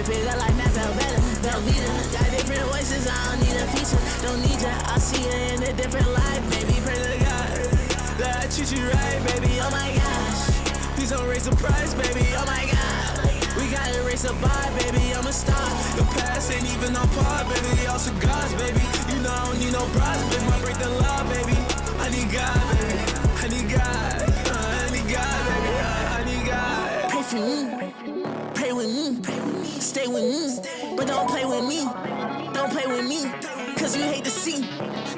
it up like Matt Velveeta. Got different voices, I don't need a feature. Don't need ya, I'll see you in a different life. Baby, pray to God that I treat you right, baby. Oh my gosh, please don't raise the price, baby. Oh my God, we gotta raise the bar, baby. I'm a star. The past ain't even on par, baby. All cigars, baby. You know I don't need no bras, baby. I break the law, baby. I need God, baby. I need God. I need God, baby. I need God. Pray for me. Pray with me. Stay with me. But don't play with me. Don't play with me. Cause you hate to see.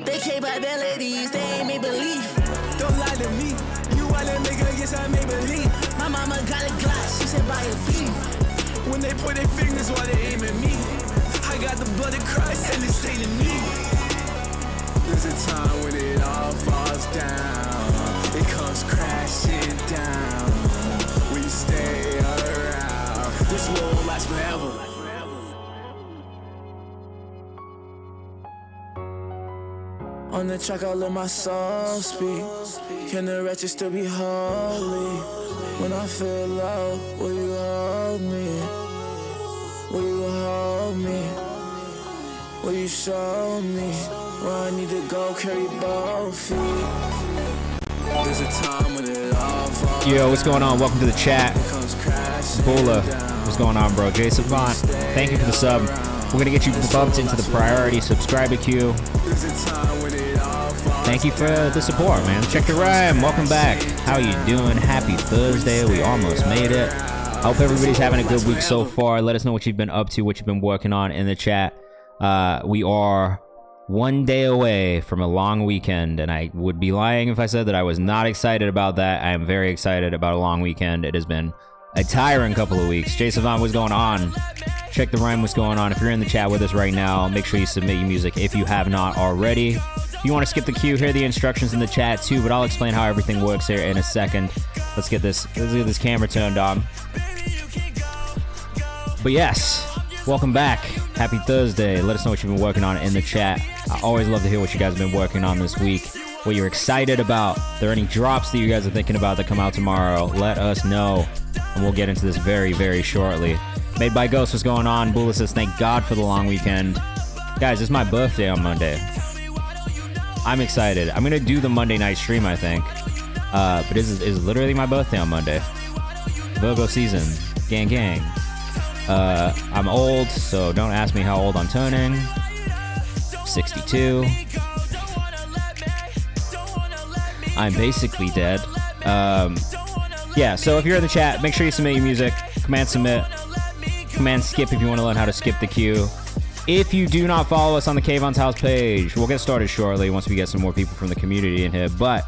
They can't buy their ladies. They ain't make believe. Don't lie to me. You want to make her, yes, I make believe. My mama got a glass. She said buy a beef. When they point their fingers while they aim at me. I got the blood of Christ and it's staying in me. There's a time when it all falls down. It comes crashing down. Will you stay around? This won't last forever. On the track, I'll let my soul speak. Can the wretched still be holy? When I feel low, will you hold me? Will you hold me? Will you show me where I need to go, carry both feet? There's a time when it all falls. Yo, what's going on? Welcome to the chat. Bula, what's going on, bro? Jay Savant, thank you for the sub. We're gonna get you bumped into the priority subscriber queue. Thank you for the support, man. Check the rhyme. Welcome back. How you doing? Happy Thursday. We almost made it. I hope everybody's having a good week so far. Let us know what you've been up to, what you've been working on in the chat. We are one day away from a long weekend, and I would be lying if I said that I was not excited about that. I am very excited about a long weekend. It has been a tiring couple of weeks. Jay Savant, what's going on? Check the rhyme, what's going on? If you're in the chat with us right now, make sure you submit your music if you have not already. If you want to skip the queue, here are the instructions in the chat too, but I'll explain how everything works here in a second. Let's get this camera turned on. But yes, welcome back. Happy Thursday. Let us know what you've been working on in the chat. I always love to hear what you guys have been working on this week, what you're excited about. If there are any drops that you guys are thinking about that come out tomorrow, let us know, and we'll get into this very, very shortly. Made by Ghost, what's going on? Bula says, thank God for the long weekend. Guys, it's my birthday on Monday. I'm excited. I'm gonna do the Monday night stream, I think. But it's literally my birthday on Monday. Virgo season. Gang, gang. I'm old, so don't ask me how old I'm turning. 62. I'm basically dead. Yeah, so if you're in the chat, make sure you submit your music. Command submit. Command skip if you want to learn how to skip the queue. If you do not follow us on the Kayvan's House page, we'll get started shortly once we get some more people from the community in here. But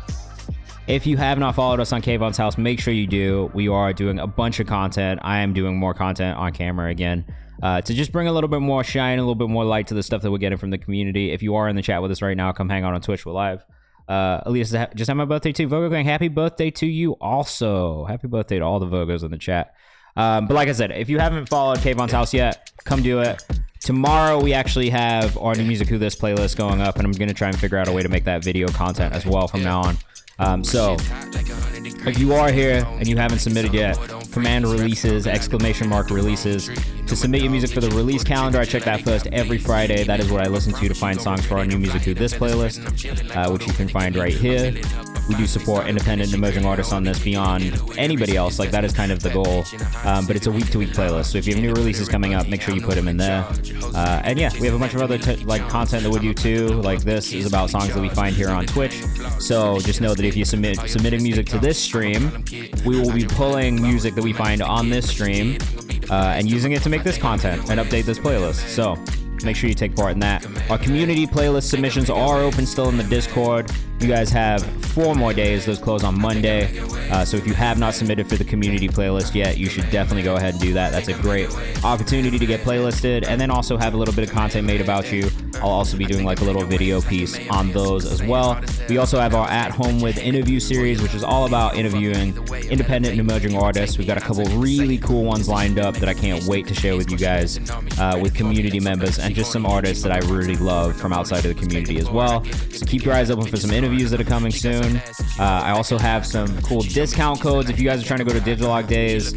if you have not followed us on Kayvan's House, make sure you do. We are doing a bunch of content. I am doing more content on camera again to just bring a little bit more shine, a little bit more light to the stuff that we're getting from the community. If you are in the chat with us right now, come hang out on Twitch. We're live. Elias just had my birthday too. Virgo gang, happy birthday to you also. Happy birthday to all the Virgos in the chat. But like I said, if you haven't followed Kayvan's House yet, come do it. Tomorrow we actually have our new Music Who This playlist going up, and I'm going to try and figure out a way to make that video content as well from now on. So if you are here and you haven't submitted yet, command releases, ! Releases to submit your music for the release calendar. I check that first every Friday. That is what I listen to find songs for our new Music Who This playlist, which you can find right here. We do support independent and emerging artists on this beyond anybody else. Like, that is kind of the goal. But it's a week-to-week playlist. So if you have new releases coming up, make sure you put them in there. And yeah, we have a bunch of other content that we do too. Like, this is about songs that we find here on Twitch. So just know that if you submitting music to this stream, we will be pulling music that we find on this stream and using it to make this content and update this playlist. So make sure you take part in that. Our community playlist submissions are open still in the Discord. You guys have 4 more days. Those close on Monday. So if you have not submitted for the community playlist yet, you should definitely go ahead and do that. That's a great opportunity to get playlisted and then also have a little bit of content made about you. I'll also be doing like a little video piece on those as well. We also have our At Home With interview series, which is all about interviewing independent and emerging artists. We've got a couple really cool ones lined up that I can't wait to share with you guys, with community members and just some artists that I really love from outside of the community as well. So keep your eyes open for some interviews interviews that are coming soon. I also have some cool discount codes if you guys are trying to go to Digilog Days,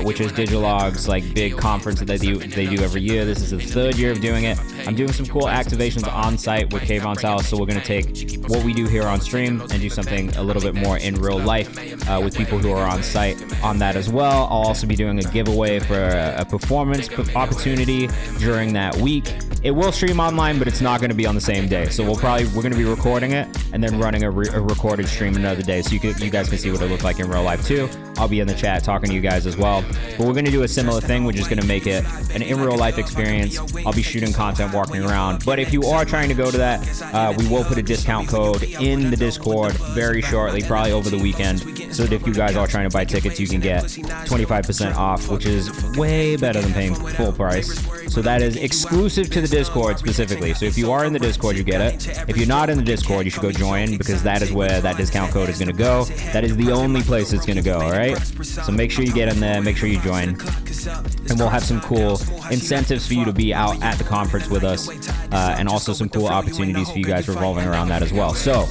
which is Digilog's like big conference that they do every year. This is the 3rd year of doing it. I'm doing some cool activations on site with Kayvan's house, so we're going to take what we do here on stream and do something a little bit more in real life with people who are on site on that as well. I'll also be doing a giveaway for a performance opportunity during that week. It will stream online, but it's not going to be on the same day. So we're going to be recording it and then running a recorded stream another day, so you guys can see what it looked like in real life too. I'll be in the chat talking to you guys as well. But we're going to do a similar thing. We're just going to make it an in real life experience. I'll be shooting content, walking around. But if you are trying to go to that, we will put a discount code in the Discord very shortly, probably over the weekend, so that if you guys are trying to buy tickets, you can get 25% off, which is way better than paying full price. So that is exclusive to the Discord specifically. So if you are in the Discord, you get it. If you're not in the Discord, you should go join, because that is where that discount code is going to go. That is the only place it's going to go, all right? So make sure you get in there, make sure you join, and we'll have some cool incentives for you to be out at the conference with us, and also some cool opportunities for you guys revolving around that as well. So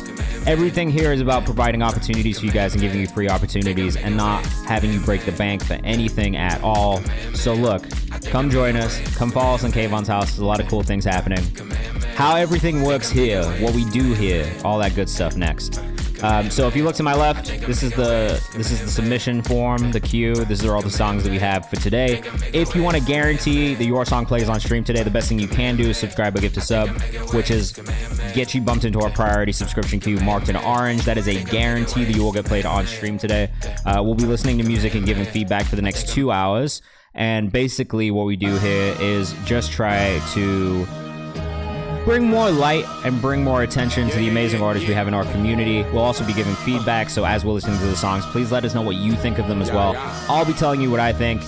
everything here is about providing opportunities for you guys and giving you free opportunities and not having you break the bank for anything at all. So look, come join us, come follow us on Kayvan's house. There's a lot of cool things happening. How everything works here, what we do here, all that good stuff next. So if you look to my left, this is the submission form, the queue. These are all the songs that we have for today. If you want to guarantee that your song plays on stream today, the best thing you can do is subscribe or gift a sub, which is get you bumped into our priority subscription queue marked in orange. That is a guarantee that you will get played on stream today. We'll be listening to music and giving feedback for the next 2 hours. And basically what we do here is just try to bring more light and bring more attention to the amazing artists we have in our community. We'll also be giving feedback, so as we're listening to the songs, please let us know what you think of them as well. I'll be telling you what I think.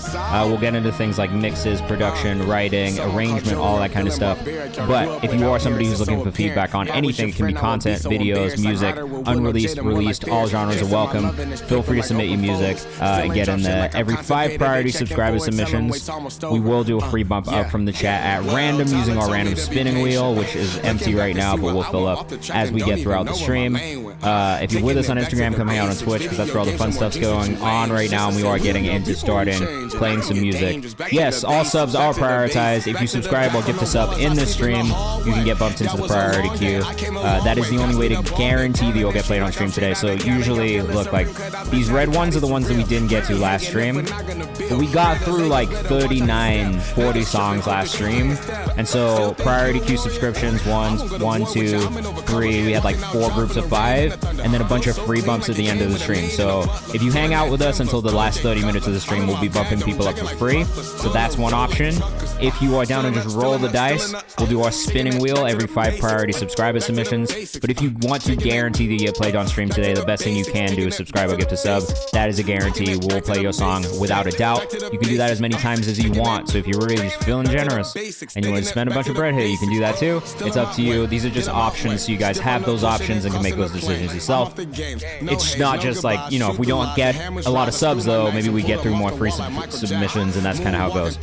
We'll get into things like mixes, production, writing, arrangement, all that kind of stuff. But if you are somebody who's looking for feedback on anything, it can be content, videos, music, unreleased, released, all genres are welcome. Feel free to submit your music and get in there. Every 5 priority subscriber submissions, we will do a free bump up from the chat at random using our random spinning wheel, which is empty right now, but we'll fill up as we get throughout the stream. If you're with us on Instagram, come hang out on Twitch, because that's where all the fun stuff's going on right now, and we are getting into starting playing some music. Yes, all subs are prioritized. If you subscribe or gift a sub in this stream, you can get bumped into the priority queue. That is the only way to guarantee that you'll get played on stream today. So usually, look, like these red ones are the ones that we didn't get to last stream, but we got through like 39, 40 songs last stream, and so priority queue subscriptions, 1, 2, 3. We had like 4 groups of 5, and then a bunch of free bumps at the end of the stream. So if you hang out with us until the last 30 minutes of the stream, we'll be bumping people up for free. So that's one option. If you are down and just roll the dice, we'll do our spinning wheel every 5 priority subscriber submissions. But if you want to guarantee that you get played on stream today, the best thing you can do is subscribe or gift a sub. That is a guarantee. We'll play your song without a doubt. You can do that as many times as you want. So if you're really just feeling generous and you want to spend a bunch of bread here, you can do that too. It's up to you. These are just options, so you guys have those options and can make those decisions yourself. It's not just like, you know, if we don't get a lot of subs though, maybe we get through more free submissions, and that's kind of how it goes.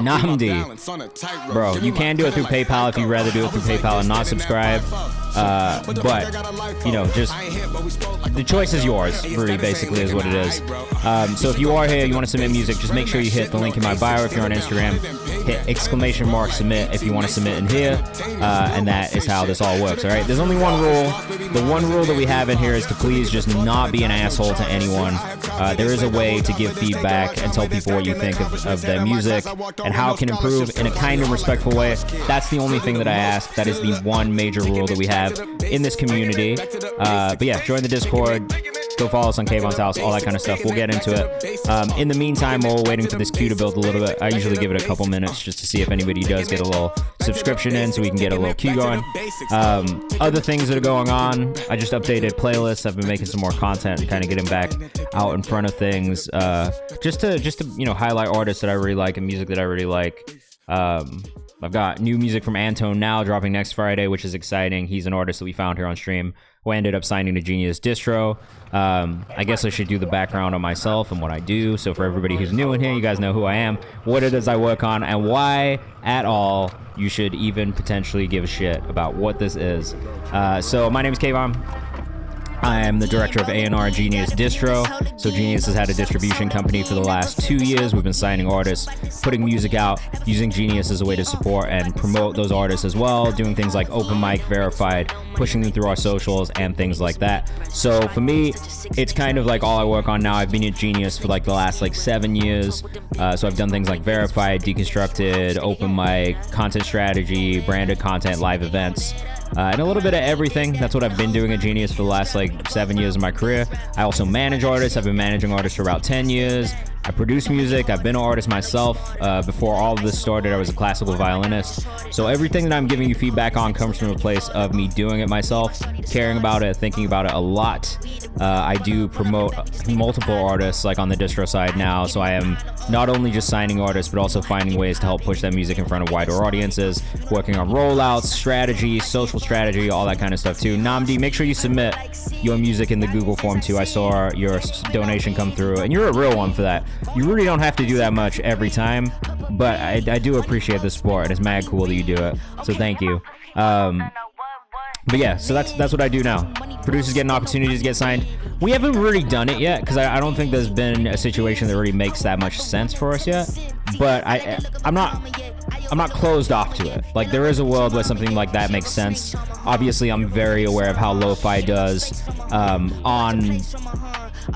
Namdi, bro, you can do it through PayPal if you'd rather do it through PayPal and not subscribe. But, you know, just the choice is yours, really, basically, is what it is. So if you are here, you want to submit music, just make sure you hit the link in my bio if you're on Instagram. Hit ! Submit if you want to submit in here. And that is how this all works, all right? There's only one rule. The one rule that we have in here is to please just not be an asshole to anyone. There is a way to give feedback and tell people what you think of their music and how it can improve in a kind and respectful way. That's the only thing that I ask. That is the one major rule that we have in this community. But yeah, join the Discord. Go follow us on Kayvan's house, all that kind of stuff. We'll get into it. In the meantime, while we're waiting for this queue to build a little bit, I usually give it a couple minutes just to see if anybody does get a little subscription in, so we can get a little queue going. Other things that are going on, I just updated playlists. I've been making some more content and kind of getting back out in front of things, just to you know, highlight artists that I really like and music that I really like. I've got new music from Antone now dropping next Friday, which is exciting. He's an artist that we found here on stream who ended up signing to Genius Distro. I guess I should do the background on myself and what I do. So for everybody who's new in here, you guys know who I am, what it is I work on, and why at all you should even potentially give a shit about what this is. So my name is Kayvan. I am the director of A&R at Genius Distro. So Genius has had a distribution company for the last 2 years. We've been signing artists, putting music out, using Genius as a way to support and promote those artists as well, doing things like open mic, verified, pushing them through our socials and things like that. So for me, it's kind of like all I work on now. I've been at Genius for like the last 7 years. So I've done things like verified, deconstructed, open mic, content strategy, branded content, live events. And a little bit of everything. That's what I've been doing at Genius for the last 7 years of my career. I also manage artists. I've been managing artists for about 10 years. I produce music. I've been an artist myself. Before all of this started, I was a classical violinist. So everything that I'm giving you feedback on comes from a place of me doing it myself, caring about it, thinking about it a lot. I do promote multiple artists on the distro side now. So I am not only just signing artists, but also finding ways to help push that music in front of wider audiences, working on rollouts, strategy, social strategy, all that kind of stuff too. Namdi, make sure you submit your music in the Google form too. I saw your donation come through, and you're a real one for that. You really don't have to do that much every time, but I do appreciate the support, and it's mad cool that you do it. So thank you. But yeah, so that's what I do now. Producers get an opportunity to get signed. We haven't really done it yet because I don't think there's been a situation that really makes that much sense for us yet. But I'm not closed off to it. There is a world where something like that makes sense. Obviously, I'm very aware of how lo-fi does on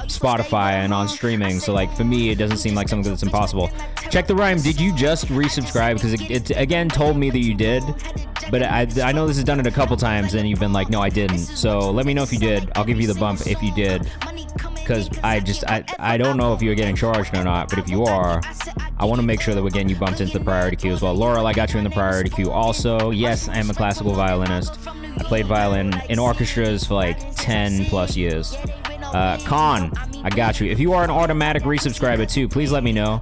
Spotify and on streaming. So for me, it doesn't seem like something that's impossible. Check the rhyme. Did you just resubscribe? Because it again told me that you did. But I know this has done it a couple times and you've been like, no, I didn't. So let me know if you did. I'll give you the bump if you did. Because I don't know if you're getting charged or not, but if you are, I want to make sure that we're getting you bumped into the priority queue as well. Laurel, I got you in the priority queue also. Yes, I am a classical violinist. I played violin in orchestras for 10 plus years. Khan, I got you. If you are an automatic resubscriber too, please let me know.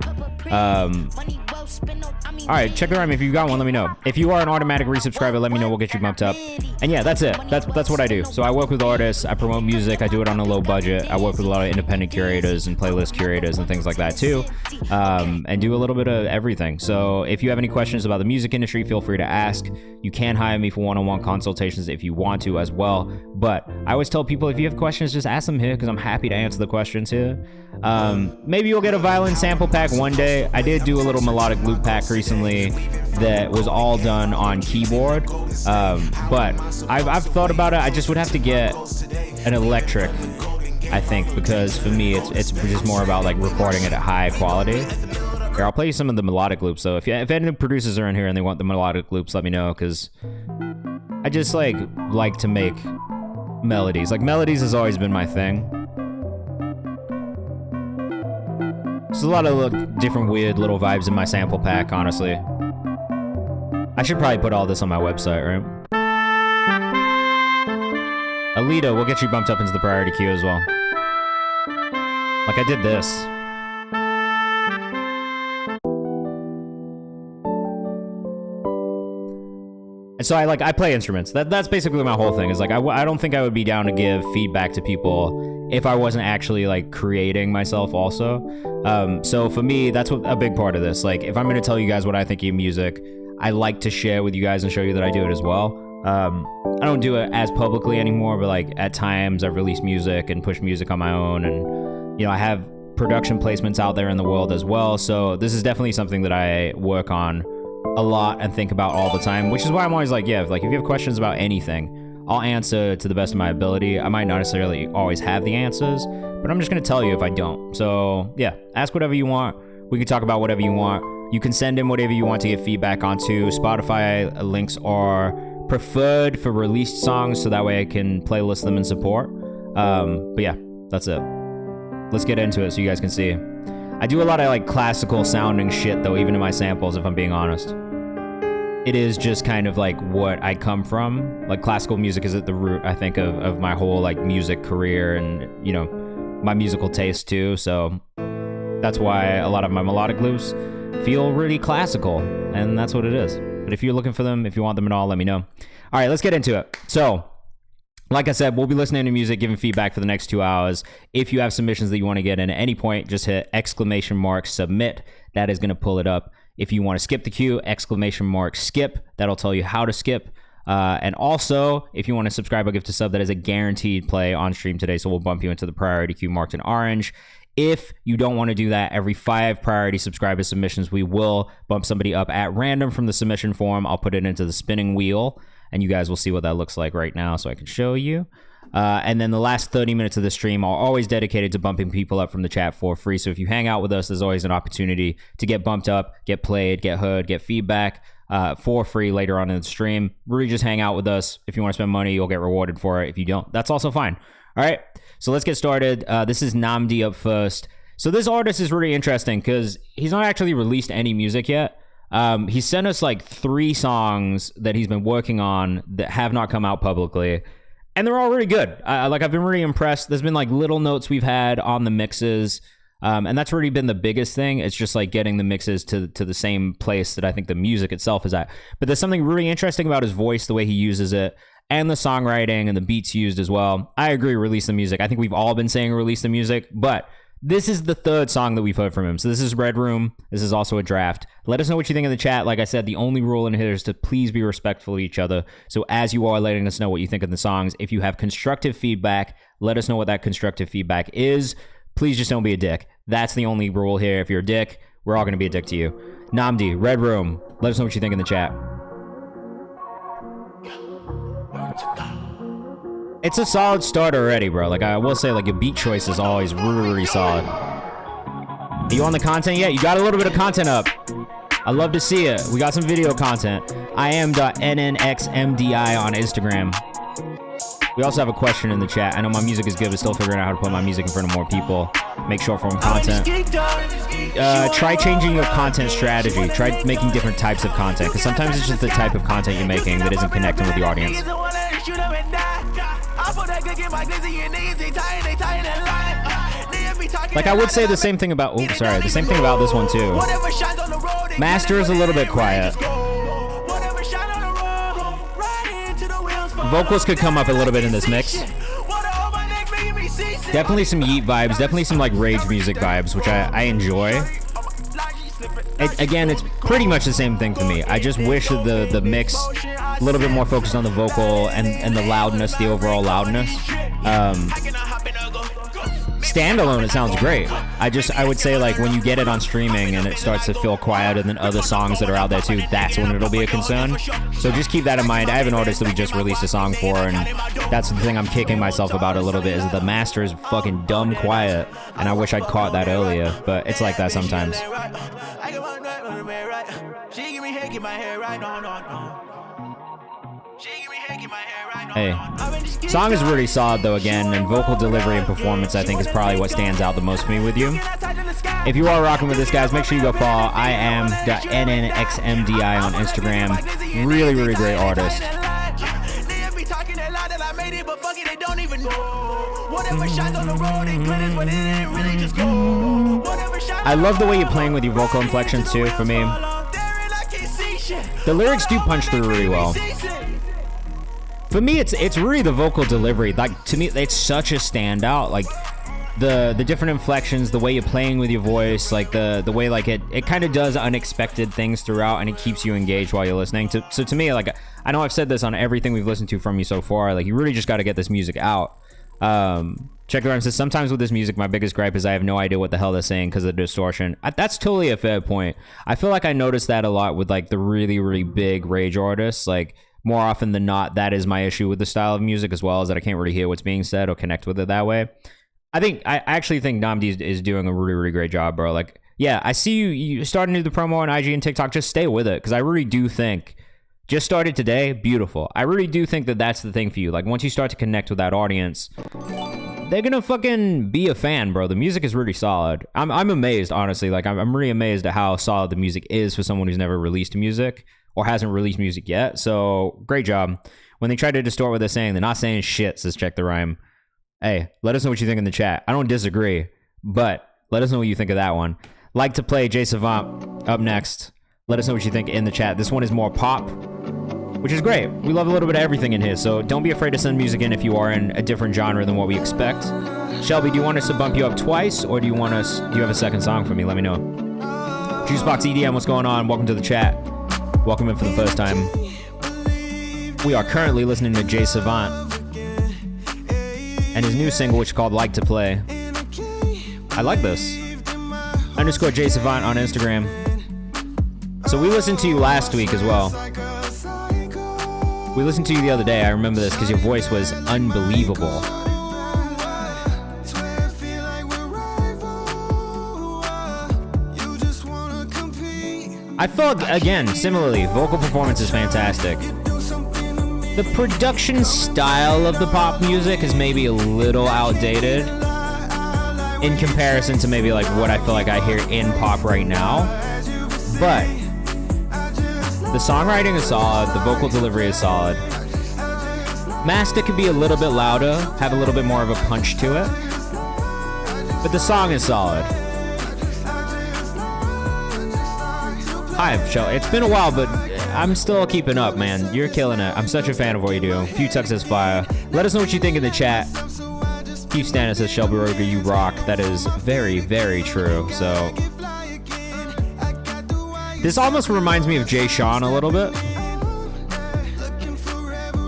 All right, check the rhyme. If you got one, let me know. If you are an automatic resubscriber, let me know. We'll get you bumped up. And yeah, that's it. That's what I do. So I work with artists. I promote music. I do it on a low budget. I work with a lot of independent curators and playlist curators and things like that too. And do a little bit of everything. So if you have any questions about the music industry, feel free to ask. You can hire me for one-on-one consultations if you want to as well. But I always tell people, if you have questions, just ask them here because I'm happy to answer the questions here. Maybe you'll get a violin sample pack one day. I did do a little melodic loop pack recently that was all done on keyboard. But I've thought about it. I just would have to get an electric, I think, because for me, it's just more about recording it at high quality. Here, I'll play you some of the melodic loops. So if any producers are in here and they want the melodic loops, let me know, because I just like to make melodies. Melodies has always been my thing. There's a lot of different weird little vibes in my sample pack, honestly. I should probably put all this on my website, right? Alita, we'll get you bumped up into the priority queue as well. I did this. And so I play instruments. That's basically my whole thing. Is I don't think I would be down to give feedback to people if I wasn't actually creating myself also. So for me, that's a big part of this. If I'm gonna tell you guys what I think of music, I like to share with you guys and show you that I do it as well. I don't do it as publicly anymore, but at times I've released music and pushed music on my own, and I have production placements out there in the world as well. So this is definitely something that I work on a lot and think about all the time, which is why I'm always if you have questions about anything, I'll answer to the best of my ability. I might not necessarily always have the answers, but I'm just gonna tell you if I don't. So yeah, ask whatever you want. We can talk about whatever you want. You can send in whatever you want to give feedback onto. Spotify links are preferred for released songs, so that way I can playlist them and support. But yeah, that's it. Let's get into it so you guys can see. I do a lot of classical sounding shit though, even in my samples, if I'm being honest. It is just kind of what I come from. Classical music is at the root, I think, of my whole music career and, my musical taste too. So that's why a lot of my melodic loops feel really classical, and that's what it is. It But if you're looking for them, if you want them at all, let me know. All right, let's get into it. So, like I said, we'll be listening to music, giving feedback for the next 2 hours. If you have submissions that you want to get in at any point, just hit !submit. That is going to pull it up. If you want to skip the queue, !skip. That'll tell you how to skip. And also, if you want to subscribe or gift a sub, that is a guaranteed play on stream today. So we'll bump you into the priority queue marked in orange. If you don't want to do that, every 5 priority subscriber submissions, we will bump somebody up at random from the submission form. I'll put it into the spinning wheel, and you guys will see what that looks like right now so I can show you. And then the last 30 minutes of the stream are always dedicated to bumping people up from the chat for free. So if you hang out with us, there's always an opportunity to get bumped up, get played, get heard, get feedback for free later on in the stream. Really just hang out with us. If you want to spend money, you'll get rewarded for it. If you don't, that's also fine. All right, so let's get started. This is KayvanMD up first. So this artist is really interesting because he's not actually released any music yet. He sent us like 3 songs that he's been working on that have not come out publicly, and they're all really good. I've been really impressed. There's been like little notes we've had on the mixes, and that's really been the biggest thing. It's just like getting the mixes to the same place that I think the music itself is at. But there's something really interesting about his voice, the way he uses it, and the songwriting and the beats used as well. I agree, release the music. I think we've all been saying release the music, but this is the 3rd song that we've heard from him. So this is Red Room. This is also a draft. Let us know what you think in the chat. Like I said, the only rule in here is to please be respectful to each other. So as you are letting us know what you think of the songs, if you have constructive feedback, let us know what that constructive feedback is. Please just don't be a dick. That's the only rule here. If you're a dick, we're all going to be a dick to you. KayvanMD, Red Room. Let us know what you think in the chat. It's a solid start already, bro. Like, I will say, like, your beat choice is always really, really solid. Are you on the content yet? You got a little bit of content up. I love to see it. We got some video content. IM.nnxmdi on Instagram. We also have a question in the chat. I know my music is good, but still figuring out how to put my music in front of more people. Make short form content. Try changing your content strategy. Try making different types of content, because sometimes it's just the type of content you're making that isn't connecting with the audience. Like, I would say the same thing about, the same thing about this one too. Master is a little bit quiet. Vocals could come up a little bit in this mix. Definitely some Yeet vibes, definitely some like rage music vibes, which I enjoy. Again, it's pretty much the same thing for me. I just wish that the mix a little bit more focused on the vocal and the loudness, the overall loudness. Standalone, it sounds great. I would say, like, when you get it on streaming and it starts to feel quieter than other songs that are out there too, that's when it'll be a concern. So just keep that in mind. I have an artist that we just released a song for, and that's the thing I'm kicking myself about a little bit, is the master is fucking dumb quiet, and I wish I'd caught that earlier, but it's like that sometimes. Hey, song is really solid though, again, and vocal delivery and performance I think is probably what stands out the most for me with you. If you are rocking with this, guys, make sure you go follow IM.nnxmdi on Instagram. Really, really great artist. I love the way you're playing with your vocal inflection too, for me. The lyrics do punch through really well. For me, it's really the vocal delivery. Like, to me, it's such a standout. Like, the different inflections, the way you're playing with your voice, like the way like it kind of does unexpected things throughout, and it keeps you engaged while you're listening. So to me, like, I know I've said this on everything we've listened to from you so far, like, you really just got to get this music out. Check the Rhyme says, sometimes with this music, my biggest gripe is I have no idea what the hell they're saying because of the distortion. That's totally a fair point. I feel like I noticed that a lot with like the really, really big rage artists. Like, more often than not, that is my issue with the style of music, as well as that I can't really hear what's being said or connect with it that way. I actually think KayvanMD is doing a really, really great job, bro. Like, yeah, I see you starting to do the promo on IG and TikTok. Just stay with it, because I really do think, just started today, beautiful. I really do think that that's the thing for you. Like, once you start to connect with that audience, they're gonna fucking be a fan, bro. The music is really solid. I'm amazed, honestly. Like, I'm really amazed at how solid the music is for someone who's never released music or hasn't released music yet. So, great job. When they try to distort what they're saying, they're not saying shit, says Check the Rhyme. Hey, let us know what you think in the chat. I don't disagree, but let us know what you think of that one. Like to play J Savant up next. Let us know what you think in the chat. This one is more pop, which is great. We love a little bit of everything in here, so don't be afraid to send music in if you are in a different genre than what we expect. Shelby, do you want us to bump you up twice, or do you have a second song for me? Let me know. Juicebox EDM, what's going on? Welcome to the chat. Welcome in for the first time. We are currently listening to Jay Savant and his new single, which is called Like to Play. I like this. _ Jay Savant on Instagram. So we listened to you last week as well. We listened to you the other day. I remember this because your voice was unbelievable. I felt, again, similarly, vocal performance is fantastic. The production style of the pop music is maybe a little outdated in comparison to maybe like what I feel like I hear in pop right now. But the songwriting is solid, the vocal delivery is solid. Master could be a little bit louder, have a little bit more of a punch to it. But the song is solid. Hi, Michelle. It's been a while, but I'm still keeping up, man. You're killing it. I'm such a fan of what you do. Few Tucks says fire. Let us know what you think in the chat. Keith Stannis says, Shelby Roger, you rock. That is very, very true. So, this almost reminds me of Jay Sean a little bit.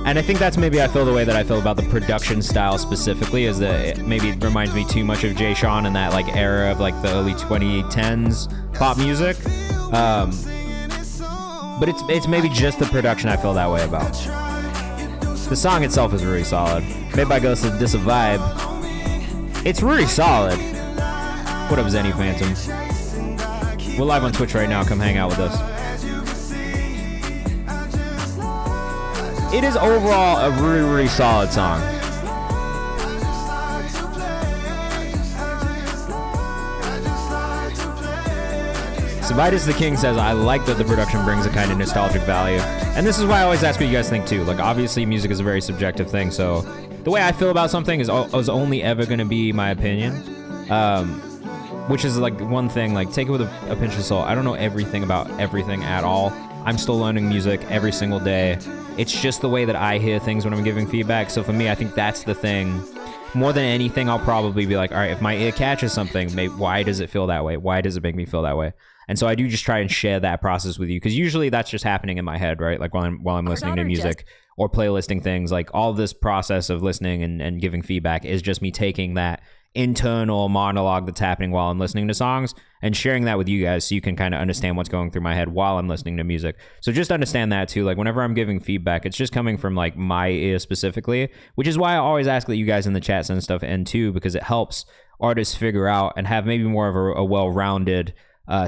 And I think that's maybe I feel the way that I feel about the production style specifically, is that maybe it reminds me too much of Jay Sean in that like era of like the early 2010s pop music. But it's maybe just the production I feel that way about. The song itself is really solid. Made by Ghost of Dis a Vibe. It's really solid. What up, Zenny Phantom? We're live on Twitch right now. Come hang out with us. It is overall a really, really solid song. Vitus the King says, I like that the production brings a kind of nostalgic value. And this is why I always ask what you guys think too. Like, obviously music is a very subjective thing, so the way I feel about something is only ever going to be my opinion. Which is like one thing, like take it with a pinch of salt. I don't know everything about everything at all. I'm still learning music every single day. It's just the way that I hear things when I'm giving feedback. So for me, I think that's the thing. More than anything, I'll probably be like, all right, if my ear catches something, why does it feel that way? Why does it make me feel that way? And so I do just try and share that process with you, because usually that's just happening in my head, right? Like while I'm listening to music or playlisting things, like all this process of listening and giving feedback is just me taking that internal monologue that's happening while I'm listening to songs and sharing that with you guys so you can kind of understand what's going through my head while I'm listening to music. So just understand that too. Like whenever I'm giving feedback, it's just coming from like my ear specifically, which is why I always ask that you guys in the chat send stuff in too, because it helps artists figure out and have maybe more of a well-rounded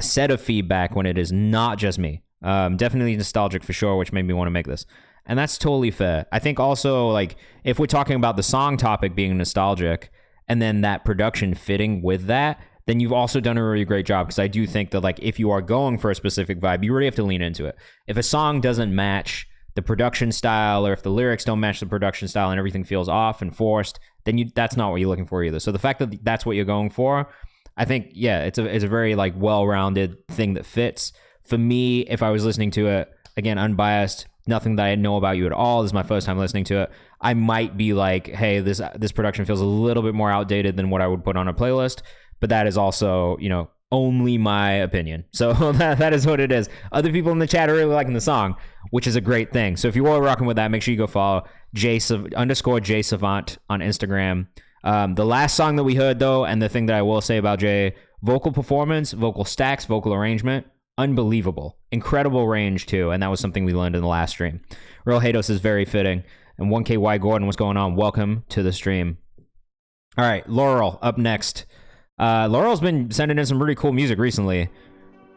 set of feedback when it is not just me. Definitely nostalgic for sure, which made me want to make this. And that's totally fair. I think also, like, if we're talking about the song topic being nostalgic and then that production fitting with that, then you've also done a really great job, because I do think that, like, if you are going for a specific vibe, you really have to lean into it. If a song doesn't match the production style, or if the lyrics don't match the production style and everything feels off and forced, then that's not what you're looking for either. So the fact that that's what you're going for, I think, yeah, it's a very like well-rounded thing that fits. For me, if I was listening to it, again, unbiased, nothing that I know about you at all, this is my first time listening to it, I might be like, hey, this production feels a little bit more outdated than what I would put on a playlist, but that is also, you know, only my opinion. So that is what it is. Other people in the chat are really liking the song, which is a great thing. So if you are rocking with that, make sure you go follow _Jay Savant on Instagram. The last song that we heard, though, and the thing that I will say about Jay, vocal performance, vocal stacks, vocal arrangement, unbelievable. Incredible range, too, and that was something we learned in the last stream. Real Hados is very fitting. And 1KY Gordon, what's going on? Welcome to the stream. All right, Laurel up next. Laurel's been sending in some really cool music recently.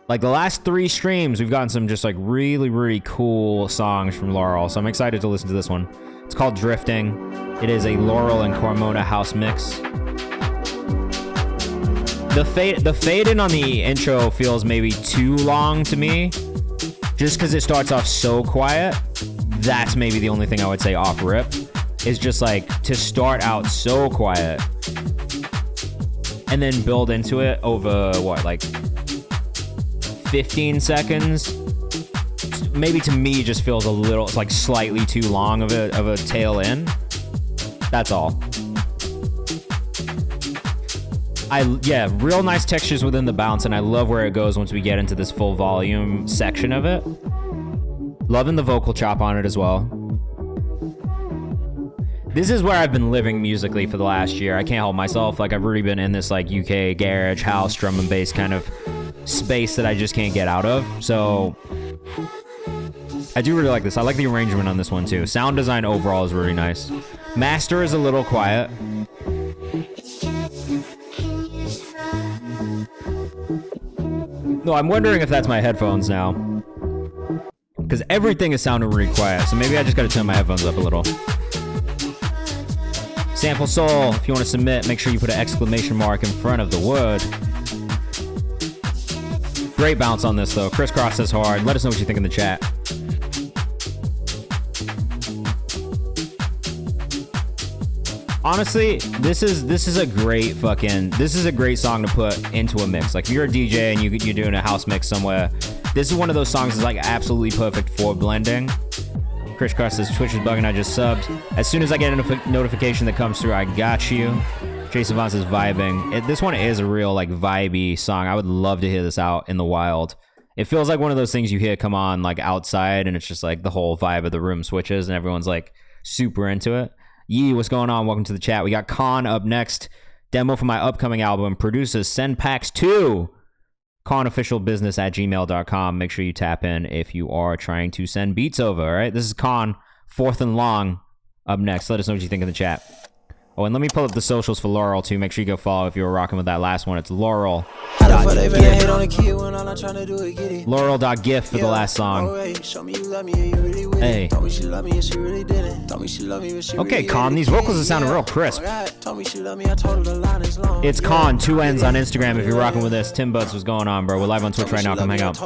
Like the last 3 streams, we've gotten some just like really, really cool songs from Laurel, so I'm excited to listen to this one. It's called Drifting. It is a Laurel and Cormona house mix. The fade in on the intro feels maybe too long to me, just because it starts off so quiet. That's maybe the only thing I would say off rip, is just like to start out so quiet and then build into it over what, like 15 seconds maybe to me just feels a little, it's like slightly too long of a tail end. That's all. Yeah, real nice textures within the bounce, and I love where it goes once we get into this full volume section of it. Loving the vocal chop on it as well. This is where I've been living musically for the last year. I can't help myself. Like, I've really been in this like UK garage, house, drum and bass kind of space that I just can't get out of. So I do really like this. I like the arrangement on this one too. Sound design overall is really nice. Master is a little quiet. No, I'm wondering if that's my headphones now, because everything is sounding really quiet. So maybe I just gotta turn my headphones up a little. Sample Soul, if you want to submit, make sure you put an exclamation mark in front of the word. Great bounce on this though. Crisscross is hard. Let us know what you think in the chat. Honestly, this is a great song to put into a mix. Like, if you're a DJ and you're doing a house mix somewhere, this is one of those songs that's like absolutely perfect for blending. Crisscross says Twitch is bugging, I just subbed. As soon as I get a notification that comes through, I got you. Jason Vaughn says vibing. This one is a real like vibey song. I would love to hear this out in the wild. It feels like one of those things you hear come on like outside, and it's just like the whole vibe of the room switches and everyone's like super into it. Yee, what's going on? Welcome to the chat. We got Khan up next. Demo for my upcoming album. Producers, send packs to KhanOfficialBusiness@gmail.com. Make sure you tap in if you are trying to send beats over, all right? This is Khan, Fourth and Long, up next. Let us know what you think in the chat. Oh, and let me pull up the socials for Laurel, too. Make sure you go follow if you were rocking with that last one. It's Laurel. Laurel.gif for the last song. Hey. Okay, Con, these vocals are sounding real crisp. It's Con, 2 N's on Instagram if you're rocking with us. Tim Butts, what's going on, bro? We're live on Twitch right now. Come hang out.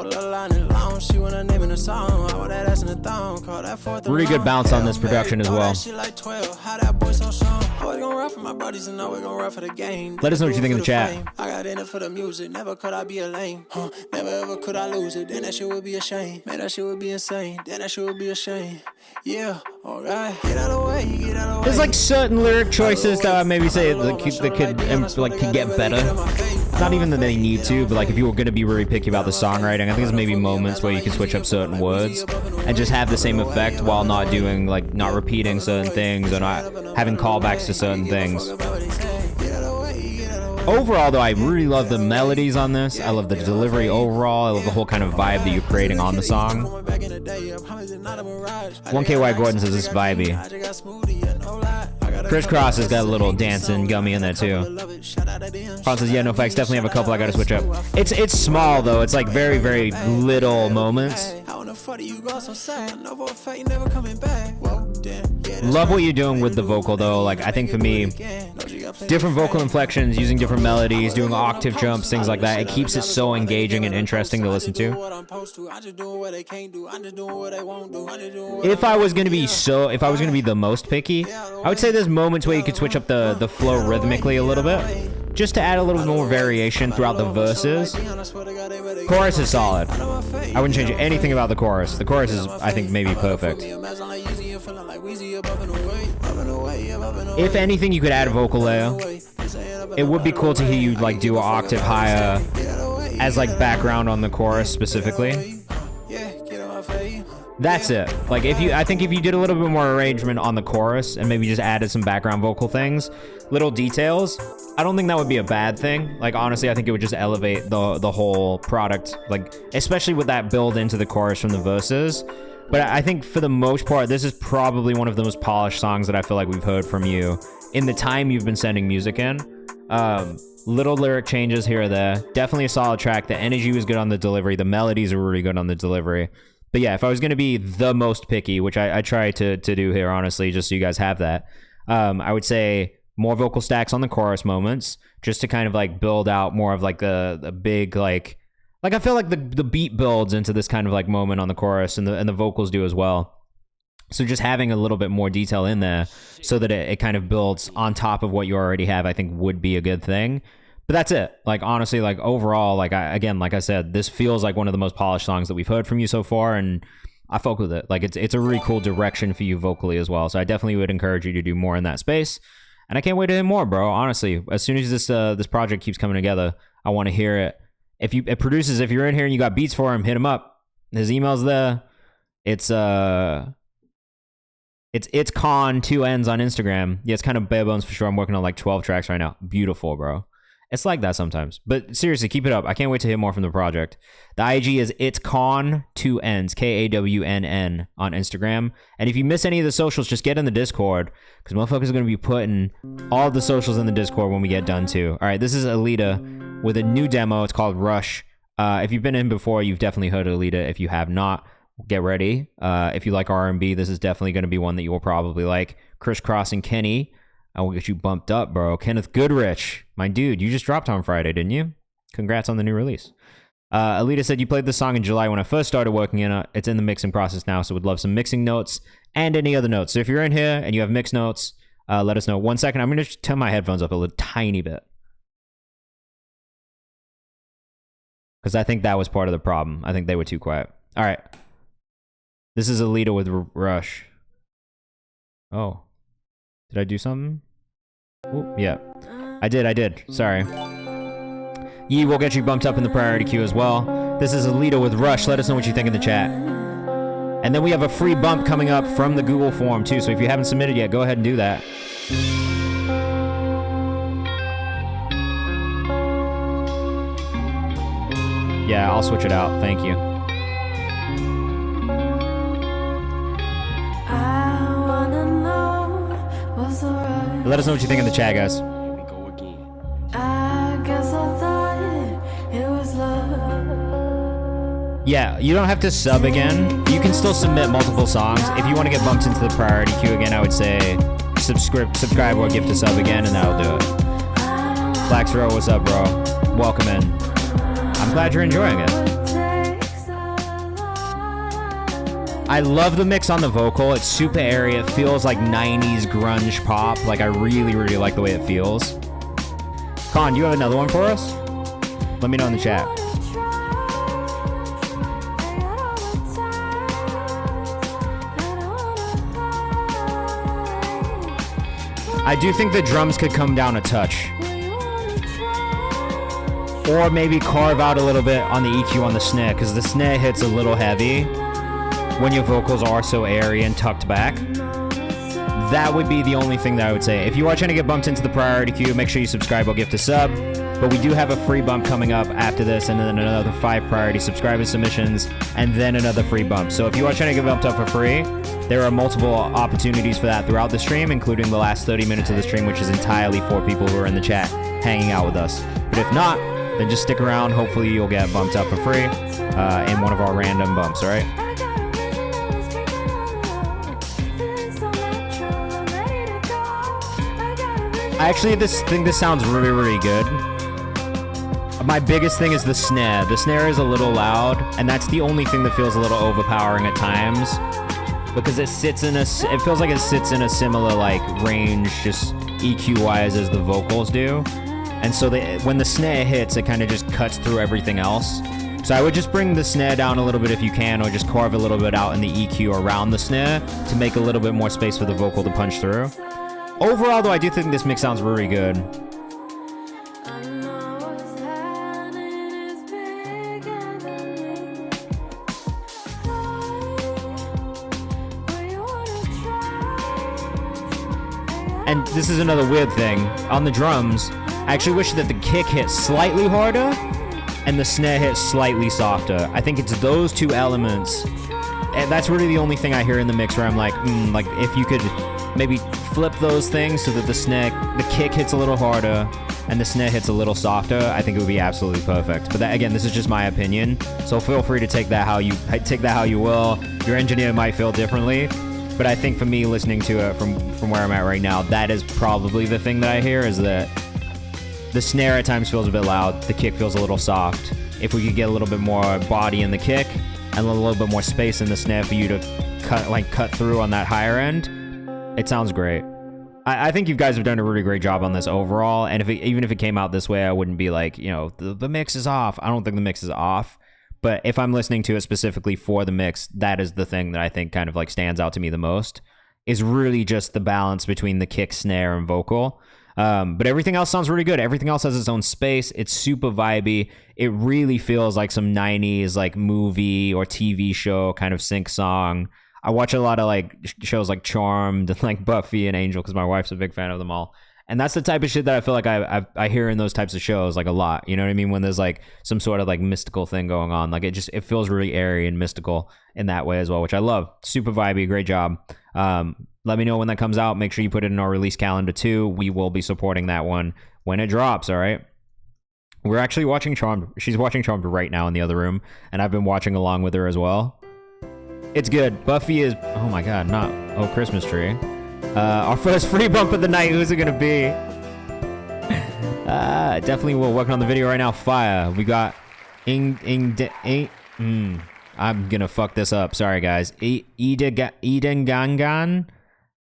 Really good bounce on this production as well. Let us know what you think in the chat. I got in it for the music, never could I be a lame. Never ever could I lose it, then that shit would be a shame. Man, that shit would be insane, then that shit would be a shame. Yeah, alright, get out of the way, get out of the way. There's like certain lyric choices that I maybe say that could get better. Not even that they need to, but like if you were gonna be really picky about the songwriting, I think there's maybe moments where you can switch up certain words and just have the same effect while not doing like not repeating certain things or not having callbacks to certain things. Overall, though, I really love the melodies on this. I love the delivery overall. I love the whole kind of vibe that you're creating on the song. 1KY Gordon says it's vibey. Crisscross has got a little dancing gummy in there too. Paul says, yeah, no facts. Definitely have a couple I gotta switch up. It's small though. It's like very, very little moments. Love what you're doing with the vocal though. Like, I think for me, different vocal inflections, using different melodies, doing octave jumps, things like that. It keeps it so engaging and interesting to listen to. If I was gonna be the most picky, I would say there's moments where you could switch up the flow rhythmically a little bit, just to add a little more variation throughout the verses. Chorus is solid. I wouldn't change anything about the chorus. The chorus is, I think, maybe perfect. If anything, you could add a vocal layer. It would be cool to hear you like do an octave higher as like background on the chorus specifically. That's it. Like I think if you did a little bit more arrangement on the chorus and maybe just added some background vocal things, little details, I don't think that would be a bad thing. Like, honestly, I think it would just elevate the whole product, like especially with that build into the chorus from the verses. But I think for the most part, this is probably one of the most polished songs that I feel like we've heard from you in the time you've been sending music in. Little lyric changes here or there. Definitely a solid track. The energy was good on the delivery. The melodies are really good on the delivery. But yeah, if I was going to be the most picky, which I try to do here, honestly, just so you guys have that, I would say more vocal stacks on the chorus moments, just to kind of like build out more of like the big like I feel like the beat builds into this kind of like moment on the chorus, and the vocals do as well. So just having a little bit more detail in there so that it kind of builds on top of what you already have, I think would be a good thing. But that's it. Like, honestly, like overall, like I said, this feels like one of the most polished songs that we've heard from you so far. And I fuck with it. Like it's a really cool direction for you vocally as well. So I definitely would encourage you to do more in that space. And I can't wait to hear more, bro. Honestly, as soon as this project keeps coming together, I want to hear it. If you're in here and you got beats for him, hit him up. His email's there. It's con 2 N's on Instagram. Yeah, it's kind of bare bones for sure. I'm working on like 12 tracks right now. Beautiful, bro. It's like that sometimes. But seriously, keep it up. I can't wait to hear more from the project. The IG is it's con 2 N's, KAWNN on Instagram. And if you miss any of the socials, just get in the Discord, because motherfuckers are going to be putting all the socials in the Discord when we get done too. All right, this is Alita with a new demo. It's called Rush. If you've been in before, you've definitely heard of Alita. If you have not, get ready. If you like R&B, this is definitely going to be one that you will probably like. Crisscross and Kenny, I will get you bumped up, bro. Kenneth Goodrich, my dude, you just dropped on Friday, didn't you? Congrats on the new release. Alita said you played this song in July when I first started working in it. It's in the mixing process now, so would love some mixing notes and any other notes. So if you're in here and you have mix notes, let us know. 1 second, I'm going to turn my headphones up a little tiny bit, because I think that was part of the problem. I think they were too quiet. All right. This is Alita with Rush. Oh. Did I do something? Ooh, yeah. I did. Sorry. Yee will get you bumped up in the priority queue as well. This is Alita with Rush. Let us know what you think in the chat. And then we have a free bump coming up from the Google form too. So if you haven't submitted yet, go ahead and do that. Yeah, I'll switch it out. Thank you. Let us know what you think in the chat, guys. Here we go again. I guess I thought it was love. Yeah, you don't have to sub again. You can still submit multiple songs. If you want to get bumped into the priority queue again, I would say subscribe or gift a sub again, and that'll do it. Flax Row, what's up, bro? Welcome in. I'm glad you're enjoying it. I love the mix on the vocal. It's super airy. It feels like 90s grunge pop. Like, I really, really like the way it feels. Con, do you have another one for us? Let me know in the chat. I do think the drums could come down a touch. Or maybe carve out a little bit on the EQ on the snare, because the snare hits a little heavy when your vocals are so airy and tucked back. That would be the only thing that I would say. If you are trying to get bumped into the priority queue, make sure you subscribe or gift a sub. But we do have a free bump coming up after this, and then another 5 priority subscriber submissions, and then another free bump. So if you are trying to get bumped up for free, there are multiple opportunities for that throughout the stream, including the last 30 minutes of the stream, which is entirely for people who are in the chat hanging out with us. But if not, then just stick around. Hopefully you'll get bumped up for free in one of our random bumps, all right? I actually think this sounds really, really good. My biggest thing is the snare. The snare is a little loud, and that's the only thing that feels a little overpowering at times, because it feels like it sits in a similar like range, just EQ-wise, as the vocals do. And so when the snare hits, it kind of just cuts through everything else. So I would just bring the snare down a little bit if you can, or just carve a little bit out in the EQ around the snare to make a little bit more space for the vocal to punch through. Overall, though, I do think this mix sounds really good. And this is another weird thing. On the drums, I actually wish that the kick hit slightly harder and the snare hit slightly softer. I think it's those two elements. And that's really the only thing I hear in the mix where I'm like, like if you could maybe flip those things so that the kick hits a little harder and the snare hits a little softer, I think it would be absolutely perfect. But that, again, this is just my opinion, so feel free to take that how you will. Your engineer might feel differently, but I think for me, listening to it from where I'm at right now, that is probably the thing that I hear, is that the snare at times feels a bit loud, the kick feels a little soft. If we could get a little bit more body in the kick and a little bit more space in the snare for you to cut through on that higher end, it sounds great. I think you guys have done a really great job on this overall, and even if it came out this way, I wouldn't be like, the mix is off. I don't think the mix is off, But if I'm listening to it specifically for the mix, that is the thing that I think kind of like stands out to me the most, is really just the balance between the kick, snare, and vocal. But everything else sounds really good. Everything else has its own space. It's super vibey. It really feels like some 90s like movie or TV show kind of sync song. I watch a lot of like shows like Charmed and like Buffy and Angel because my wife's a big fan of them all. And that's the type of shit that I feel like I hear in those types of shows like a lot. You know what I mean? When there's like some sort of like mystical thing going on. Like it feels really airy and mystical in that way as well, which I love. Super vibey. Great job. Let me know when that comes out. Make sure you put it in our release calendar too. We will be supporting that one when it drops, all right? We're actually watching Charmed. She's watching Charmed right now in the other room, and I've been watching along with her as well. It's good. Buffy is... Oh my god, not... Oh, Christmas tree. Our first free bump of the night. Who's it gonna be? Definitely we're working on the video right now. Fire. We got... I'm gonna fuck this up. Sorry, guys. Edengangan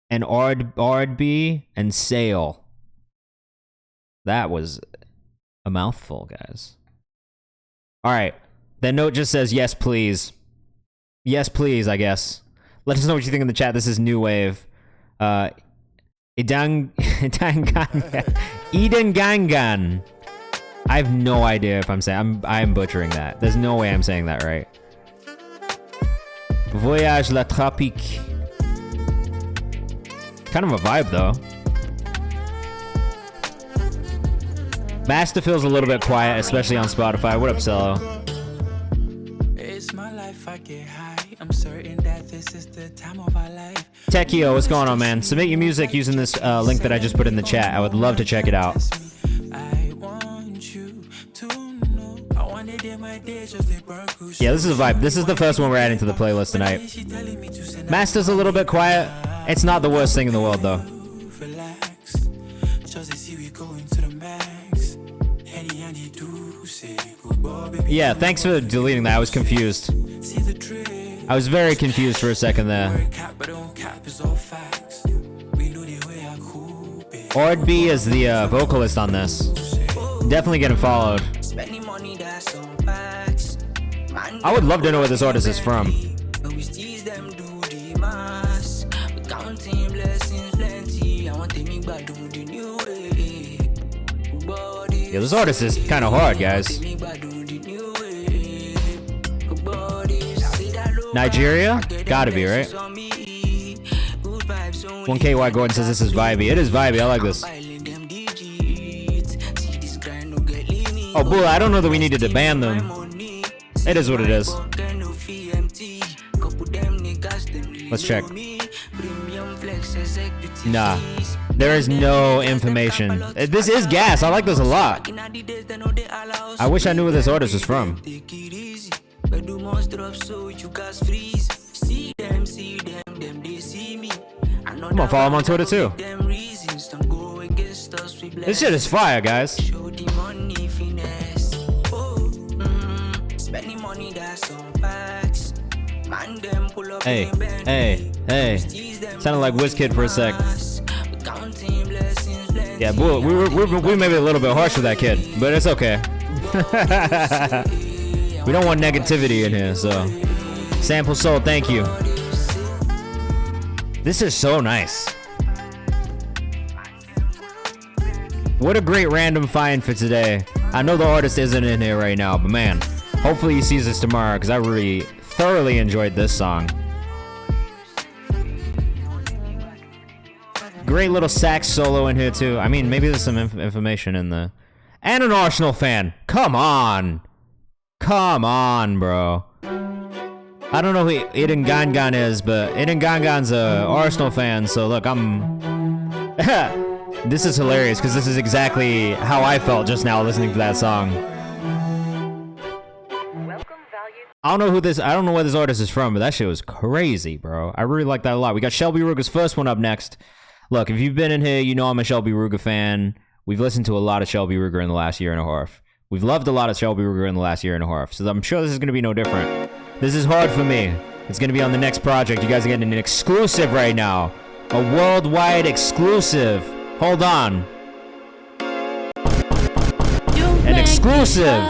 and Ardby and Sail. That was a mouthful, guys. All right. That note just says, yes, please. Yes, please, I guess. Let us know what you think in the chat. This is New Wave. Edengangan. I have no idea if I'm saying... I'm butchering that. There's no way I'm saying that right. Voyage la Tropique. Kind of a vibe, though. Master feels a little bit quiet, especially on Spotify. What up, Cello? It's my life, I get high. I'm certain that this is the time of our life. Techio, what's going on, man? Submit your music using this link that I just put in the chat. I would love to check it out. Yeah, this is a vibe. This is the first one we're adding to the playlist tonight. Master's a little bit quiet. It's not the worst thing in the world, though. Yeah, thanks for deleting that. I was confused. I was very confused for a second there. Ardby is the vocalist on this. Definitely getting followed. I would love to know where this artist is from. Yeah, this artist is kind of hard, guys. Nigeria? Gotta be, right? 1KY Gordon says this is vibey. It is vibey. I like this. Oh, bull, I don't know that we needed to ban them. It is what it is. Let's check. Nah. There is no information. This is gas. I like this a lot. I wish I knew where this artist was from. I'm gonna follow him on Twitter too. This shit is fire, guys. Hey, hey, hey. Sounded like WizKid for a sec. Yeah, we may be a little bit harsh with that kid, but it's okay. We don't want negativity in here, so. Sample Soul, thank you. This is so nice. What a great random find for today. I know the artist isn't in here right now, but man, hopefully he sees this tomorrow, because I really thoroughly enjoyed this song. Great little sax solo in here too. I mean, maybe there's some information in the... And an Arsenal fan. Come on. Come on, bro. I don't know who Eden Gangan is, but Eden Gangan's a Arsenal fan, so look, I'm... This is hilarious, because this is exactly how I felt just now listening to that song. I don't know where this artist is from, but that shit was crazy, bro. I really like that a lot. We got Shelby Ruger's first one up next. Look, if you've been in here, you know I'm a Shelby Ruger fan. We've listened to a lot of Shelby Ruger in the last year and a half. We've loved a lot of Shelby Ruger in the last year and a half, so I'm sure this is going to be no different. This is hard for me. It's going to be on the next project. You guys are getting an exclusive right now. A worldwide exclusive. Hold on. An exclusive.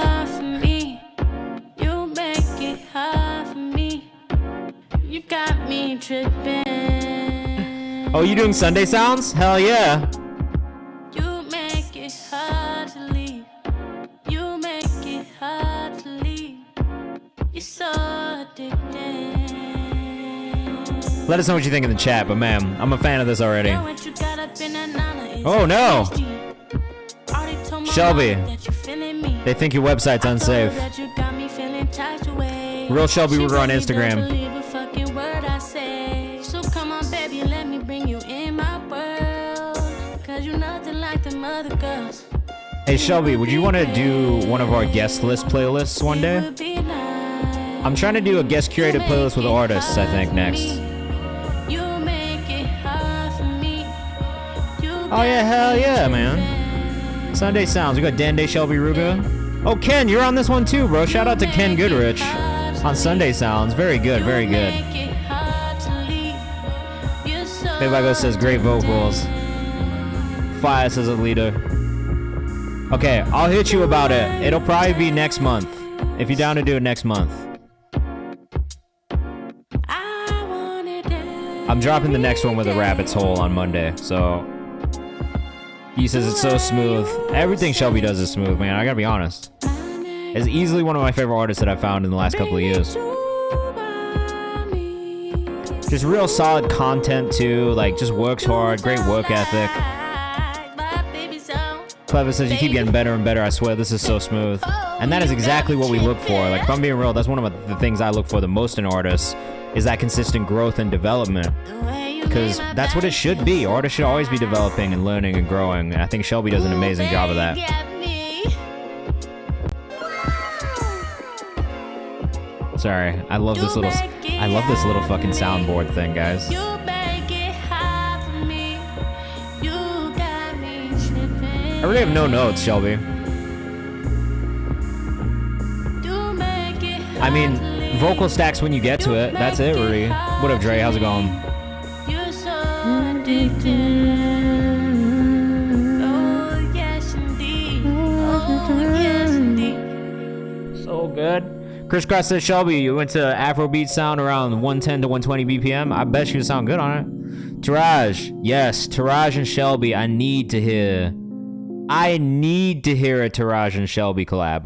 You got me tripping. Oh, you doing Sunday sounds? Hell yeah. You make it hard to leave. You make it hard to leave. You're so addicted. Let us know what you think in the chat, but man, I'm a fan of this already. Oh no! Shelby, they think your website's unsafe. Real Shelby Ruger on Instagram. So come on, baby, let me bring you in my world. Cause you're nothing like them other girls. Hey Shelby, would you want to do one of our guest list playlists one day? I'm trying to do a guest curated playlist with artists, I think, next. Oh yeah, hell yeah, man. Sunday sounds. We got Dande Shelby Ruga. Oh, Ken, you're on this one too, bro. Shout out to Ken Goodrich on Sunday sounds. Very good, very good. Bago says great vocals. Fire says a leader. Okay, I'll hit you about it. It'll probably be next month. If you're down to do it next month. I'm dropping the next one with a rabbit's hole on Monday, so. He says it's so smooth. Everything Shelby does is smooth, man. I gotta be honest. It's easily one of my favorite artists that I've found in the last couple of years. Just real solid content too. Like, just works hard. Great work ethic. Clever says you keep getting better and better. I swear this is so smooth. And that is exactly what we look for. Like, if I'm being real, that's one of the things I look for the most in artists, is that consistent growth and development. Because that's what it should be. Artists should always be developing and learning and growing. And I think Shelby does an amazing job of that. Sorry, I love this little fucking soundboard thing, guys. I really have no notes, Shelby. I mean, vocal stacks when you get to it. That's it, Rudy. What up, Dre? How's it going? So good. Chris Cross says, Shelby, you went to Afrobeat sound around 110 to 120 BPM. I bet you sound good on it. Taraj, yes, Taraj and Shelby. I need to hear a Taraj and Shelby collab.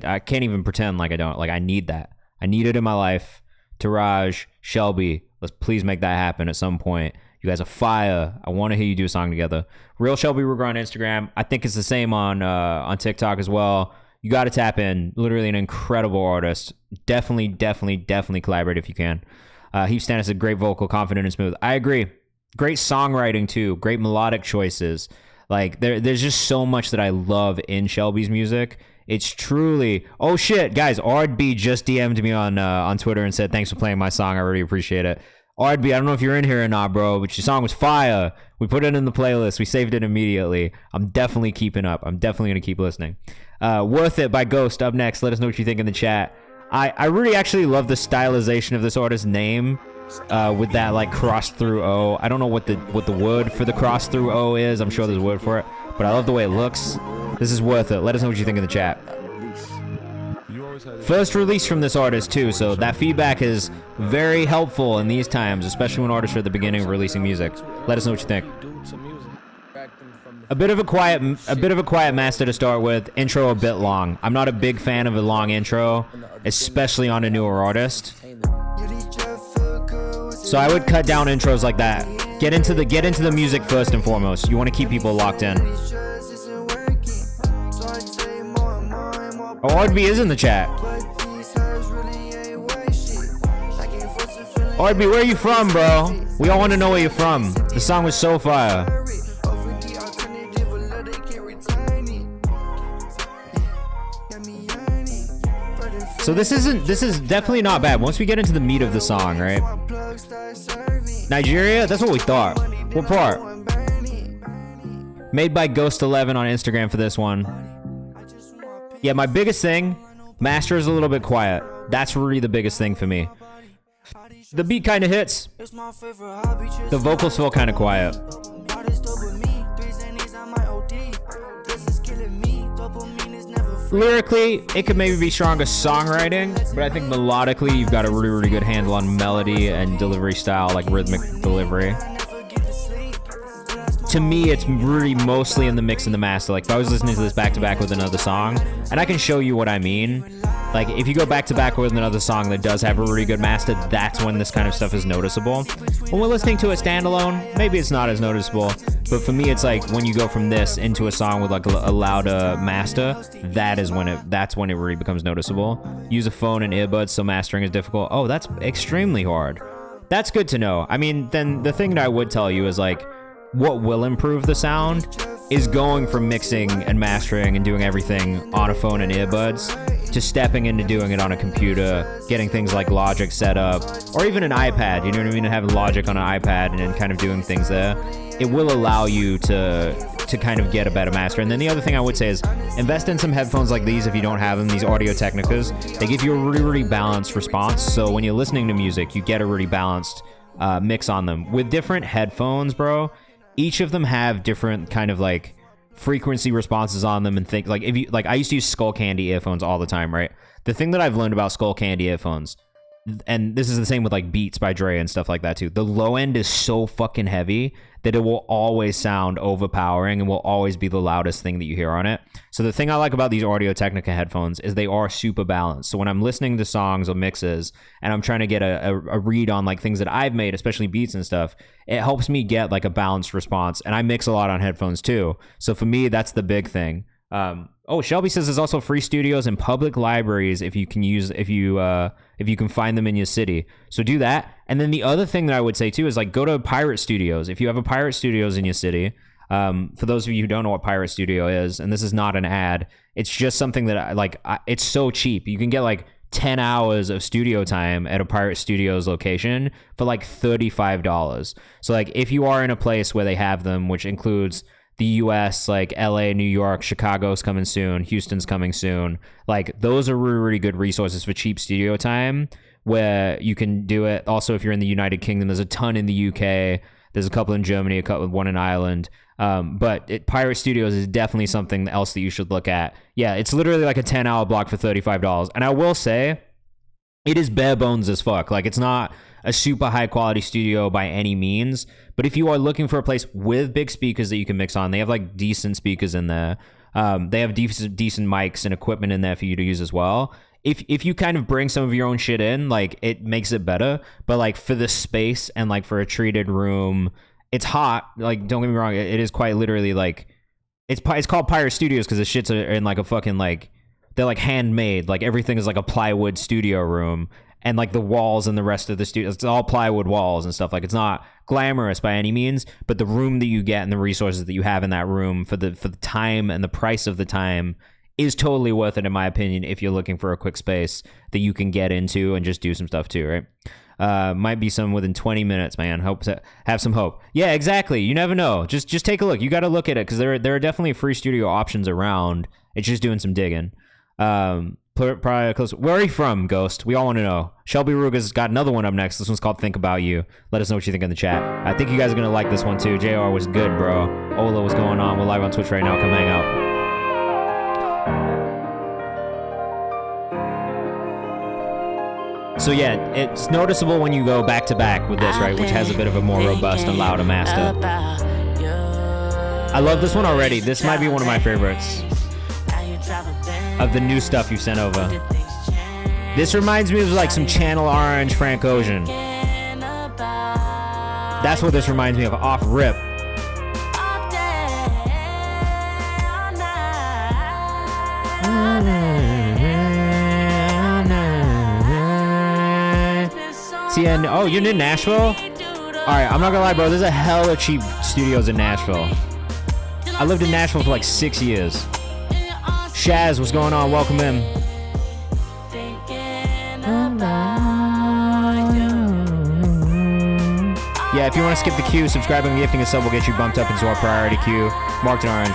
I can't even pretend like I don't. Like, I need that. I need it in my life. Taraj, Shelby, let's please make that happen at some point. You guys are fire. I want to hear you do a song together. Real Shelby Ruger on Instagram. I think it's the same on TikTok as well. You got to tap in. Literally an incredible artist. Definitely collaborate if you can. Heath Stannis is great vocal, confident and smooth. I agree. Great songwriting too. Great melodic choices. Like there's just so much that I love in Shelby's music. It's truly. Oh shit, guys! Ardb just DM'd me on Twitter and said thanks for playing my song. I really appreciate it. Ardb, I don't know if you're in here or not, bro, but your song was fire. We put it in the playlist. We saved it immediately. I'm definitely keeping up. I'm definitely gonna keep listening. Worth It by Ghost up next. Let us know what you think in the chat. I really actually love the stylization of this artist's name with that like cross through O. I don't know what the word for the cross through O is. I'm sure there's a word for it, but I love the way it looks. This is Worth It. Let us know what you think in the chat. First release from this artist too, so that feedback is very helpful in these times, especially when artists are at the beginning of releasing music. Let us know what you think. A bit of a quiet master to start with. Intro a bit long. I'm not a big fan of a long intro, especially on a newer artist. So I would cut down intros like that. Get into the music first and foremost. You want to keep people locked in. Oh, Ardb is in the chat. Ardb, where are you from, bro? We all want to know where you're from. The song was so fire. So this is definitely not bad. Once we get into the meat of the song, right? Nigeria? That's what we thought. What part? Made by Ghost11 on Instagram for this one. Yeah, my biggest thing, master is a little bit quiet. That's really the biggest thing for me. The beat kind of hits. The vocals feel kind of quiet. Lyrically, it could maybe be stronger songwriting, but I think melodically, you've got a really, really good handle on melody and delivery style, like rhythmic delivery. To me, it's really mostly in the mix and the master. Like, if I was listening to this back-to-back with another song, and I can show you what I mean. Like, if you go back-to-back with another song that does have a really good master, that's when this kind of stuff is noticeable. When we're listening to it standalone, maybe it's not as noticeable. But for me, it's like when you go from this into a song with like a louder master, that's when it really becomes noticeable. Use a phone and earbuds, so mastering is difficult. Oh, that's extremely hard. That's good to know. I mean, then the thing that I would tell you is like, what will improve the sound is going from mixing and mastering and doing everything on a phone and earbuds to stepping into doing it on a computer, getting things like Logic set up, or even an iPad, you know what I mean, and having Logic on an iPad and kind of doing things there. It will allow you to kind of get a better master. And then the other thing I would say is invest in some headphones like these if you don't have them, these Audio Technicas. They give you a really, really balanced response. So when you're listening to music, you get a really balanced mix on them. With different headphones, bro, each of them have different kind of like frequency responses on them, and think like if you like, I used to use Skull Candy earphones all the time, right? The thing that I've learned about Skull Candy earphones, and this is the same with like Beats by Dre and stuff like that too, the low end is so fucking heavy that it will always sound overpowering and will always be the loudest thing that you hear on it. So the thing I like about these Audio Technica headphones is they are super balanced. So when I'm listening to songs or mixes and I'm trying to get a read on like things that I've made, especially beats and stuff, it helps me get like a balanced response. And I mix a lot on headphones too. So for me, that's the big thing. Oh, Shelby says there's also free studios in public libraries if you can find them in your city. So do that. And then the other thing that I would say too is like go to pirate studios. If you have a pirate studios in your city, for those of you who don't know what pirate studio is, and this is not an ad, it's just something that it's so cheap. You can get like 10 hours of studio time at a pirate studios location for like $35. So like if you are in a place where they have them, which includes the US, like LA, New York, Chicago's coming soon, Houston's coming soon. Like those are really, really good resources for cheap studio time where you can do it. Also, if you're in the United Kingdom, there's a ton in the UK. There's a couple in Germany, one in Ireland. But Pirate Studios is definitely something else that you should look at. Yeah, it's literally like a 10-hour block for $35. And I will say, it is bare bones as fuck. Like, it's not a super high quality studio by any means. But if you are looking for a place with big speakers that you can mix on, they have like decent speakers in there. They have decent mics and equipment in there for you to use as well. If you kind of bring some of your own shit in, like, it makes it better. But like for the space and like for a treated room, it's hot. Like, don't get me wrong, it is quite literally like, it's called Pirate Studios because the shits are in like a fucking like, they're like handmade. Like everything is like a plywood studio room. And like the walls and the rest of the studio, it's all plywood walls and stuff. Like, it's not glamorous by any means, but the room that you get and the resources that you have in that room for the time and the price of the time is totally worth it, in my opinion, if you're looking for a quick space that you can get into and just do some stuff too, right? Might be some within 20 minutes, man. Have some hope. Yeah, exactly. You never know. Just take a look. You got to look at it because there are definitely free studio options around. It's just doing some digging. Probably close. Where are you from, Ghost? We all want to know. Shelby Ruga's got another one up next. This one's called Think About You. Let us know what you think in the chat. I think you guys are going to like this one too. JR was good, bro. Ola, what's going on? We're live on Twitch right now. Come hang out. So yeah, it's noticeable when you go back to back with this, right? Which has a bit of a more robust and louder master. I love this one already. This might be one of my favorites of the new stuff you sent over. This reminds me of like some Channel Orange, Frank Ocean. That's what this reminds me of, off rip. See, and oh, you're in Nashville? Alright, I'm not gonna lie, bro, there's a hell of cheap studios in Nashville. I lived in Nashville for like 6 years. Shaz, what's going on? Welcome in. Yeah, if you want to skip the queue, subscribing and gifting a sub will get you bumped up into our priority queue, marked in orange.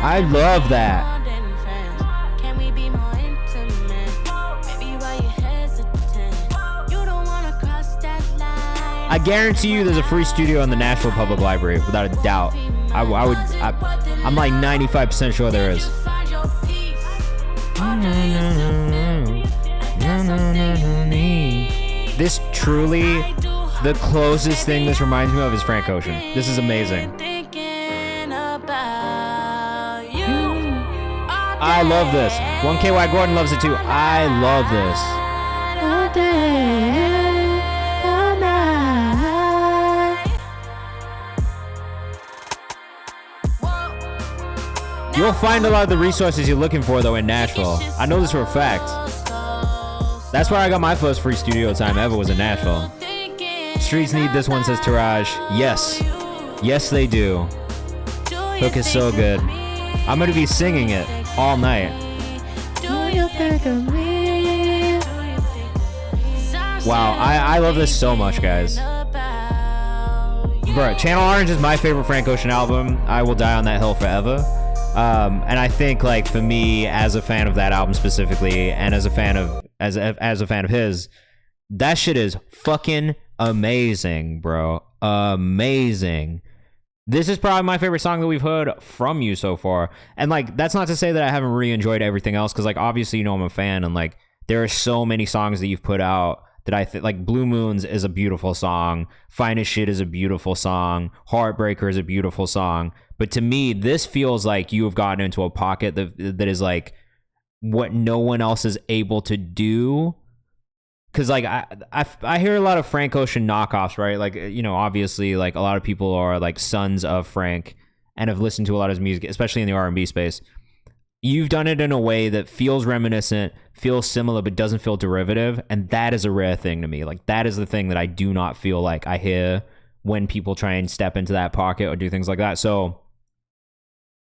I love that. I guarantee you there's a free studio in the Nashville Public Library, without a doubt. I'm like 95% sure there is. This truly, the closest thing this reminds me of is Frank Ocean. This is amazing. I love this. 1KY Gordon loves it too. I love this. You'll find a lot of the resources you're looking for though in Nashville. I know this for a fact. That's where I got my first free studio time ever, was in Nashville. Streets need this one, says Taraj. Yes. Yes, they do. Hook is so good. I'm gonna be singing it all night. Wow, I love this so much, guys. Bro, Channel Orange is my favorite Frank Ocean album. I will die on that hill forever. And I think, like, for me, as a fan of that album specifically, and as a fan of his, that shit is fucking amazing, bro. Amazing. This is probably my favorite song that we've heard from you so far. And, like, that's not to say that I haven't really enjoyed everything else, because, like, obviously, you know I'm a fan, and, like, there are so many songs that you've put out that I think, like, Blue Moons is a beautiful song, Finest Shit is a beautiful song, Heartbreaker is a beautiful song. But to me, this feels like you have gotten into a pocket that is, like, what no one else is able to do. Because, like, I hear a lot of Frank Ocean knockoffs, right? Like, you know, obviously, like, a lot of people are, like, sons of Frank and have listened to a lot of his music, especially in the R&B space. You've done it in a way that feels reminiscent, feels similar, but doesn't feel derivative, and that is a rare thing to me. Like, that is the thing that I do not feel like I hear when people try and step into that pocket or do things like that. So,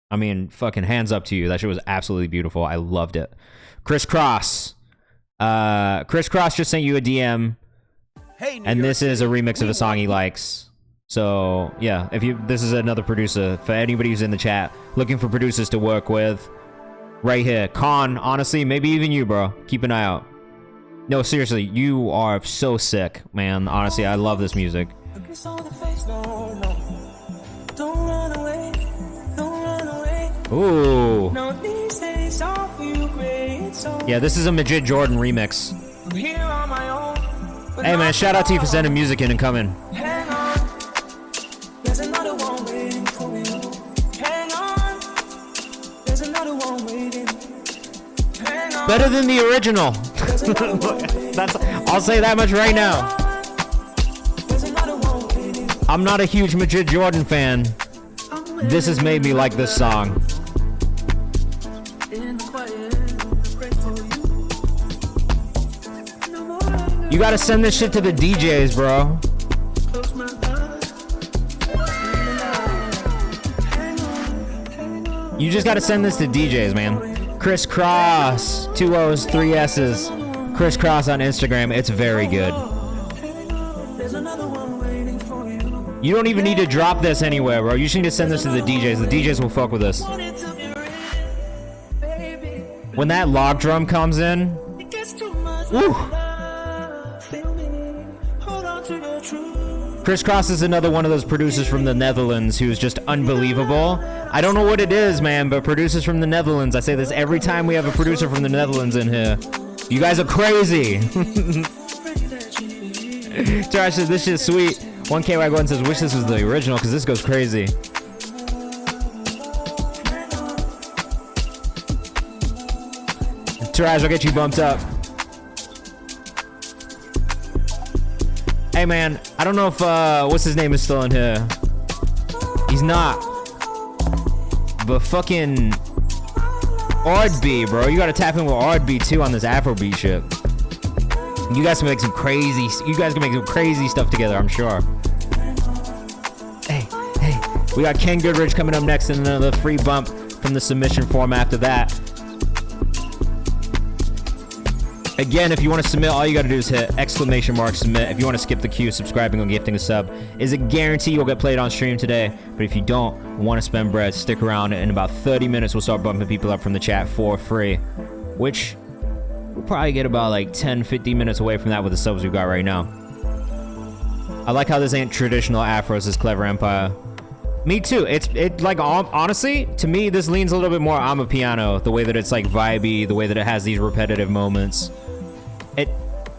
I mean, fucking hands up to you. That shit was absolutely beautiful. I loved it. Chris Cross. Chris Cross just sent you a DM, and this is a remix of a song he likes. So, yeah, this is another producer. For anybody who's in the chat, looking for producers to work with, right here. Con, honestly, maybe even you, bro. Keep an eye out. No, seriously, you are so sick, man. Honestly, I love this music. Ooh. Yeah, this is a Majid Jordan remix. Hey, man, shout out to you for sending music in and coming. Better than the original. I'll say that much right now. I'm not a huge Majid Jordan fan. This has made me like this song. You gotta send this shit to the DJs, bro. You just gotta send this to DJs, man. Chris Cross, 2 O's, 3 S's. Chris Cross on Instagram. It's very good. You don't even need to drop this anywhere, bro. You just need to send this to the DJs. The DJs will fuck with this. When that log drum comes in, woo. Chris Cross is another one of those producers from the Netherlands who's just unbelievable. I don't know what it is, man, but producers from the Netherlands, I say this every time we have a producer from the Netherlands in here. You guys are crazy. Josh says, this shit's sweet. 1KY Gordon says, wish this was the original, because this goes crazy. Taraj, I'll get you bumped up. Hey, man, I don't know if, what's his name is still in here. He's not. But fucking Ardby, bro. You gotta tap in with Ardby, too, on this Afrobeat shit. You guys can make some crazy stuff together, I'm sure. Hey. We got Ken Goodrich coming up next, and another free bump from the submission form after that. Again, if you want to submit, all you got to do is hit !submit. If you want to skip the queue, subscribing or gifting a sub is a guarantee you'll get played on stream today. But if you don't want to spend bread, stick around. In about 30 minutes, we'll start bumping people up from the chat for free, which we'll probably get about like 10-15 minutes away from that with the subs we got right now. I like how this ain't traditional Afro, this is Clever Empire. Me too. It like honestly, to me, this leans a little bit more I'm a piano. The way that it's like vibey, the way that it has these repetitive moments.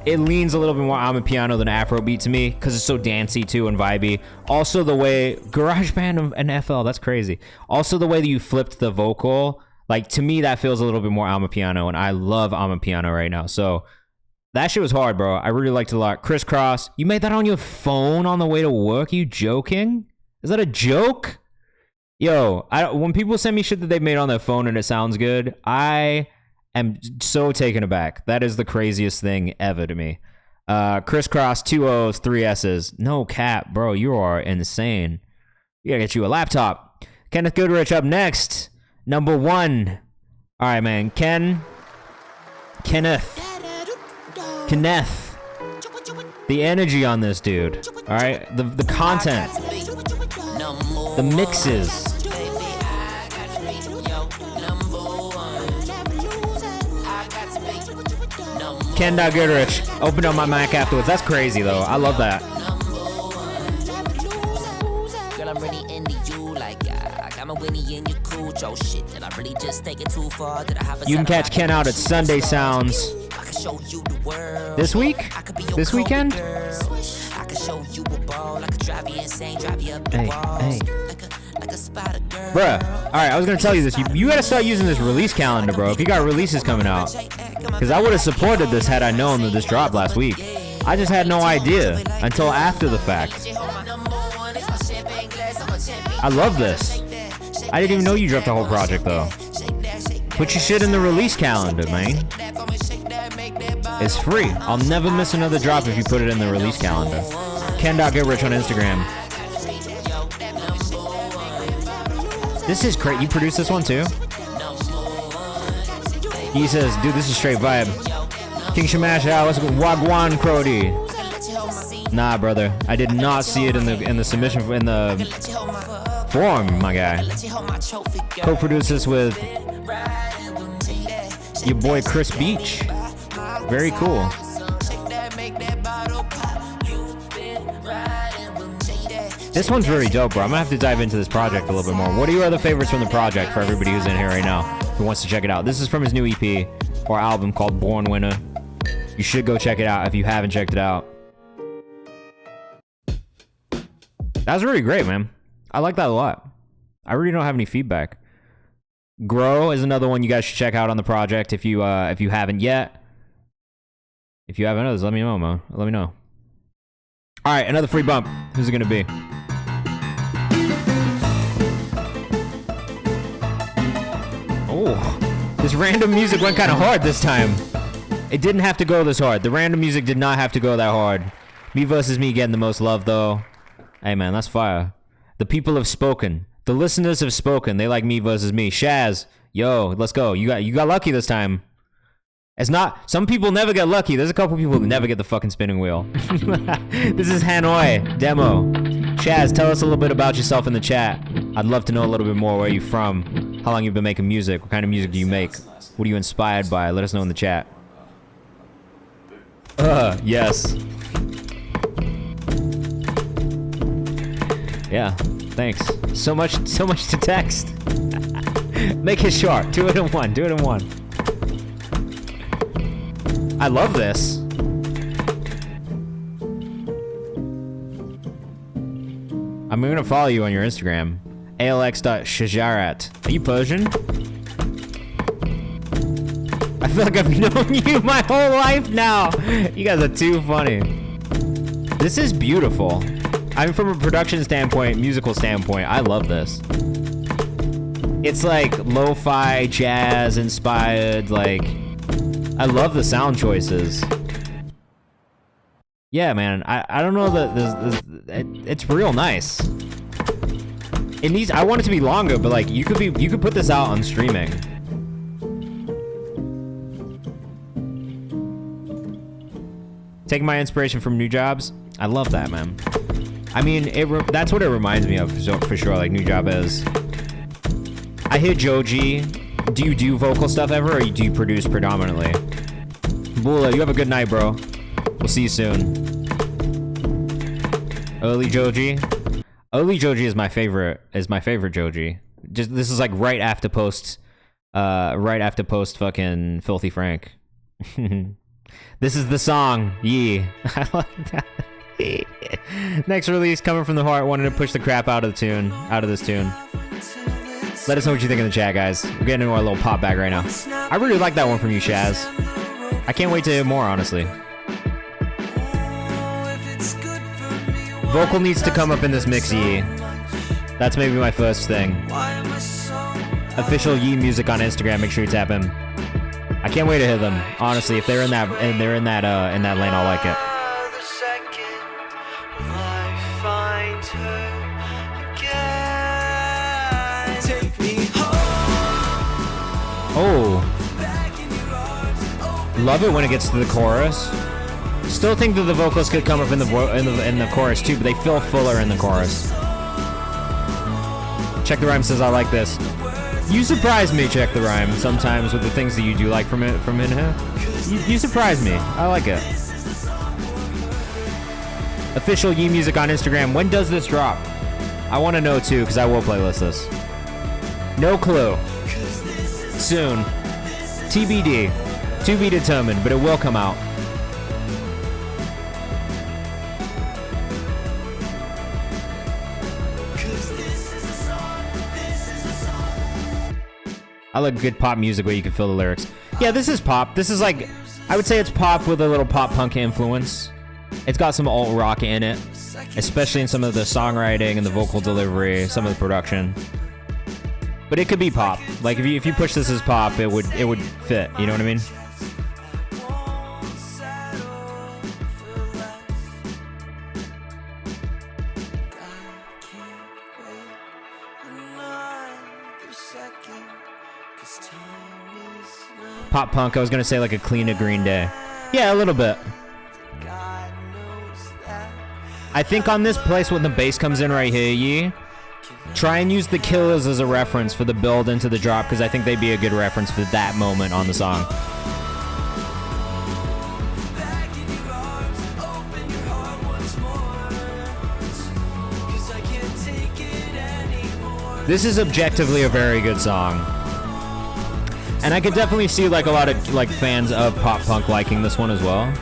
It leans a little bit more I'm a piano than Afrobeat to me because it's so dancey too and vibey. Also the way GarageBand and FL, that's crazy. Also the way that you flipped the vocal, like to me that feels a little bit more I'm a piano, and I love I'm a piano right now. So that shit was hard, bro. I really liked it a lot. Crisscross, you made that on your phone on the way to work? Are you joking? Is that a joke? Yo, when people send me shit that they made on their phone and it sounds good, I am so taken aback. That is the craziest thing ever to me. Crisscross, 2 O's, 3 S's. No cap, bro. You are insane. You gotta get you a laptop. Kenneth Goodrich up next. Number 1. All right, man. Kenneth. The energy on this dude. All right. The content. The mixes. Ken.Goodrich opened up my Mac afterwards. That's crazy though. I love that. Girl, I'm really into you. Like, I got my Winnie in your cool Joe shit. Did I really just take it too far? Did I have a You can catch Ken out at Sunday Sounds I can show you the world. this week? I could be your This weekend? girl. I can show you a ball. I could drive you insane, drive you up the walls. Hey. Like a spider girl. Bruh. Alright, I was gonna tell you this. You gotta start using this release calendar, bro. If you got releases coming out. Because I would have supported this had I known that this dropped last week. I just had no idea until after the fact. I love this. I didn't even know you dropped the whole project though. Put your shit in the release calendar, man. It's free. I'll never miss another drop if you put it in the release calendar. Ken.Goodrich on Instagram. This is crazy. You produced this one too? He says, dude, this is straight vibe. King Shamash, let's go. Wagwan Crody. Nah, brother. I did not see it in the submission, in the forum, my guy. Co-produced this with your boy Chris Beach. Very cool. This one's really dope, bro. I'm gonna have to dive into this project a little bit more. What are your other favorites from the project for everybody who's in here right now who wants to check it out? This is from his new EP or album called Born Winner. You should go check it out if you haven't checked it out. That was really great, man. I like that a lot. I really don't have any feedback. Grow is another one you guys should check out on the project if you haven't yet. If you haven't others, let me know, man. Let me know. All right, another free bump. Who's it gonna be? Oh, this random music went kind of hard this time. It didn't have to go this hard. The random music did not have to go that hard. Me versus me getting the most love, though. Hey, man, that's fire. The people have spoken. The listeners have spoken. They like me versus me. Shaz, yo, let's go. You got lucky this time. It's not. Some people never get lucky. There's a couple people who never get the fucking spinning wheel. This is Hanoi demo. Shaz, tell us a little bit about yourself in the chat. I'd love to know a little bit more. Where are you from? How long you've been making music? What kind of music do you make? What are you inspired by? Let us know in the chat. Yes. Yeah, thanks. So much to text. Make it short. Do it in one. Do it in one. I love this. I'm gonna follow you on your Instagram. alx.shajarat. Are you Persian? I feel like I've known you my whole life now. You guys are too funny. This is beautiful. I mean, from a production standpoint, musical standpoint, I love this. It's like lo-fi, jazz inspired, like, I love the sound choices. Yeah, man, I don't know that it's real nice. It needs, I want it to be longer, but like, you could put this out on streaming. Taking my inspiration from New Jobs, I love that, man. I mean, that's what it reminds me of for sure, like New Job is. I hear Joji. Do you do vocal stuff ever, or do you produce predominantly? Bula, you have a good night, bro. We'll see you soon. Early Joji. Oli Joji is my favorite. Is my favorite Joji. Just this is like right after post fucking Filthy Frank. This is the song. Yeah. I like that. Next release coming from the heart. Wanted to push the crap out of this tune. Let us know what you think in the chat, guys. We're getting into our little pop bag right now. I really like that one from you, Shaz. I can't wait to hear more, honestly. Vocal needs to come up in this mix, Yee. That's maybe my first thing. Official Yee music on Instagram. Make sure you tap him. I can't wait to hear them. Honestly, if they're in that lane, I'll like it. Oh, love it when it gets to the chorus. Still think that the vocals could come up in the chorus too, but they feel fuller in the chorus. Check the Rhyme says I like this. You surprise me, Check the Rhyme, sometimes with the things that you do like from in here. You surprise me. I like it. Official Yee music on Instagram. When does this drop? I want to know too, because I will playlist this. No clue. Soon. TBD. To be determined, but it will come out. I like good pop music where you can feel the lyrics. Yeah, this is pop. This is like, I would say it's pop with a little pop punk influence. It's got some alt rock in it, especially in some of the songwriting and the vocal delivery, some of the production. But it could be pop. Like if you push this as pop, it would fit. You know what I mean? Pop punk. I was gonna say like a clean Green Day. Yeah, a little bit. I think on this place when the bass comes in right here, Yee, try and use the Killers as a reference for the build into the drop, because I think they'd be a good reference for that moment on the song. This is objectively a very good song. And I could definitely see like a lot of like fans of pop punk liking this one as well.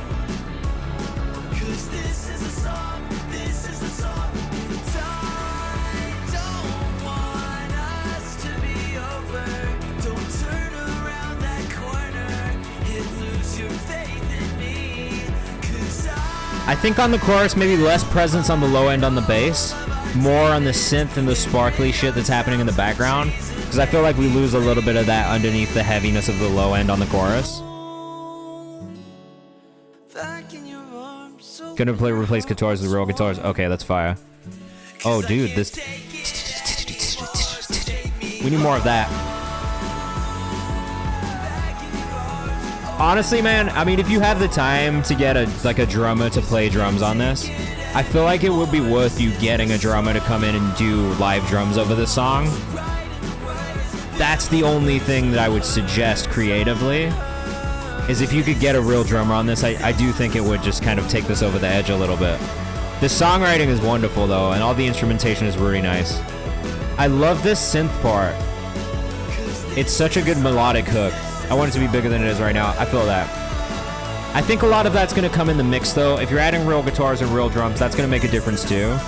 I think on the chorus, maybe less presence on the low end on the bass, more on the synth and the sparkly shit that's happening in the background, because I feel like we lose a little bit of that underneath the heaviness of the low end on the chorus. Gonna replace guitars with real guitars. Okay, that's fire. Oh, dude, this... We need more of that. Honestly, man, I mean, if you have the time to get a drummer to play drums on this, I feel like it would be worth you getting a drummer to come in and do live drums over this song. That's the only thing that I would suggest creatively, is if you could get a real drummer on this, I do think it would just kind of take this over the edge a little bit. The songwriting is wonderful, though, and all the instrumentation is really nice. I love this synth part. It's such a good melodic hook. I want it to be bigger than it is right now. I feel that. I think a lot of that's going to come in the mix, though. If you're adding real guitars and real drums, that's going to make a difference, too.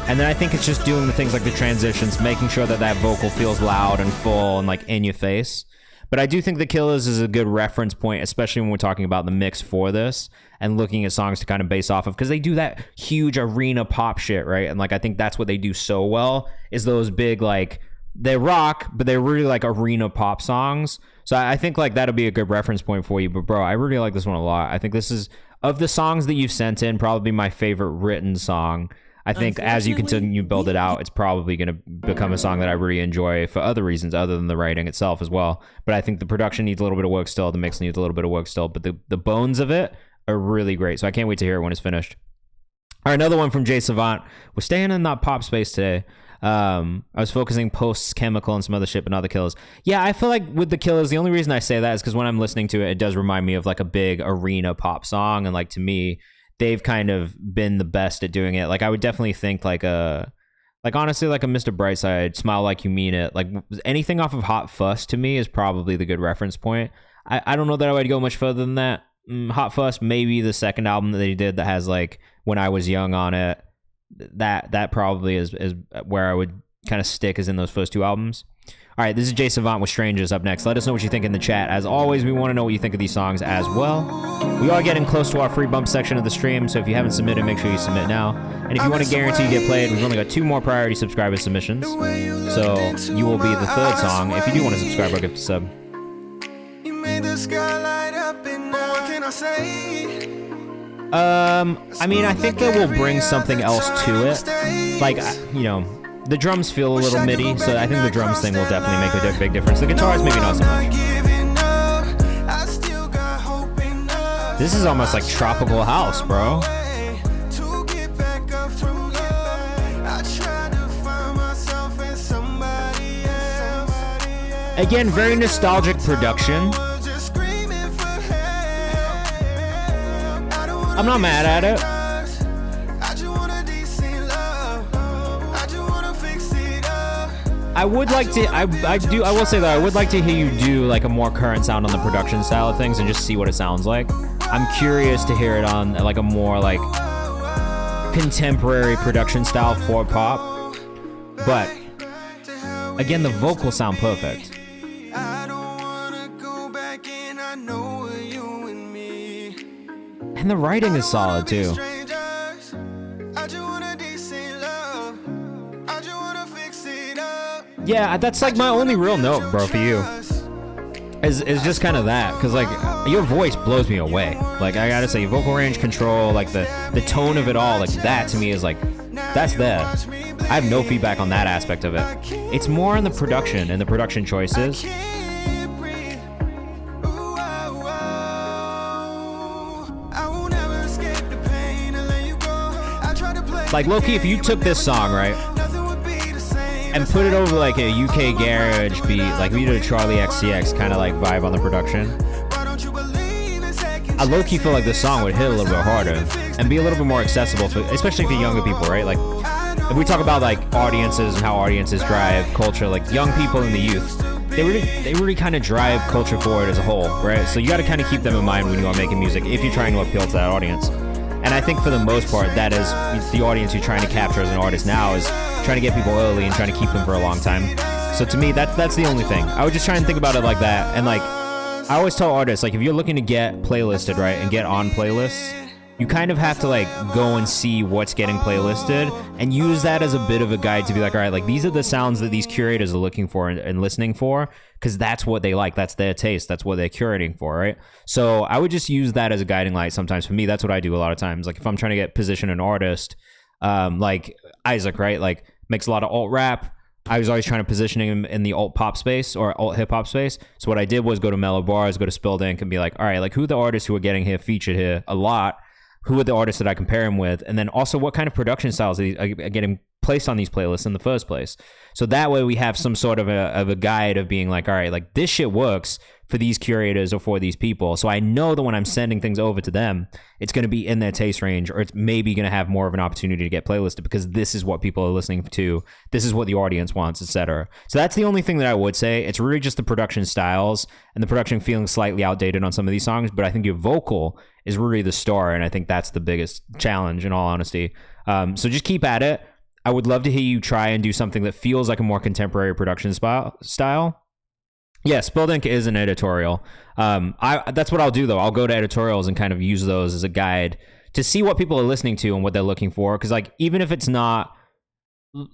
And then I think it's just doing the things like the transitions, making sure that that vocal feels loud and full and, like, in your face. But I do think The Killers is a good reference point, especially when we're talking about the mix for this and looking at songs to kind of base off of, because they do that huge arena pop shit, right? And, like, I think that's what they do so well, is those big, like, they rock, but they're really, like, arena pop songs. So I think like that'll be a good reference point for you. But bro, I really like this one a lot. I think this is, of the songs that you've sent in, probably my favorite written song. I think as you continue to build it out, it's probably going to become a song that I really enjoy for other reasons other than the writing itself as well. But I think the production needs a little bit of work still. The mix needs a little bit of work still. But the bones of it are really great. So I can't wait to hear it when it's finished. All right, another one from Jay Savant. We're staying in that pop space today. I was focusing posts, Chemical, and some other shit, but not The Killers. Yeah, I feel like with The Killers, the only reason I say that is because when I'm listening to it, it does remind me of like a big arena pop song, and like to me, they've kind of been the best at doing it. Like I would definitely think like a Like, honestly, like a Mr. Brightside, Smile Like You Mean It. Like, anything off of Hot Fuss to me is probably the good reference point. I don't know that I would go much further than that. Hot Fuss, maybe the second album that they did that has, like, When I Was Young on it. That probably is where I would kind of stick, is in those first two albums. All right, this is Jay Savant with Strangers up next. Let us know what you think in the chat. As always, we want to know what you think of these songs as well. We are getting close to our free bump section of the stream, so if you haven't submitted, make sure you submit now. And if you want to guarantee you get played, we've only got 2 more priority subscriber submissions. So you will be the 3rd song. If you do want to subscribe or give a sub. You made the sky light up, and now what can I say? I mean, I think that will bring something else to it. Like, you know, the drums feel a little MIDI, so I think the drums thing will definitely make a big difference. The guitars, maybe not so much. This is almost like tropical house, bro. Again, very nostalgic production. I'm not mad at it. I would like to, I will say that I would like to hear you do like a more current sound on the production style of things and just see what it sounds like. I'm curious to hear it on like a more like contemporary production style for pop. But again, the vocals sound perfect. And the writing is solid too. Yeah, that's like my only real note, bro, for you. Is just kind of that, because like your voice blows me away. Like I gotta say, vocal range control, like the tone of it all, like that to me is like, that's there. I have no feedback on that aspect of it. It's more on the production and the production choices. Like low-key, if you took this song, right, and put it over like a UK garage beat, like we did a Charlie XCX kind of like vibe on the production, I low-key feel like this song would hit a little bit harder and be a little bit more accessible, for, especially for younger people, right? Like if we talk about like audiences and how audiences drive culture, like young people and the youth, they really kind of drive culture forward as a whole, right? So you got to kind of keep them in mind when you are making music if you're trying to appeal to that audience. And I think for the most part, that is the audience you're trying to capture as an artist now, is trying to get people early and trying to keep them for a long time. So to me, that's the only thing. I would just try and think about it like that. And like, I always tell artists, like if you're looking to get playlisted, right, and get on playlists, you kind of have to like go and see what's getting playlisted and use that as a bit of a guide to be like, all right, like these are the sounds that these curators are looking for and listening for, because that's what they like, that's their taste, that's what they're curating for, right? So I would just use that as a guiding light sometimes. For me, that's what I do a lot of times. Like if I'm trying to get position an artist, like Isaac, right, like makes a lot of alt rap. I was always trying to position him in the alt pop space or alt hip hop space. So what I did was go to Mellow Bars, go to Spilled Ink, and be like, all right, like who are the artists who are getting here featured here a lot? Who are the artists that I compare him with? And then also what kind of production styles are getting placed on these playlists in the first place? So that way we have some sort of a guide of being like, all right, like this shit works for these curators or for these people. So I know that when I'm sending things over to them, it's going to be in their taste range, or it's maybe going to have more of an opportunity to get playlisted because this is what people are listening to. This is what the audience wants, etc. So that's the only thing that I would say. It's really just the production styles and the production feeling slightly outdated on some of these songs. But I think your vocal is really the star, and I think that's the biggest challenge in all honesty. So just keep at it. I would love to hear you try and do something that feels like a more contemporary production style. Yeah, Spilled Ink is an editorial. That's what I'll do though. I'll go to editorials and kind of use those as a guide to see what people are listening to and what they're looking for. Because like even if it's not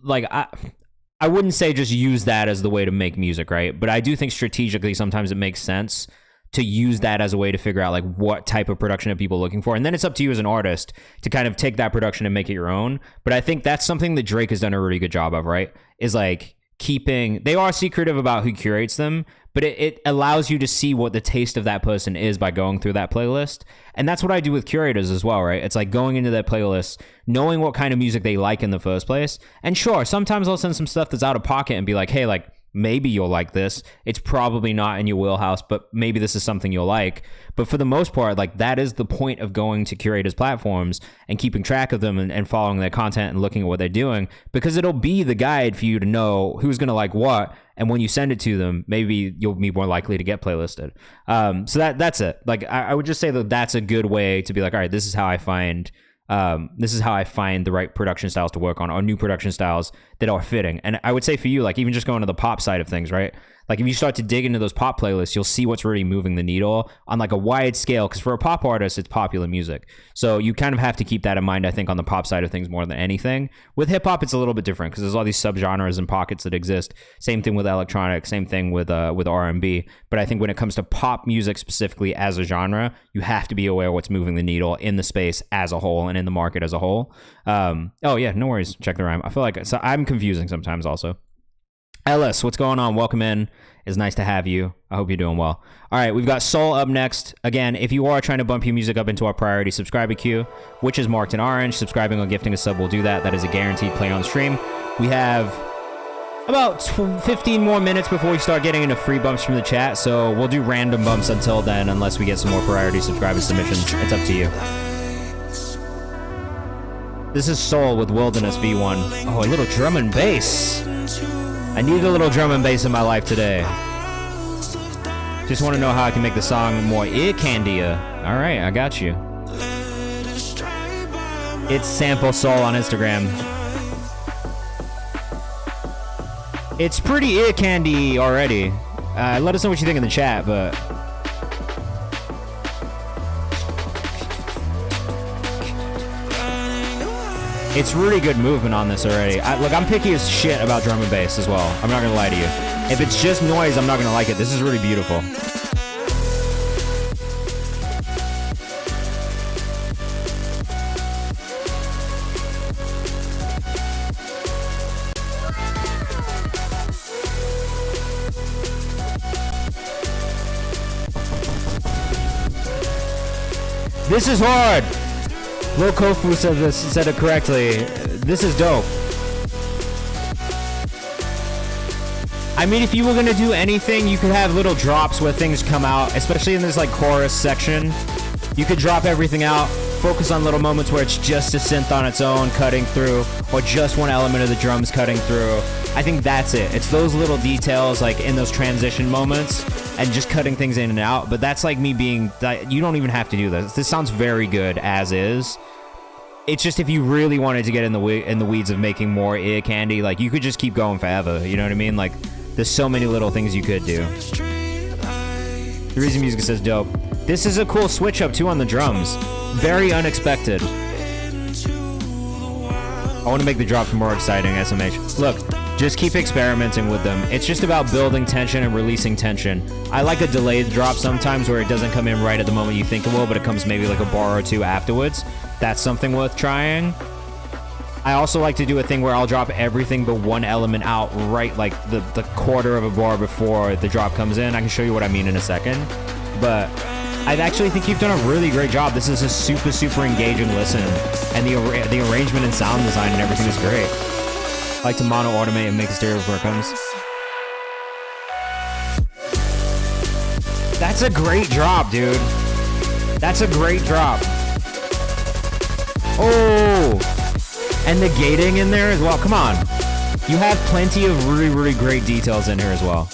like I wouldn't say just use that as the way to make music, right? But I do think strategically sometimes it makes sense to use that as a way to figure out like what type of production are people looking for. And then it's up to you as an artist to kind of take that production and make it your own. But I think that's something that Drake has done a really good job of, right? Is like they are secretive about who curates them, but it allows you to see what the taste of that person is by going through that playlist. And that's what I do with curators as well, right? It's like going into that playlist, knowing what kind of music they like in the first place. And sure, sometimes I'll send some stuff that's out of pocket and be like, hey, like, maybe you'll like this. It's probably not in your wheelhouse, but maybe this is something you'll like. But for the most part, like, that is the point of going to curators' platforms and keeping track of them and following their content and looking at what they're doing, because it'll be the guide for you to know who's going to like what. And when you send it to them, maybe you'll be more likely to get playlisted. So that's it. Like, I would just say that that's a good way to be like, all right, this is how I find the right production styles to work on, or new production styles that are fitting. And I would say for you, like, even just going to the pop side of things, right? Like, if you start to dig into those pop playlists, you'll see what's really moving the needle on like a wide scale. Because for a pop artist, it's popular music. So you kind of have to keep that in mind, I think, on the pop side of things more than anything. With hip hop, it's a little bit different because there's all these subgenres and pockets that exist. Same thing with electronic, same thing with R&B. But I think when it comes to pop music specifically as a genre, you have to be aware of what's moving the needle in the space as a whole and in the market as a whole. Oh yeah, no worries. Check the rhyme. I feel like I'm confusing sometimes also. Ellis, what's going on? Welcome in. It's nice to have you. I hope you're doing well. All right, we've got Soul up next. Again, if you are trying to bump your music up into our priority subscriber queue, which is marked in orange, subscribing or gifting a sub will do that. That is a guaranteed play on stream. We have about 15 more minutes before we start getting into free bumps from the chat, so we'll do random bumps until then, unless we get some more priority subscriber submissions. It's up to you. This is Soul with Wilderness V1. Oh, a little drum and bass. I need a little drum and bass in my life today. Just want to know how I can make the song more ear candy-a. All right, I got you. It's Sample Soul on Instagram. It's pretty ear candy already. Let us know what you think in the chat, but... It's really good movement on this already. Look, I'm picky as shit about drum and bass as well. I'm not gonna lie to you. If it's just noise, I'm not gonna like it. This is really beautiful. This is hard. Lil Kofu said it correctly. This is dope. I mean, if you were gonna do anything, you could have little drops where things come out, especially in this like chorus section. You could drop everything out, focus on little moments where it's just a synth on its own cutting through, or just one element of the drums cutting through. I think that's it. It's those little details like in those transition moments and just cutting things in and out. But that's like me being, you don't even have to do this. This sounds very good as is. It's just if you really wanted to get in the weeds of making more ear candy, like you could just keep going forever. You know what I mean? Like there's so many little things you could do. The Reason Music says dope. This is a cool switch up too on the drums. Very unexpected. I want to make the drops more exciting, SMH. Look, just keep experimenting with them. It's just about building tension and releasing tension. I like a delayed drop sometimes where it doesn't come in right at the moment you think it will, but it comes maybe like a bar or two afterwards. That's something worth trying. I also like to do a thing where I'll drop everything but one element out right like the quarter of a bar before the drop comes in. I can show you what I mean in a second. But I actually think you've done a really great job. This is a super, super engaging listen. And the arrangement and sound design and everything is great. I like to mono-automate and make a stereo before it comes. That's a great drop, dude. That's a great drop. Oh! And the gating in there as well. Come on. You have plenty of really, really great details in here as well.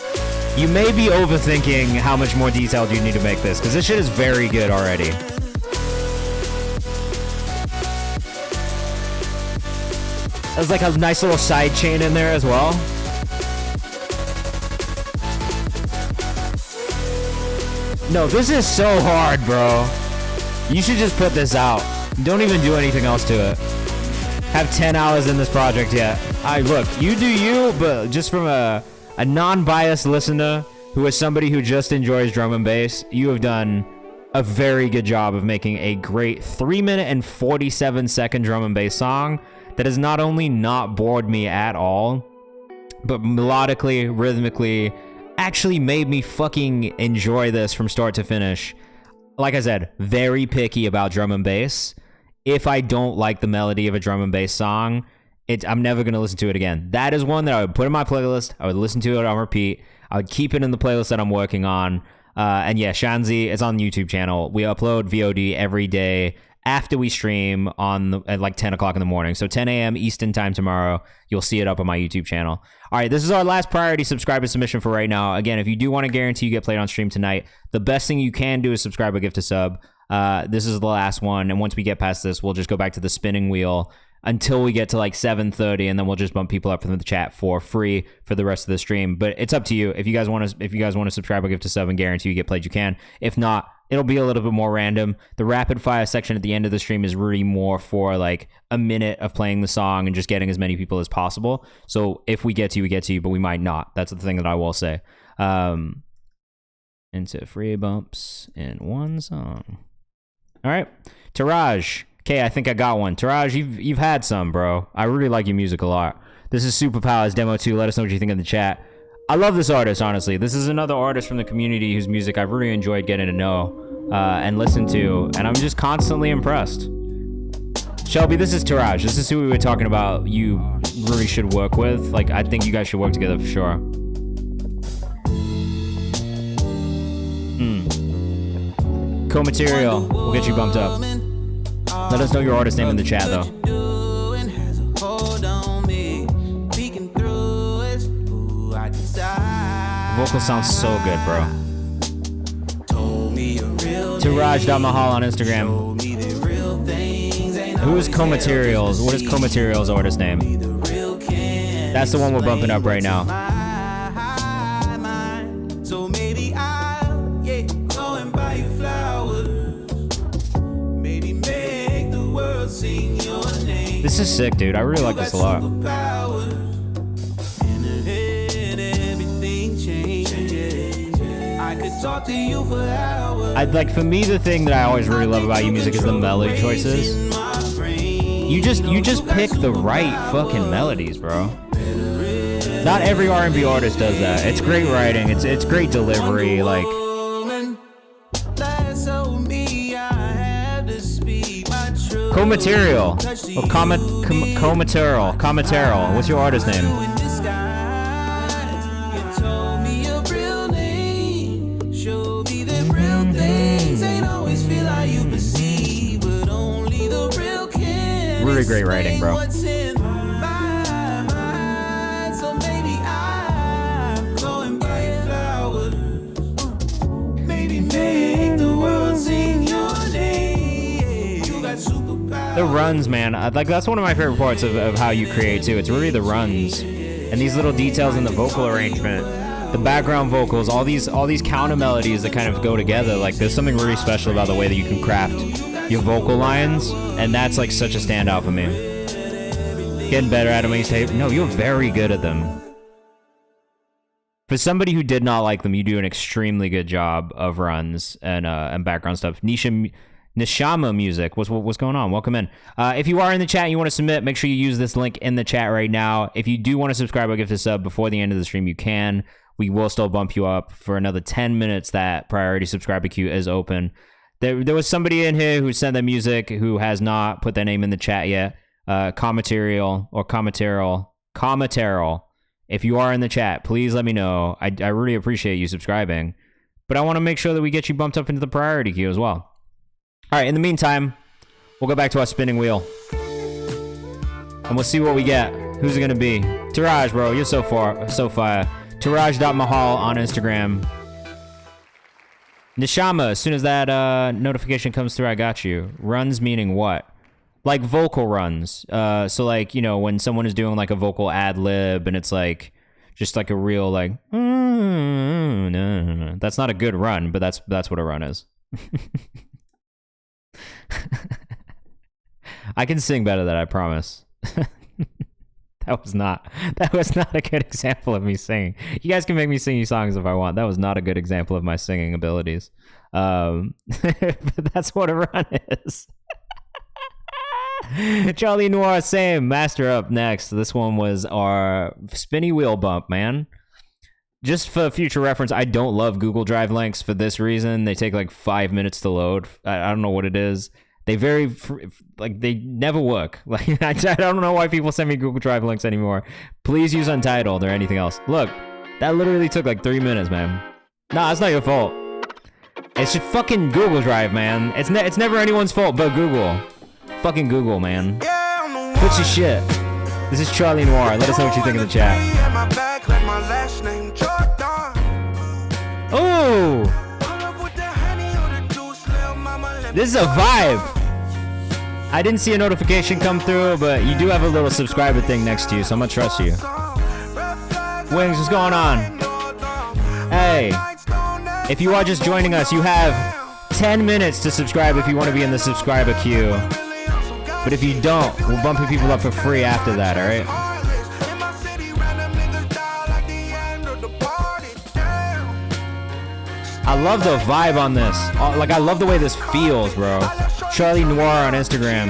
You may be overthinking how much more detailed you need to make this, because this shit is very good already. There's like a nice little side chain in there as well. No, this is so hard, bro. You should just put this out. Don't even do anything else to it. Have 10 hours in this project yet. Look, you do you, but just from a non-biased listener who is somebody who just enjoys drum and bass, you have done a very good job of making a great 3-minute and 47-second drum and bass song that has not only not bored me at all, but melodically, rhythmically, actually made me fucking enjoy this from start to finish. Like I said, very picky about drum and bass. If I don't like the melody of a drum and bass song, I'm never going to listen to it again. That is one that I would put in my playlist. I would listen to it on repeat. I would keep it in the playlist that I'm working on. And yeah, Shanzi, it's on the YouTube channel. We upload VOD every day after we stream at like 10 o'clock in the morning. So 10 a.m. Eastern time tomorrow, you'll see it up on my YouTube channel. All right, this is our last priority subscriber submission for right now. Again, if you do want to guarantee you get played on stream tonight, the best thing you can do is subscribe or gift a sub. This is the last one, and once we get past this, we'll just go back to the spinning wheel until we get to like 7:30, and then we'll just bump people up from the chat for free for the rest of the stream. But it's up to you. If you guys want to subscribe or gift a sub and guarantee you get played, you can. If not, it'll be a little bit more random. The rapid fire section at the end of the stream is really more for like a minute of playing the song and just getting as many people as possible. So if we get to you, we get to you, but we might not. That's the thing that I will say. Into free bumps in one song. All right, Taraj. Okay, I think I got one. Taraj, you've had some, bro. I really like your music a lot. This is Superpowers Demo 2. Let us know what you think in the chat. I love this artist, honestly. This is another artist from the community whose music I've really enjoyed getting to know and listen to, and I'm just constantly impressed. Shelby, this is Taraj. This is who we were talking about you really should work with. Like, I think you guys should work together for sure. Co-material. We'll get you bumped up. Let us know your artist name in the chat, though. Vocal sounds so good, bro. Taraj.mahal on Instagram. Who is Co-materials? What is Co-materials' artist name? That's the one we're bumping up right now. This is sick, dude. I really like this a lot. For me, the thing that I always really love about your music is the melody choices. You just pick the right fucking melodies, bro. Not every R&B artist does that. It's great writing. It's great delivery. Like. Co-material. Oh, Co-material. What's your artist name? Really great writing, bro. The runs, man. That's one of my favorite parts of how you create too. It's really the runs and these little details in the vocal arrangement, the background vocals, all these counter melodies that kind of go together. Like, there's something really special about the way that you can craft your vocal lines, and that's like such a standout for me. Getting better at them when you say, no, you're very good at them. For somebody who did not like them, you do an extremely good job of runs and background stuff. Nishama Music, what's going on? Welcome in. If you are in the chat and you want to submit, make sure you use this link in the chat right now. If you do want to subscribe or gift a sub before the end of the stream, you can. We will still bump you up for another 10 minutes. That priority subscriber queue is open. There was somebody in here who sent their music who has not put their name in the chat yet. Co-material. If you are in the chat, please let me know. I really appreciate you subscribing. But I want to make sure that we get you bumped up into the priority queue as well. All right, in the meantime, we'll go back to our spinning wheel. And we'll see what we get. Who's it going to be? Taraj, bro, you're so fire. Taraj.mahal on Instagram. Nishama, as soon as that notification comes through, I got you. Runs meaning what? Like vocal runs. So like, you know, when someone is doing like a vocal ad lib and it's like, just like a real like, that's not a good run, but that's what a run is. I can sing better than that, I promise. That was not a good example of me singing. You guys can make me sing you songs if I want. That was not a good example of my singing abilities. But that's what a run is. Charlie Noir, same. Master up next. This one was our spinny wheel bump, man. Just for future reference, I don't love Google Drive links for this reason. They take like 5 minutes to load. I don't know what it is. They never work. Like I don't know why people send me Google Drive links anymore. Please use Untitled or anything else. Look, that literally took like 3 minutes, man. Nah, it's not your fault. It's just fucking Google Drive, man. It's never anyone's fault but Google. Fucking Google, man. Fix your shit. This is Charlie Noir. Let us know what you think in the chat. Oh! This is a vibe. I didn't see a notification come through, but you do have a little subscriber thing next to you, so I'm gonna trust you. Wings, what's going on? Hey, if you are just joining us, you have 10 minutes to subscribe if you want to be in the subscriber queue. But if you don't, we'll bump your people up for free after that, alright? I love the vibe on this. Like, I love the way this feels, bro. Charlie Noir on Instagram.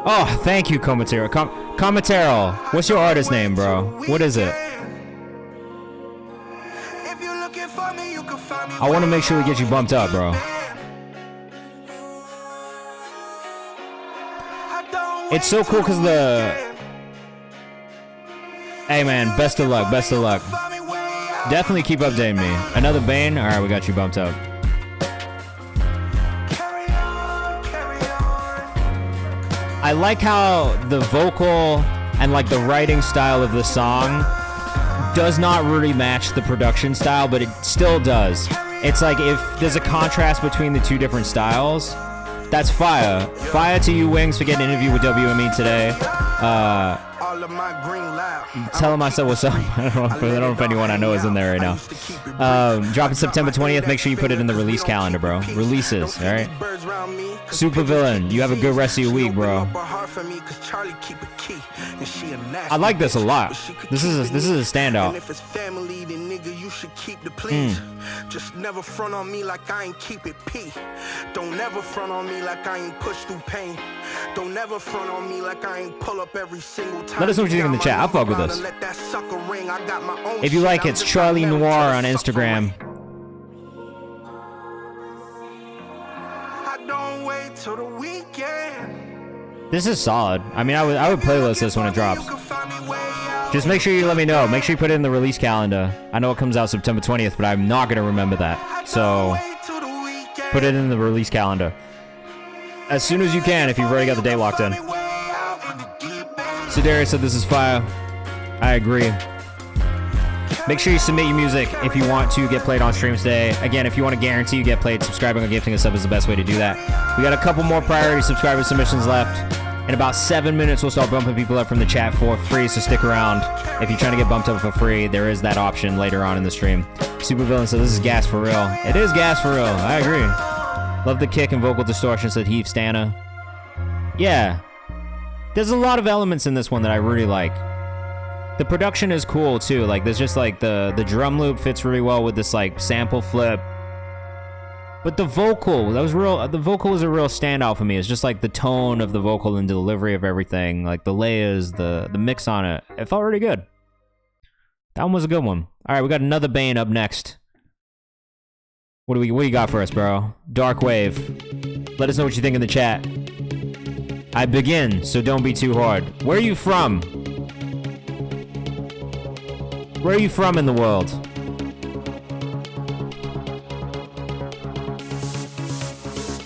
Oh, thank you, Comatero. Comatero, what's your artist name, bro? What is it? I want to make sure we get you bumped up, bro. It's so cool because Hey, man, best of luck, best of luck. Definitely keep updating me. Another Bane? Alright, we got you bumped up. I like how the vocal and like the writing style of the song does not really match the production style, but it still does. It's like if there's a contrast between the two different styles, that's fire. Fire to you, Wings, for getting an interview with WME today. Tell him I said what's up. I don't know if anyone I know is in there right now. Dropping September 20th. Make sure you put it in the release calendar, bro. Releases, all right? Super Villain, you have a good rest of your week, bro. I like this a lot. This is a standout. Just never front on me like I ain't keep it P. Don't never front on me like I ain't push through pain. Don't never front on me like I ain't pull up every single time. Let us know what you think in the chat. I'll fuck with this. If you like, it's Charlie Noir on Instagram. I don't wait till the weekend. This is solid. I mean, I would playlist this when it drops. Just make sure you let me know. Make sure you put it in the release calendar. I know it comes out September 20th, but I'm not going to remember that. So, put it in the release calendar. As soon as you can, if you've already got the date locked in. Sedarius said this is fire. I agree. Make sure you submit your music if you want to get played on streams today. Again, if you want to guarantee you get played, subscribing or gifting a sub is the best way to do that. We got a couple more priority subscriber submissions left. In about 7 minutes, we'll start bumping people up from the chat for free, so stick around. If you're trying to get bumped up for free, there is that option later on in the stream. Super Villain said this is gas for real. It is gas for real. I agree. Love the kick and vocal distortion, said Heath Stana. Yeah. There's a lot of elements in this one that I really like. The production is cool, too. Like, there's just, like, the drum loop fits really well with this, like, sample flip. But the vocal, the vocal was a real standout for me. It's just like the tone of the vocal and delivery of everything, like the layers, the mix on it. It felt really good. That one was a good one. All right, we got another Bane up next. What do you got for us, bro? Dark Wave. Let us know what you think in the chat. I begin, so don't be too hard. Where are you from? Where are you from in the world?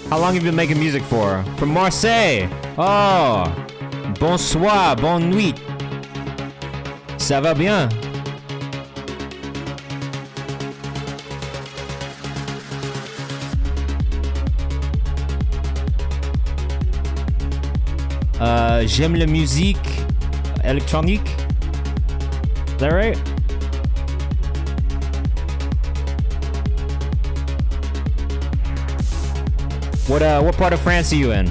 How long have you been making music for? From Marseille. Oh. Bonsoir, bonne nuit. Ça va bien? J'aime la musique électronique. Is that right? What part of France are you in?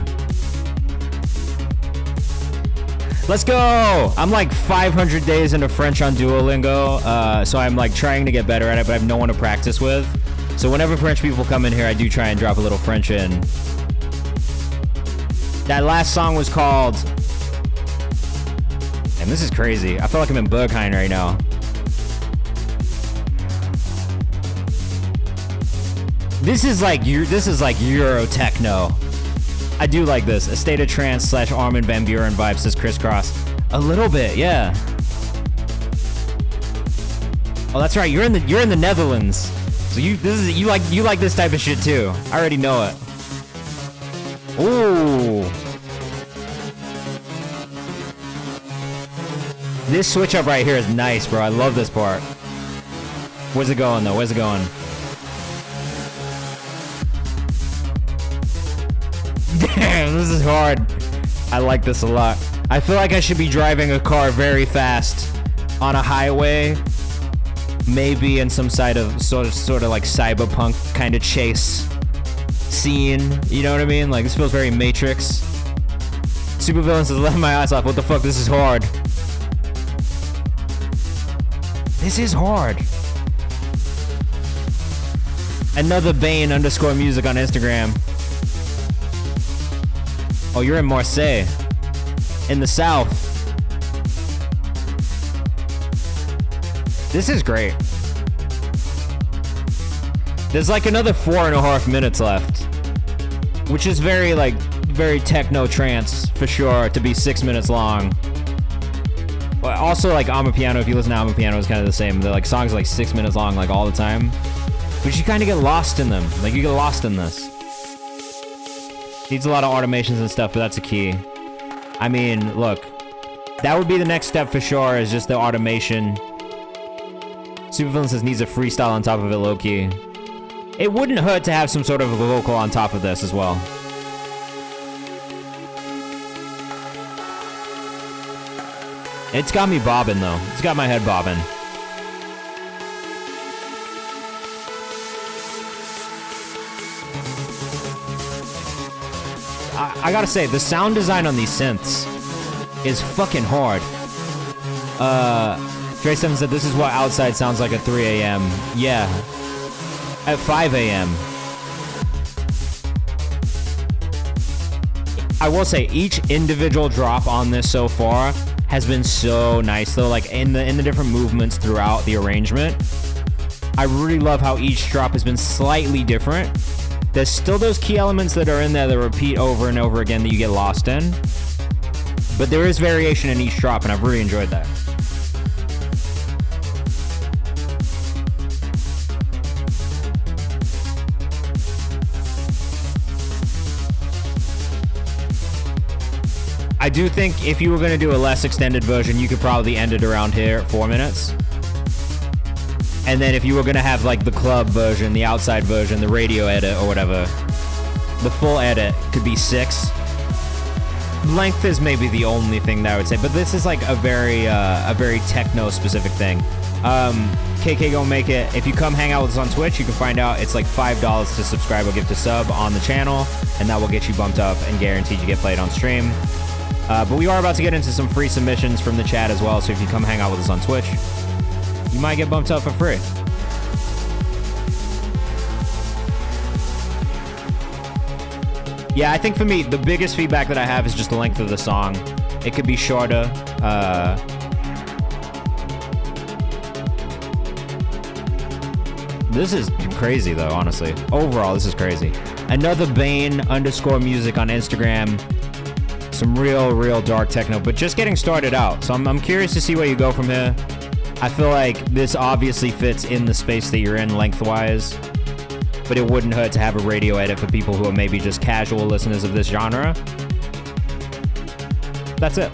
Let's go! I'm like 500 days into French on Duolingo, so I'm like trying to get better at it, but I have no one to practice with. So whenever French people come in here, I do try and drop a little French in. That last song was called... And this is crazy. I feel like I'm in Berghain right now. This is like Euro techno. I do like this. A state of trance / Armin van Buuren vibe, says Crisscross. A little bit, yeah. Oh, that's right. You're in the Netherlands, so you like this type of shit too. I already know it. Ooh. This switch up right here is nice, bro. I love this part. Where's it going though? Where's it going? Damn, this is hard. I like this a lot. I feel like I should be driving a car very fast on a highway, maybe in some sort of like cyberpunk kind of chase scene. You know what I mean? Like, this feels very Matrix. Supervillain says, "Let my eyes off." What the fuck? This is hard. This is hard. Another Bane _music on Instagram. Oh, you're in Marseille. In the south. This is great. There's like another 4.5 minutes left, which is very techno trance for sure to be 6 minutes long. But also like Amapiano, if you listen to Amapiano, it's kind of the same. They're like songs like 6 minutes long, like all the time. But you kind of get lost in them. Like, you get lost in this. Needs a lot of automations and stuff, but that's a key. I mean, look, that would be the next step for sure, is just the automation. Supervillain says needs a freestyle on top of it, low-key. It wouldn't hurt to have some sort of a vocal on top of this as well. It's got me bobbing, though. It's got my head bobbing. I gotta say, the sound design on these synths is fucking hard. Dre7 said this is what outside sounds like at 3 a.m. Yeah. At 5 a.m. I will say, each individual drop on this so far has been so nice, though. Like, in the different movements throughout the arrangement, I really love how each drop has been slightly different. There's still those key elements that are in there that repeat over and over again that you get lost in. But there is variation in each drop, and I've really enjoyed that. I do think if you were going to do a less extended version, you could probably end it around here at 4 minutes. And then if you were going to have like the club version, the outside version, the radio edit or whatever, the full edit could be 6. Length is maybe the only thing that I would say, but this is like a very techno specific thing. KK gonna make it. If you come hang out with us on Twitch, you can find out it's like $5 to subscribe or gift a sub on the channel, and that will get you bumped up and guaranteed you get played on stream. But we are about to get into some free submissions from the chat as well, so if you come hang out with us on Twitch, you might get bumped up for free. Yeah, I think for me, the biggest feedback that I have is just the length of the song. It could be shorter. This is crazy, though, honestly. Overall, this is crazy. Another Bane _music on Instagram. Some real dark techno, but just getting started out. So I'm curious to see where you go from here. I feel like this obviously fits in the space that you're in lengthwise, but it wouldn't hurt to have a radio edit for people who are maybe just casual listeners of this genre. That's it.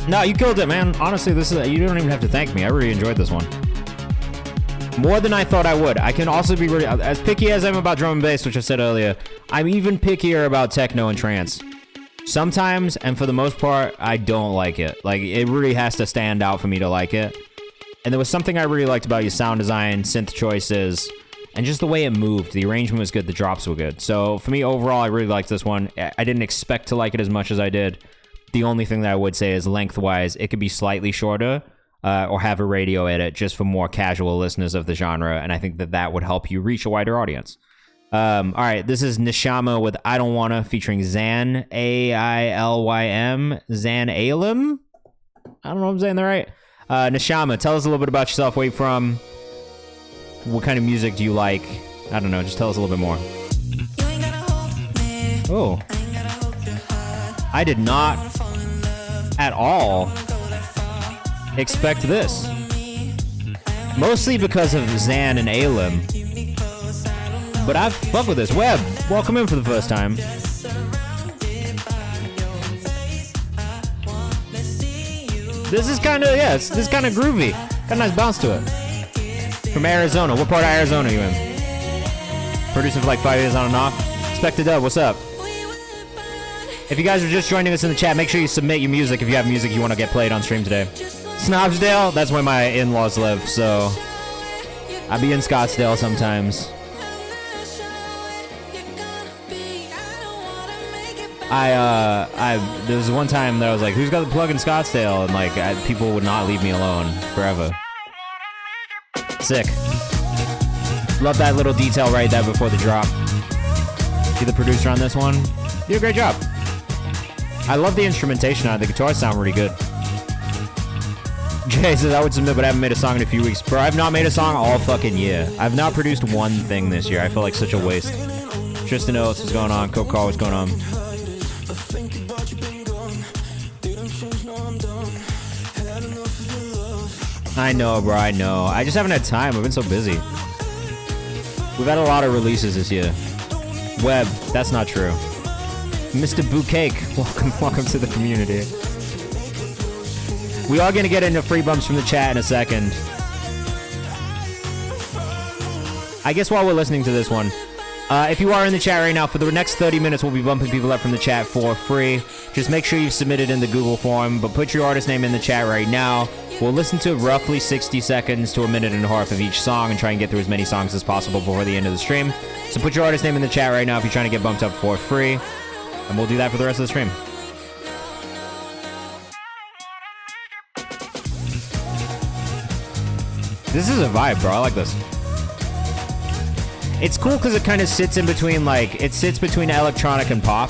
No, you killed it, man. Honestly, you don't even have to thank me. I really enjoyed this one. More than I thought I would. I can also be really, as picky as I'm about drum and bass, which I said earlier, I'm even pickier about techno and trance. Sometimes, and for the most part, I don't like it. Like, it really has to stand out for me to like it. And there was something I really liked about your sound design, synth choices, and just the way it moved. The arrangement was good, the drops were good. So for me, overall, I really liked this one. I didn't expect to like it as much as I did. The only thing that I would say is lengthwise, it could be slightly shorter, or have a radio edit just for more casual listeners of the genre, and I think that would help you reach a wider audience. All right, this is Nishama with I Don't Wanna featuring Zan, A-I-L-Y-M, Zan Alim? I don't know if I'm saying that right. Nishama, tell us a little bit about yourself, where you from, what kind of music do you like, I don't know, just tell us a little bit more. Oh. I did not at all expect this. Mostly because of Zan and Alim. But I fuck with this. Webb, welcome in for the first time. This is kind of, yeah, this is kind of groovy. Got a nice bounce to it. From Arizona. What part of Arizona are you in? Producing for like 5 years on and off. Spectre Dub, what's up? If you guys are just joining us in the chat, make sure you submit your music if you have music you want to get played on stream today. Snobsdale, that's where my in-laws live, so I'll be in Scottsdale sometimes. There was one time that I was like, who's got the plug in Scottsdale? And like, people would not leave me alone forever. Sick. Love that little detail right there before the drop. Be the producer on this one. You did a great job. I love the instrumentation on it. The guitars sound really good. Jay says, I would submit, but I haven't made a song in a few weeks. Bro, I've not made a song all fucking year. I've not produced one thing this year. I feel like such a waste. Tristan Oates, what's going on? Coke Call, what's going on? I know, bro, I know. I just haven't had time. I've been so busy. We've had a lot of releases this year. Webb, that's not true. Mr. Boucake, welcome to the community. We are going to get into free bumps from the chat in a second. I guess while we're listening to this one, if you are in the chat right now, for the next 30 minutes, we'll be bumping people up from the chat for free. Just make sure you've submitted in the Google form, but put your artist name in the chat right now. We'll listen to roughly 60 seconds to a minute and a half of each song and try and get through as many songs as possible before the end of the stream. So put your artist name in the chat right now if you're trying to get bumped up for free. And we'll do that for the rest of the stream. This is a vibe, bro. I like this. It's cool because it kind of sits in between, like, it sits between electronic and pop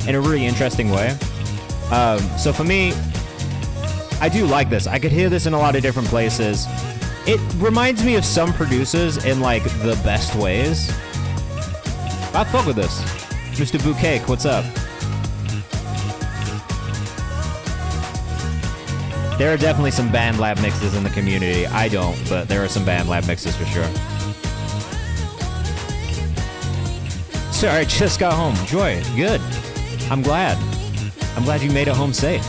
in a really interesting way. So for me, I do like this. I could hear this in a lot of different places. It reminds me of some producers in, like, the best ways. I fuck with this. Mr. Boucake, what's up? There are definitely some band lab mixes in the community. I don't, but there are some band lab mixes for sure. Sorry, I just got home. Joy, good. I'm glad. I'm glad you made it home safe.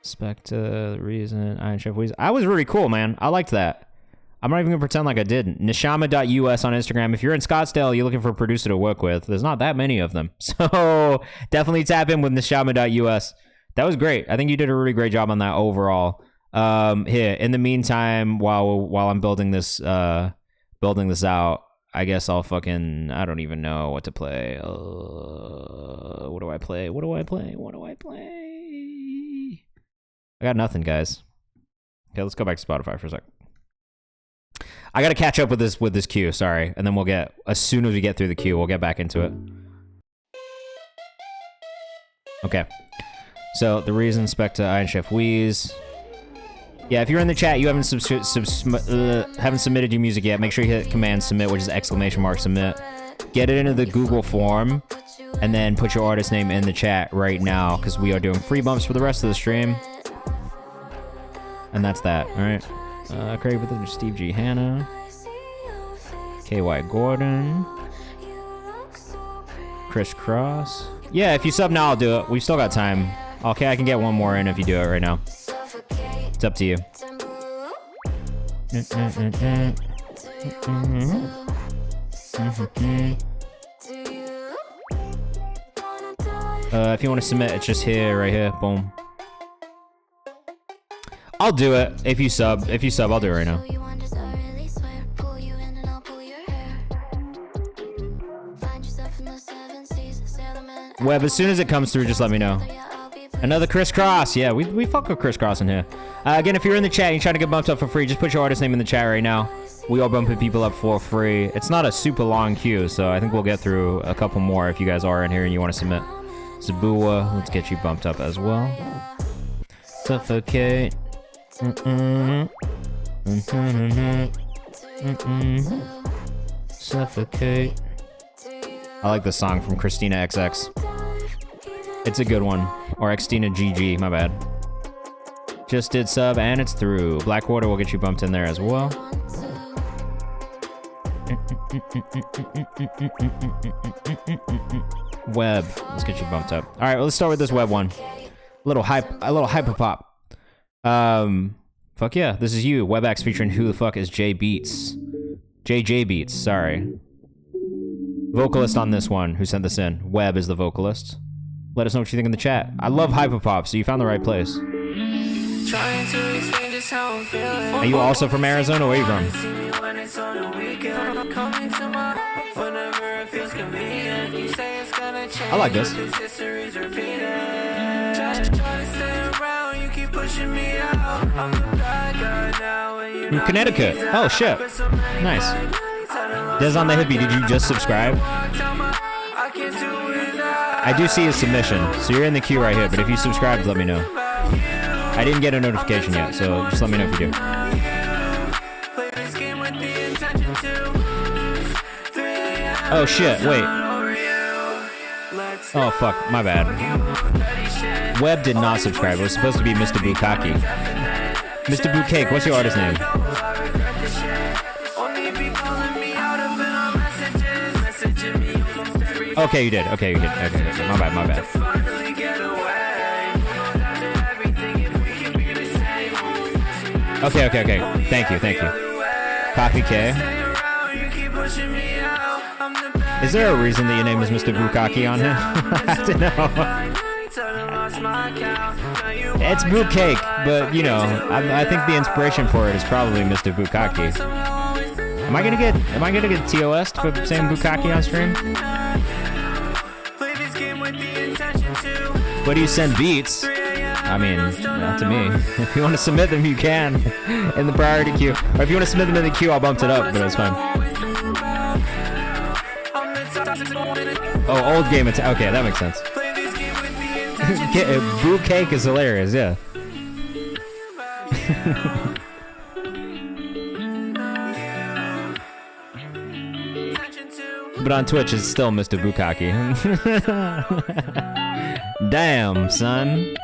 Spectre, Reason, Iron Chef Weezy. I was really cool, man. I liked that. I'm not even gonna pretend like I didn't. Nishama.us on Instagram. If you're in Scottsdale, you're looking for a producer to work with. There's not that many of them. So definitely tap in with Nishama.us. That was great. I think you did a really great job on that overall. Here, in the meantime, while I'm building this out, I guess I'll fucking, I don't even know what to play. What do I play? I got nothing, guys. Okay, let's go back to Spotify for a sec. I gotta catch up with this queue, sorry. And then we'll get, as soon as we get through the queue, we'll get back into it. Okay. So, The Reason, Spectre, Iron Chef Wheeze. Yeah, if you're in the chat, you haven't submitted your music yet, make sure you hit Command Submit, which is !submit. Get it into the Google form, and then put your artist name in the chat right now, because we are doing free bumps for the rest of the stream. And that's that, alright? Craig with it, Steve G. Hanna. KY Gordon. Chris Cross. Yeah, if you sub now, I'll do it. We've still got time. Okay, I can get one more in if you do it right now. It's up to you. If you want to submit, it's just here, right here. Boom. I'll do it if you sub. If you sub, I'll do it right now. Webb, as soon as it comes through, just let me know. Another crisscross. Yeah, we fuck with crisscross in here. Again, if you're in the chat and you're trying to get bumped up for free, just put your artist name in the chat right now. We are bumping people up for free. It's not a super long queue, so I think we'll get through a couple more if you guys are in here and you want to submit. Zabua, let's get you bumped up as well. Suffocate. Suffocate. I like this song from Christina XX. It's a good one. Or Xtina GG, my bad. Just did sub and it's through. Blackwater will get you bumped in there as well. Web. Let's get you bumped up. Alright, well, let's start with this web one. A little hyperpop. Fuck yeah, this is you. WebX featuring Who the Fuck is J Beats. JJ Beats, sorry. Vocalist on this one, who sent this in. Web is the vocalist. Let us know what you think in the chat. I love hyperpop, so you found the right place. Are you also from Arizona? Where are you from? I like this. From Connecticut. Oh shit. Nice. Des on the Hippie, did you just subscribe? I do see a submission, so you're in the queue right here, but if you subscribed, let me know. I didn't get a notification yet, so just let me know if you do. Oh shit, wait. Oh fuck, my bad. Web did not subscribe. It was supposed to be Mr. Bukaki. Mr. Bukake, what's your artist name? Okay, you did. Okay, you did. Okay. My bad. Okay. Thank you. Coffee K. Is there a reason that your name is Mr. Bukaki on here? I have to know. It's Bukake, but you know, I think the inspiration for it is probably Mr. Bukaki. Am I gonna get TOS'd for saying Bukaki on stream? What do you send beats? I mean, not to me. If you want to submit them, you can in the priority queue. Or if you want to submit them in the queue, I'll bump it up, but it's fine. Oh, old game attack. Okay, that makes sense. Boo Cake is hilarious, yeah. But on Twitch, it's still Mr. Bukaki. Damn, son.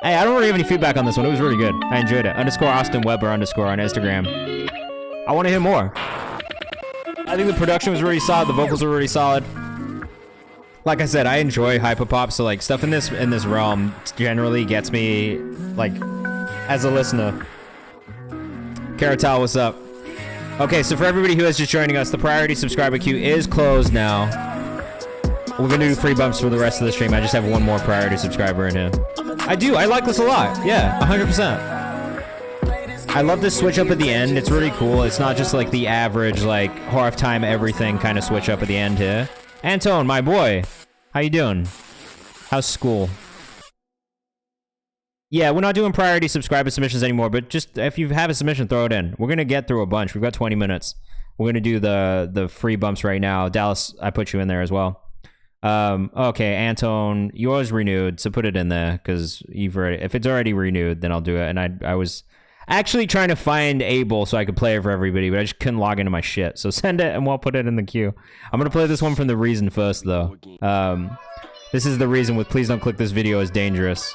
Hey, I don't really have any feedback on this one. It was really good. I enjoyed it. _AustinWeber_ on Instagram. I want to hear more. I think the production was really solid. The vocals were really solid. Like I said, I enjoy hyperpop, so like stuff in this realm generally gets me like as a listener. Caratal, what's up? Okay, so for everybody who is just joining us, the priority subscriber queue is closed now. We're gonna do free bumps for the rest of the stream. I just have one more priority subscriber in here. I do. I like this a lot. Yeah, 100%. I love this switch up at the end. It's really cool. It's not just like the average like half time everything kind of switch up at the end here. Antone, my boy, how you doing? How's school? Yeah, we're not doing priority subscriber submissions anymore, but just if you have a submission, throw it in. We're gonna get through a bunch. We've got 20 minutes. We're gonna do the free bumps right now. Dallas, I put you in there as well. Okay, Antone, yours renewed, so put it in there because if it's already renewed, then I'll do it. And I was actually trying to find Abel so I could play it for everybody, but I just couldn't log into my shit. So send it and we'll put it in the queue. I'm gonna play this one from The Reason first though. This is The Reason with Please Don't Click This Video is Dangerous.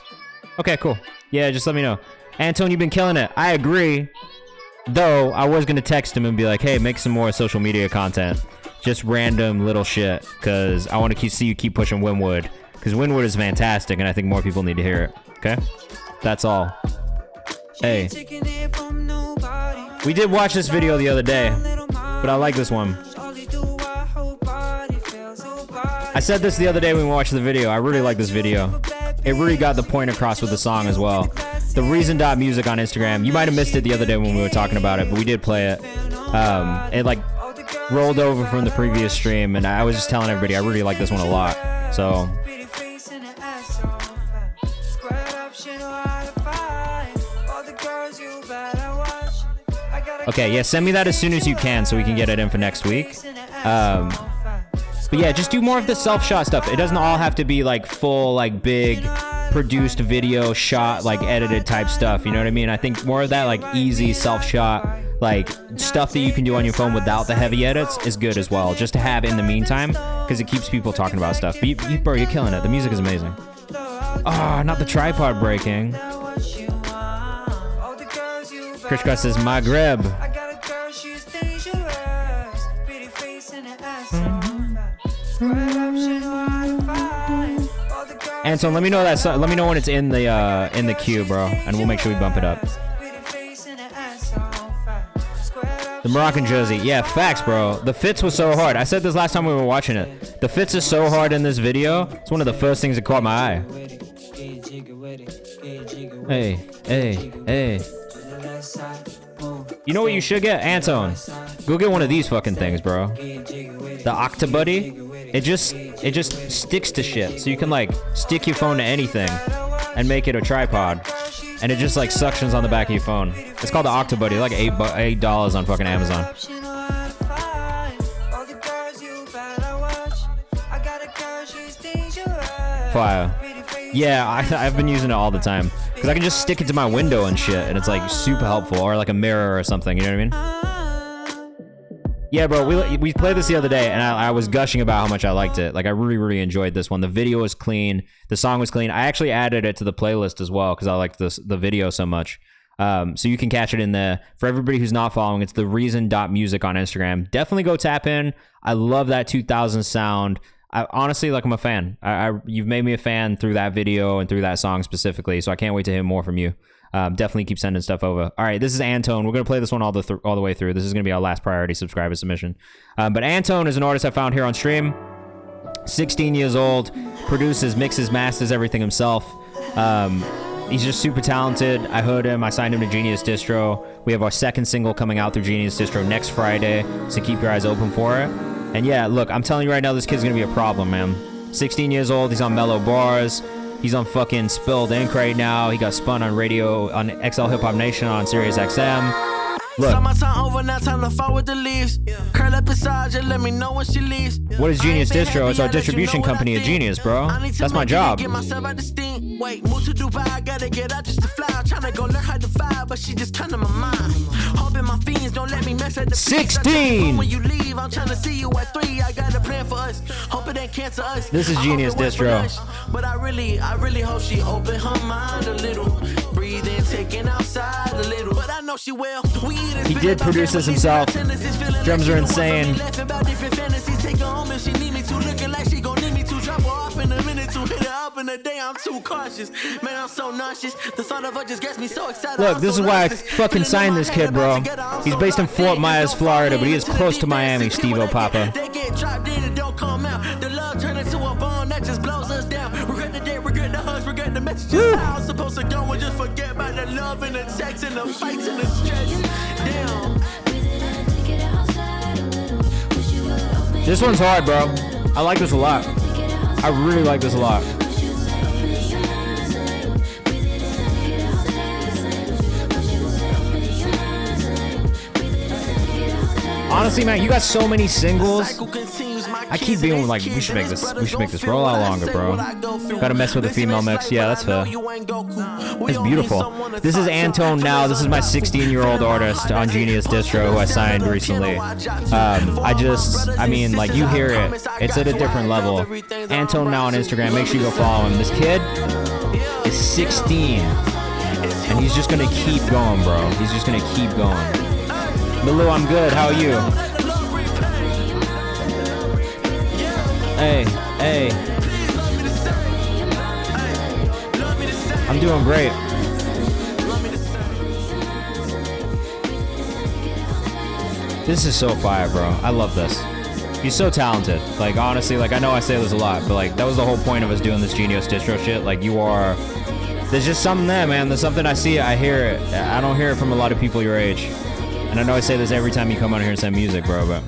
Okay, cool. Yeah, just let me know. Antone, you've been killing it. I agree. Though, I was gonna text him and be like, hey, make some more social media content. Just random little shit, because I want to see you keep pushing Winwood. Because Winwood is fantastic, and I think more people need to hear it. Okay? That's all. Hey. We did watch this video the other day, but I like this one. I said this the other day when we watched the video. I really like this video. It really got the point across with the song as well. The Reason.music on Instagram. You might have missed it the other day when we were talking about it, but we did play it. It like rolled over from the previous stream, and I was just telling everybody I really like this one a lot. So okay, yeah, send me that as soon as you can so we can get it in for next week. But yeah, just do more of the self-shot stuff. It doesn't all have to be like full, like big produced video shot, like edited type stuff. You know what I mean? I think more of that like easy self-shot, like stuff that you can do on your phone without the heavy edits is good as well, just to have in the meantime, because it keeps people talking about stuff. But bro, you're killing it. The music is amazing. Oh, not the tripod breaking. Chris Scott says Maghreb. Anton, let me know that. Let me know when it's in the queue, bro, and we'll make sure we bump it up. The Moroccan jersey, yeah, facts, bro. The fits was so hard. I said this last time we were watching it. The fits is so hard in this video. It's one of the first things that caught my eye. Hey, hey, hey. You know what you should get, Anton? Go get one of these fucking things, bro. The Octobuddy. It just sticks to shit, so you can like stick your phone to anything and make it a tripod, and it just like suctions on the back of your phone. It's called the Octobuddy, like $8 on fucking Amazon. Fire. Yeah, I've been using it all the time because I can just stick it to my window and shit, and it's like super helpful, or like a mirror or something. You know what I mean? Yeah, bro, we played this the other day, and I was gushing about how much I liked it. Like, I really enjoyed this one. The video was clean. The song was clean. I actually added it to the playlist as well because I liked the video so much. So you can catch it in there. For everybody who's not following, it's the reason.music on Instagram. Definitely go tap in. I love that 2000 sound. Honestly, like, I'm a fan. You've made me a fan through that video and through that song specifically, so I can't wait to hear more from you. Definitely keep sending stuff over. All right, this is Antone. We're going to play this one all the way through. This is going to be our last priority subscriber submission. But Antone is an artist I found here on stream. 16 years old, produces, mixes, masters, everything himself. He's just super talented. I heard him. I signed him to Genius Distro. We have our second single coming out through Genius Distro next Friday, so keep your eyes open for it. And yeah, look, I'm telling you right now, this kid's going to be a problem, man. 16 years old. He's on Mellow Bars. He's on fucking Spilled Ink right now. He got spun on radio on XL Hip Hop Nation on Sirius XM. Look. Over, now time to fall with the leaves. Curl up inside, just let me know when she leaves. What is Genius Distro? It's our distribution company at Genius, bro. That's my job. Wait, move to Dubai, I gotta get out just to fly. I'm trying to go learn how to fly, but she just kind of my mind. Hoping my fiends don't let me mess at the 16. When you leave, I'm trying to see you at 3. I got a plan for us. Hope it ain't cancel us. This is Genius Distro. But I really hope she open her mind a little. Breathing, taking outside a little. But I know she will. He did produce this himself. Drums are insane. Look, this is why I fucking signed this kid, bro. He's based in Fort Myers, Florida, but he is close to Miami, Steve O'Papa. This one's hard, bro. I like this a lot. I really like this a lot. Honestly, man, you got so many singles. I keep being like, we should make this roll out longer, bro. Gotta mess with the female mix. Yeah, that's fair. It's beautiful. This is Antone now. This is my 16-year-old artist on Genius Distro who I signed recently. I mean, like, you hear it. It's at a different level. Antone now on Instagram. Make sure you go follow him. This kid is 16. And he's just gonna keep going, bro. He's just gonna keep going. Milu, I'm good. How are you? Hey, hey. I'm doing great. This is so fire, bro. I love this. He's so talented. Like, honestly, like, I know I say this a lot, but like, that was the whole point of us doing this Genius Distro shit. Like, you are... There's just something there, man. There's something I see. I hear it. I don't hear it from a lot of people your age. And I know I say this every time you come out here and send music, bro, but...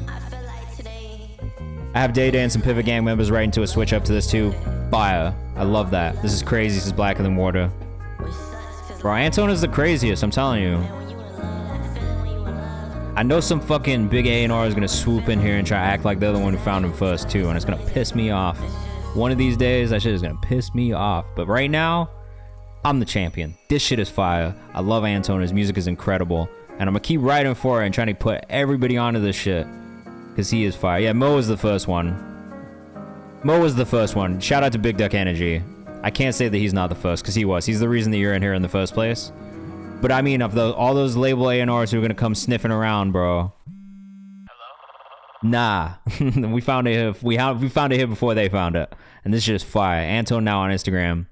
I have Day Day and some Pivot Gang members writing to a switch up to this too. Fire. I love that. This is crazy. This is blacker than water. Bro, Antone is the craziest, I'm telling you. I know some fucking big A&R is gonna swoop in here and try to act like they're the one who found him first too, and it's gonna piss me off. One of these days, that shit is gonna piss me off. But right now, I'm the champion. This shit is fire. I love Anton. His music is incredible. And I'm gonna keep writing for it and trying to put everybody onto this shit. Because he is fire. Yeah, Mo was the first one. Mo was the first one. Shout out to Big Duck Energy. I can't say that he's not the first, because he was. He's the reason that you're in here in the first place. But I mean, of all those label A&Rs who are gonna come sniffing around, bro. Nah. we found it here. We found it here before they found it. And this shit is fire. Anton now on Instagram.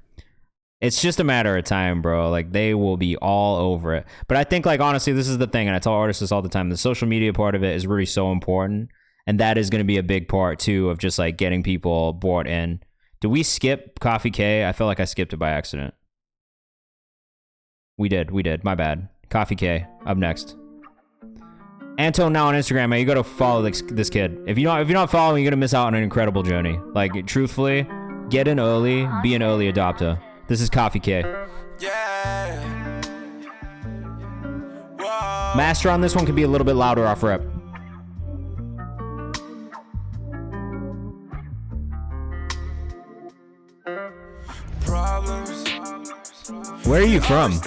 It's just a matter of time, bro. Like, they will be all over it. But I think, like, honestly, this is the thing, and I tell artists this all the time, the social media part of it is really so important. And that is going to be a big part, too, of just, like, getting people bought in. Did we skip Coffee K? I feel like I skipped it by accident. We did. My bad. Coffee K, up next. Anton now on Instagram, man, you gotta follow this kid. If you're not following, you're gonna miss out on an incredible journey. Like, truthfully, get in early, be an early adopter. This is Coffee K. Yeah. Master on this one could be a little bit louder off rep. Where are you from?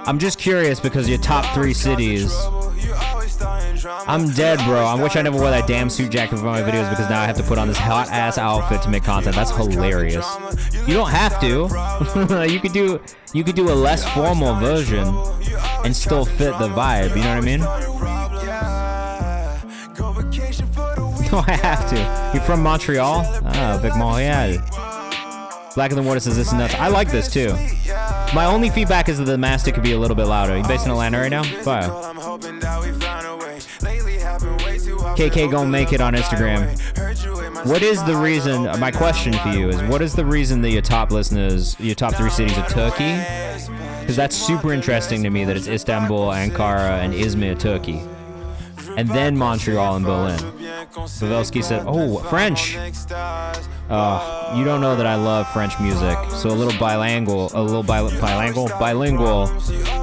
I'm just curious because your top 3 cities. I'm dead, bro. I wish I never wore that damn suit jacket for my videos because now I have to put on this hot ass outfit to make content. That's hilarious. You don't have to. you could do a less formal version and still fit the vibe. You know what I mean? No, I have to. You're from Montreal? Ah, Big Montreal. Black in the Water says this and nuts. I like this too. My only feedback is that the master could be a little bit louder. You based in Atlanta right now? Fire. KK gonna make it on Instagram. What is the reason, my question for you is, what is the reason that your top listeners, your top 3 cities are Turkey? Because that's super interesting to me that it's Istanbul, Ankara, and Izmir, Turkey. And then Montreal and Berlin. Pavelski said, oh, French. You don't know that I love French music. So a little bilingual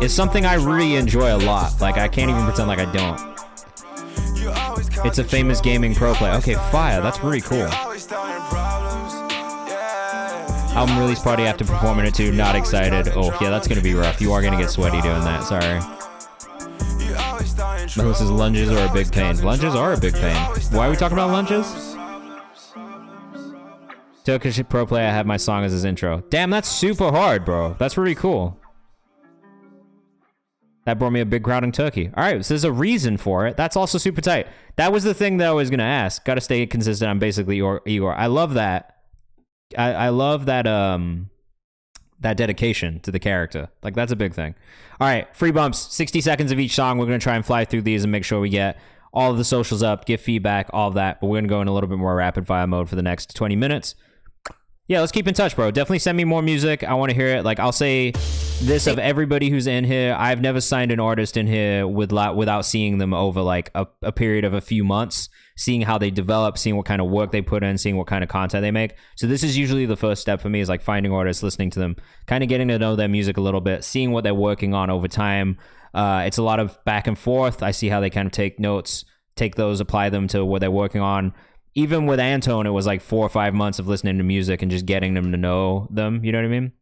is something I really enjoy a lot. Like, I can't even pretend like I don't. It's a famous gaming pro play. Okay, fire. That's really cool. Album release party after performing it too. Not excited. Oh, yeah, that's going to be rough. You are going to get sweaty doing that. Sorry. This is lunges are a big pain. Lunges are a big pain. Why are we talking about lunges? Turkish pro play, I have my song as his intro. Damn, that's super hard, bro. That's really cool. That brought me a big crowd in Turkey. All right, so there's a reason for it. That's also super tight. That was the thing that I was going to ask. Got to stay consistent. I'm basically Igor. I love that. I love that that dedication to the character. Like, that's a big thing. All right, free bumps, 60 seconds of each song. We're going to try and fly through these and make sure we get all of the socials up, give feedback, all of that. But we're going to go in a little bit more rapid fire mode for the next 20 minutes. Yeah, let's keep in touch, bro. Definitely send me more music. I want to hear it. Like, I'll say this of everybody who's in here. I've never signed an artist in here without seeing them over like a period of a few months, seeing how they develop, seeing what kind of work they put in, seeing what kind of content they make. So this is usually the first step for me, is like finding artists, listening to them, kind of getting to know their music a little bit, seeing what they're working on over time. It's a lot of back and forth. I see how they kind of take notes, take those, apply them to what they're working on. Even with Anton, it was like 4 or 5 months of listening to music and just getting them to know them. You know what I mean?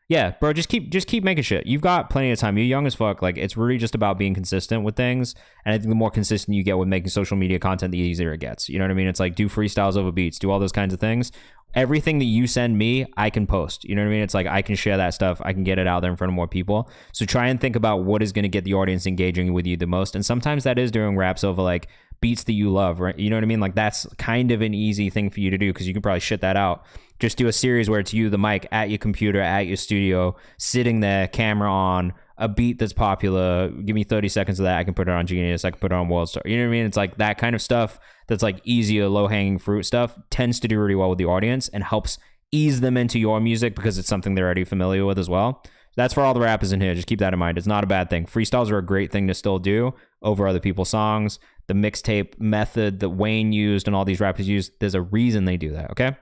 Yeah, bro, just keep making shit. You've got plenty of time. You're young as fuck. Like, it's really just about being consistent with things. And I think the more consistent you get with making social media content, the easier it gets. You know what I mean? It's like, do freestyles over beats, do all those kinds of things. Everything that you send me, I can post. You know what I mean? It's like, I can share that stuff. I can get it out there in front of more people. So try and think about what is going to get the audience engaging with you the most. And sometimes that is doing raps over like beats that you love, right? You know what I mean? Like, that's kind of an easy thing for you to do because you can probably shit that out. Just do a series where it's you, the mic, at your computer, at your studio, sitting there, camera on, a beat that's popular. Give me 30 seconds of that. I can put it on Genius. I can put it on World Star. You know what I mean? It's like that kind of stuff that's like easier, low-hanging fruit stuff tends to do really well with the audience and helps ease them into your music because it's something they're already familiar with as well. That's for all the rappers in here. Just keep that in mind. It's not a bad thing. Freestyles are a great thing to still do over other people's songs. The mixtape method that Wayne used and all these rappers used, there's a reason they do that, okay?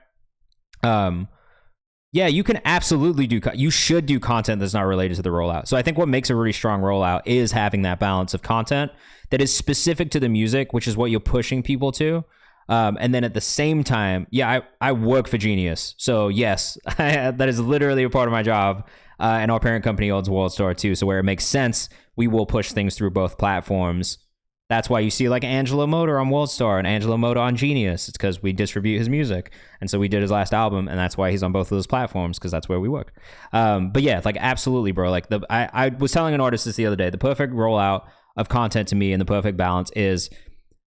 Yeah, you can absolutely you should do content that's not related to the rollout. So I think what makes a really strong rollout is having that balance of content that is specific to the music, which is what you're pushing people to. And then at the same time, yeah, I work for Genius. So yes, that is literally a part of my job. And our parent company owns WorldStar too. So where it makes sense, we will push things through both platforms. That's why you see like Angelo Motor on WorldStar and Angelo Motor on Genius. It's because we distribute his music. And so we did his last album, and that's why he's on both of those platforms, because that's where we work. But yeah, like absolutely, bro. Like I was telling an artist this the other day, the perfect rollout of content to me and the perfect balance is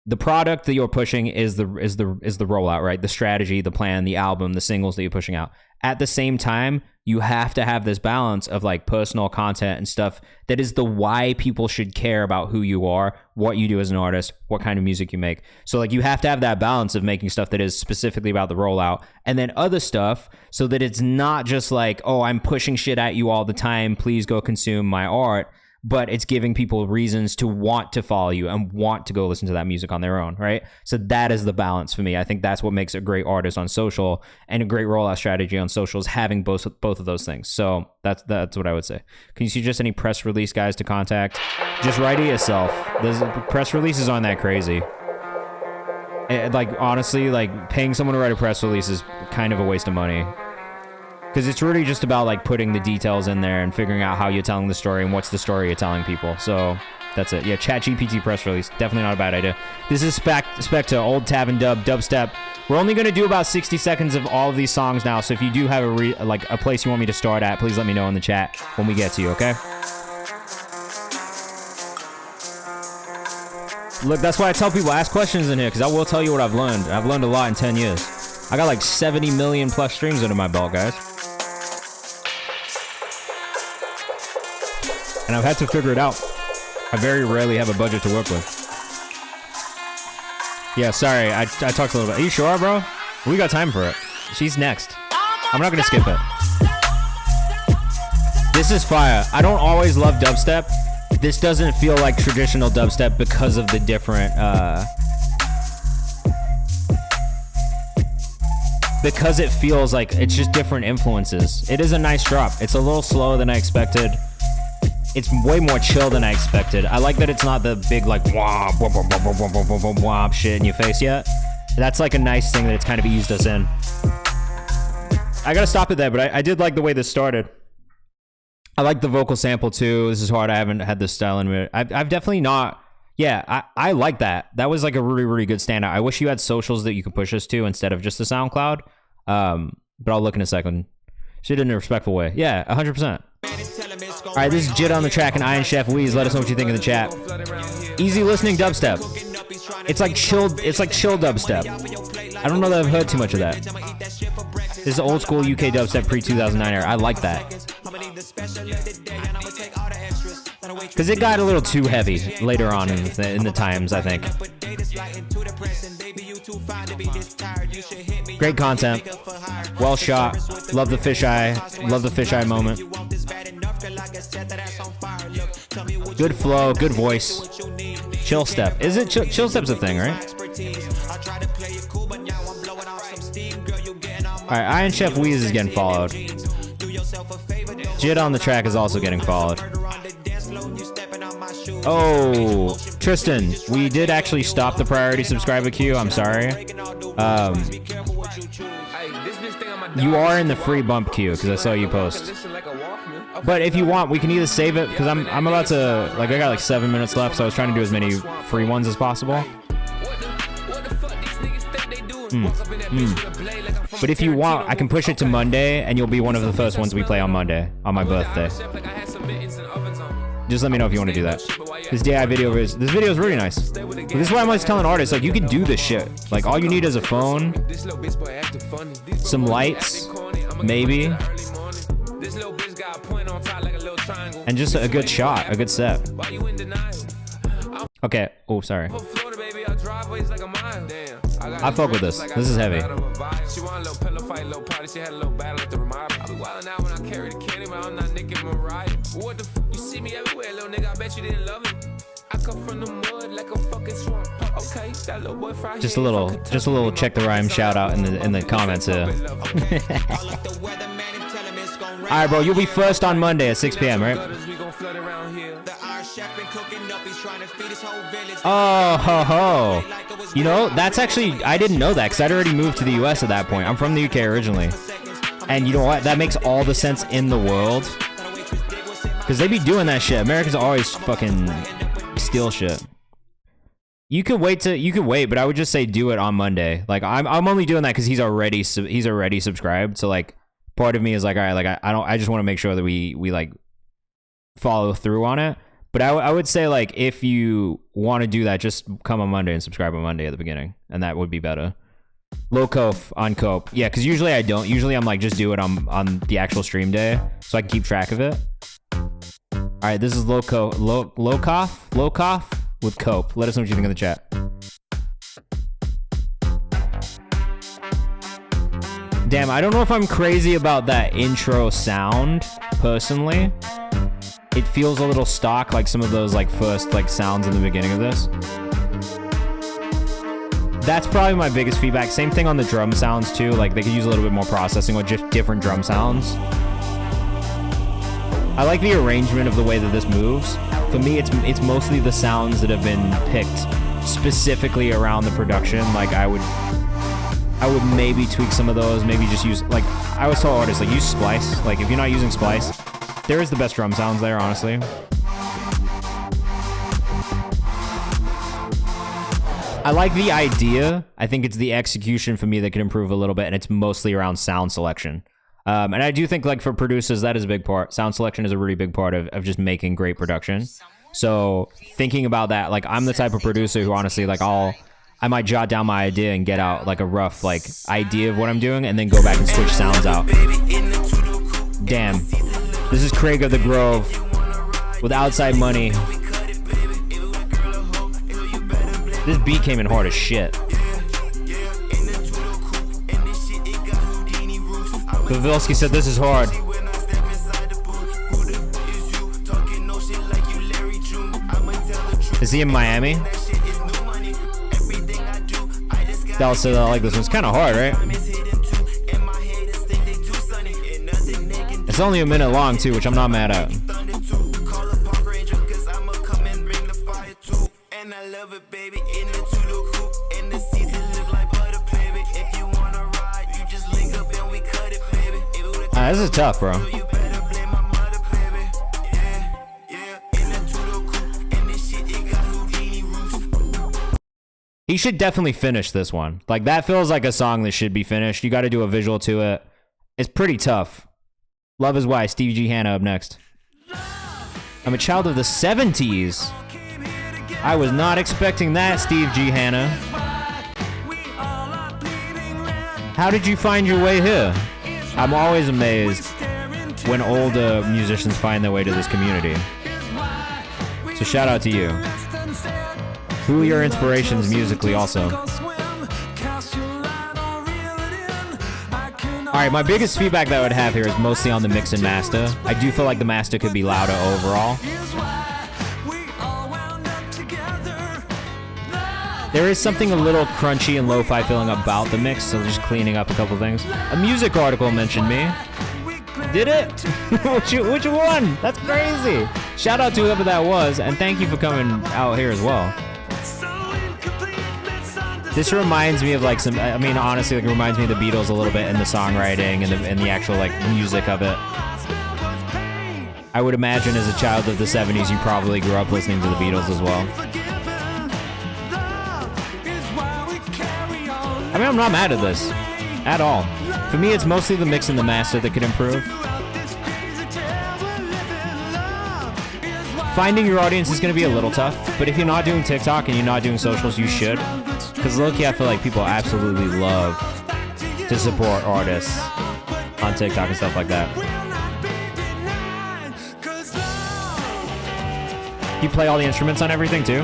the product that you're pushing is the rollout, right? The strategy, the plan, the album, the singles that you're pushing out. At the same time, you have to have this balance of like personal content and stuff that is the why people should care about who you are, what you do as an artist, what kind of music you make. So like you have to have that balance of making stuff that is specifically about the rollout, and then other stuff so that it's not just like, oh, I'm pushing shit at you all the time, please go consume my art. But it's giving people reasons to want to follow you and want to go listen to that music on their own, right? So that is the balance for me. I think that's what makes a great artist on social and a great rollout strategy on social is having both of those things. So that's what I would say. Can you suggest any press release guys to contact? Just write it yourself. Those press releases aren't that crazy. Like honestly, like paying someone to write a press release is kind of a waste of money. Because it's really just about like putting the details in there and figuring out how you're telling the story and what's the story you're telling people. So that's it. Yeah, ChatGPT press release. Definitely not a bad idea. This is spec to old Tavern dubstep. We're only going to do about 60 seconds of all of these songs now. So if you do have a place you want me to start at, please let me know in the chat when we get to you, okay? Look, that's why I tell people, ask questions in here, because I will tell you what I've learned. I've learned a lot in 10 years. I got like 70 million plus streams under my belt, guys. And I've had to figure it out. I very rarely have a budget to work with. Yeah, sorry, I talked a little bit. Are you sure, bro? We got time for it. She's next. I'm not gonna skip it. This is fire. I don't always love dubstep. This doesn't feel like traditional dubstep because of the different, because it feels like it's just different influences. It is a nice drop. It's a little slower than I expected. It's way more chill than I expected. I like that it's not the big like womp, womp, womp, womp, womp, womp, womp, womp, womp shit in your face yet. That's like a nice thing that it's kind of eased us in. I gotta stop it there, but I did like the way this started. I like the vocal sample too. This is hard. I haven't had this style in a minute. I've definitely not. Yeah, I like that. That was like a really, really good standout. I wish you had socials that you could push us to instead of just the SoundCloud. But I'll look in a second. She did it in a respectful way. Yeah, 100%. All right, this is Jit on the track and Iron Chef Weeze. Let us know what you think in the chat. Easy listening dubstep. It's like chill dubstep. I don't know that I've heard too much of that. This is old school UK dubstep pre-2009 era. I like that. Because it got a little too heavy later on in the times, I think. Great content. Well shot. Love the fisheye. Love the fisheye moment. Good flow. Good voice. Chill step. Is it chill step's a thing, right? Alright, Iron Chef Weeze is getting followed. Jit on the track is also getting followed. Oh, Tristan, we did actually stop the priority subscriber queue. I'm sorry. You are in the free bump queue because I saw you post. But if you want, we can either save it because I'm about to, like, I got like 7 minutes left, so I was trying to do as many free ones as possible. But if you want, I can push it to Monday, and you'll be one of the first ones we play on Monday, on my birthday. Just let me know if you want to do that. This DI video is, this video is really nice. But this is why I'm always telling artists, like, you can do this shit. Like, all you need is a phone, some lights, maybe, and just a good shot, a good set. Okay. Oh, sorry. I fuck with this. This is heavy. Just a little check the rhyme shout out in the comments here. All right, bro, you'll be first on Monday at 6 p.m., right? Oh, ho, ho. You know, that's actually, I didn't know that because I'd already moved to the U.S. at that point. I'm from the U.K. originally. And you know what? That makes all the sense in the world. Because they be doing that shit. Americans always fucking steal shit. You could wait, but I would just say do it on Monday. Like, I'm only doing that because he's already subscribed. So, like, part of me is like, all right, like, I just want to make sure that we like, follow through on it. But I would say, like, if you want to do that, just come on Monday and subscribe on Monday at the beginning. And that would be better. Low cope on cope. Yeah, because usually I don't. Usually I'm like, just do it on the actual stream day so I can keep track of it. All right, this is low cough with cope. Let us know what you think in the chat. Damn, I don't know if I'm crazy about that intro sound, personally. It feels a little stock, like some of those like first like sounds in the beginning of this. That's probably my biggest feedback. Same thing on the drum sounds too. Like they could use a little bit more processing or just different drum sounds. I like the arrangement of the way that this moves. For me, it's mostly the sounds that have been picked specifically around the production. Like I would maybe tweak some of those. Maybe just use, like, I always tell artists, like, use Splice. Like if you're not using Splice, there is the best drum sounds there, honestly. I like the idea. I think it's the execution for me that could improve a little bit, and it's mostly around sound selection. And I do think, like, for producers, that is a big part. Sound selection is a really big part of just making great production. So thinking about that, like, I'm the type of producer who honestly, like, I might jot down my idea and get out, like, a rough, like, idea of what I'm doing, and then go back and switch sounds out. Damn. This is Craig of the Grove with Outside Money. This beat came in hard as shit. Pavilski said this is hard. Is he in Miami? Dallas said I like this one. It's kind of hard, right? It's only a minute long too, which I'm not mad at. This is tough, bro. He should definitely finish this one. Like, that feels like a song that should be finished. You got to do a visual to it. It's pretty tough. Love is Why. Stevie G. Hanna up next. I'm a child of the 70s. I was not expecting that, Steve G. Hanna. How did you find your way here? I'm always amazed when older musicians find their way to this community. So shout out to you. Who are your inspirations musically also? Alright, my biggest feedback that I would have here is mostly on the mix and master. I do feel like the master could be louder overall. There is something a little crunchy and lo-fi feeling about the mix, so just cleaning up a couple things. A music article mentioned me. Did it? Which one? That's crazy. Shout out to whoever that was, and thank you for coming out here as well. This reminds me of like some, I mean, honestly, like it reminds me of the Beatles a little bit in the songwriting and the actual like music of it. I would imagine as a child of the 70s, you probably grew up listening to the Beatles as well. I mean, I'm not mad at this at all. For me, it's mostly the mix and the master that could improve. Finding your audience is going to be a little tough, but if you're not doing TikTok and you're not doing socials, you should. Because low-key, I feel like people absolutely love to support artists on TikTok and stuff like that. You play all the instruments on everything too?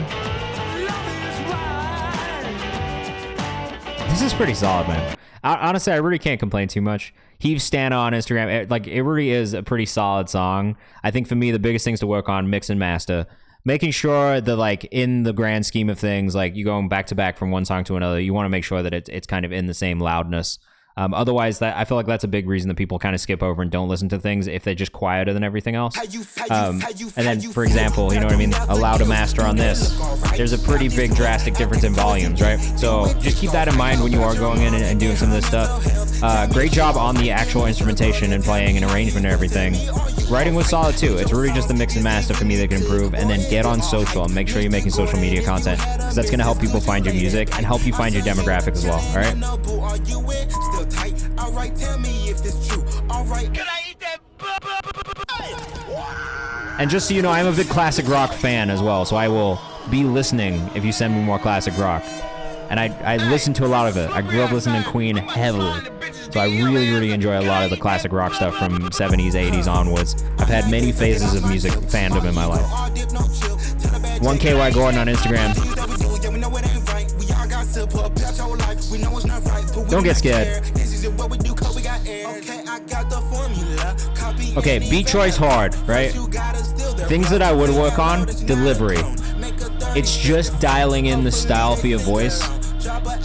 This is pretty solid, man. Honestly, I really can't complain too much. Heave Stana on Instagram, like, it really is a pretty solid song. I think for me, the biggest things to work on, mix and master. Making sure that, like, in the grand scheme of things, like, you going back to back from one song to another, you want to make sure that it's kind of in the same loudness Otherwise, that I feel like that's a big reason that people kind of skip over and don't listen to things if they're just quieter than everything else. And then, for example, you know what I mean? A louder master on this, there's a pretty big drastic difference in volumes, right? So just keep that in mind when you are going in and doing some of this stuff. Great job on the actual instrumentation and playing and arrangement and everything. Writing was solid too. It's really just the mix and master for me that can improve. And then get on social and make sure you're making social media content, because that's going to help people find your music and help you find your demographic as well. All right. And just so you know, I'm a big classic rock fan as well, so I will be listening if you send me more classic rock. And I listen to a lot of it. I grew up listening to Queen heavily, so I really enjoy a lot of the classic rock stuff from 70s, 80s onwards. I've had many phases of music fandom in my life. 1KY Gordon on Instagram. Don't get scared. Okay, beat choice hard, right? Things that I would work on, delivery. It's just dialing in the style for your voice.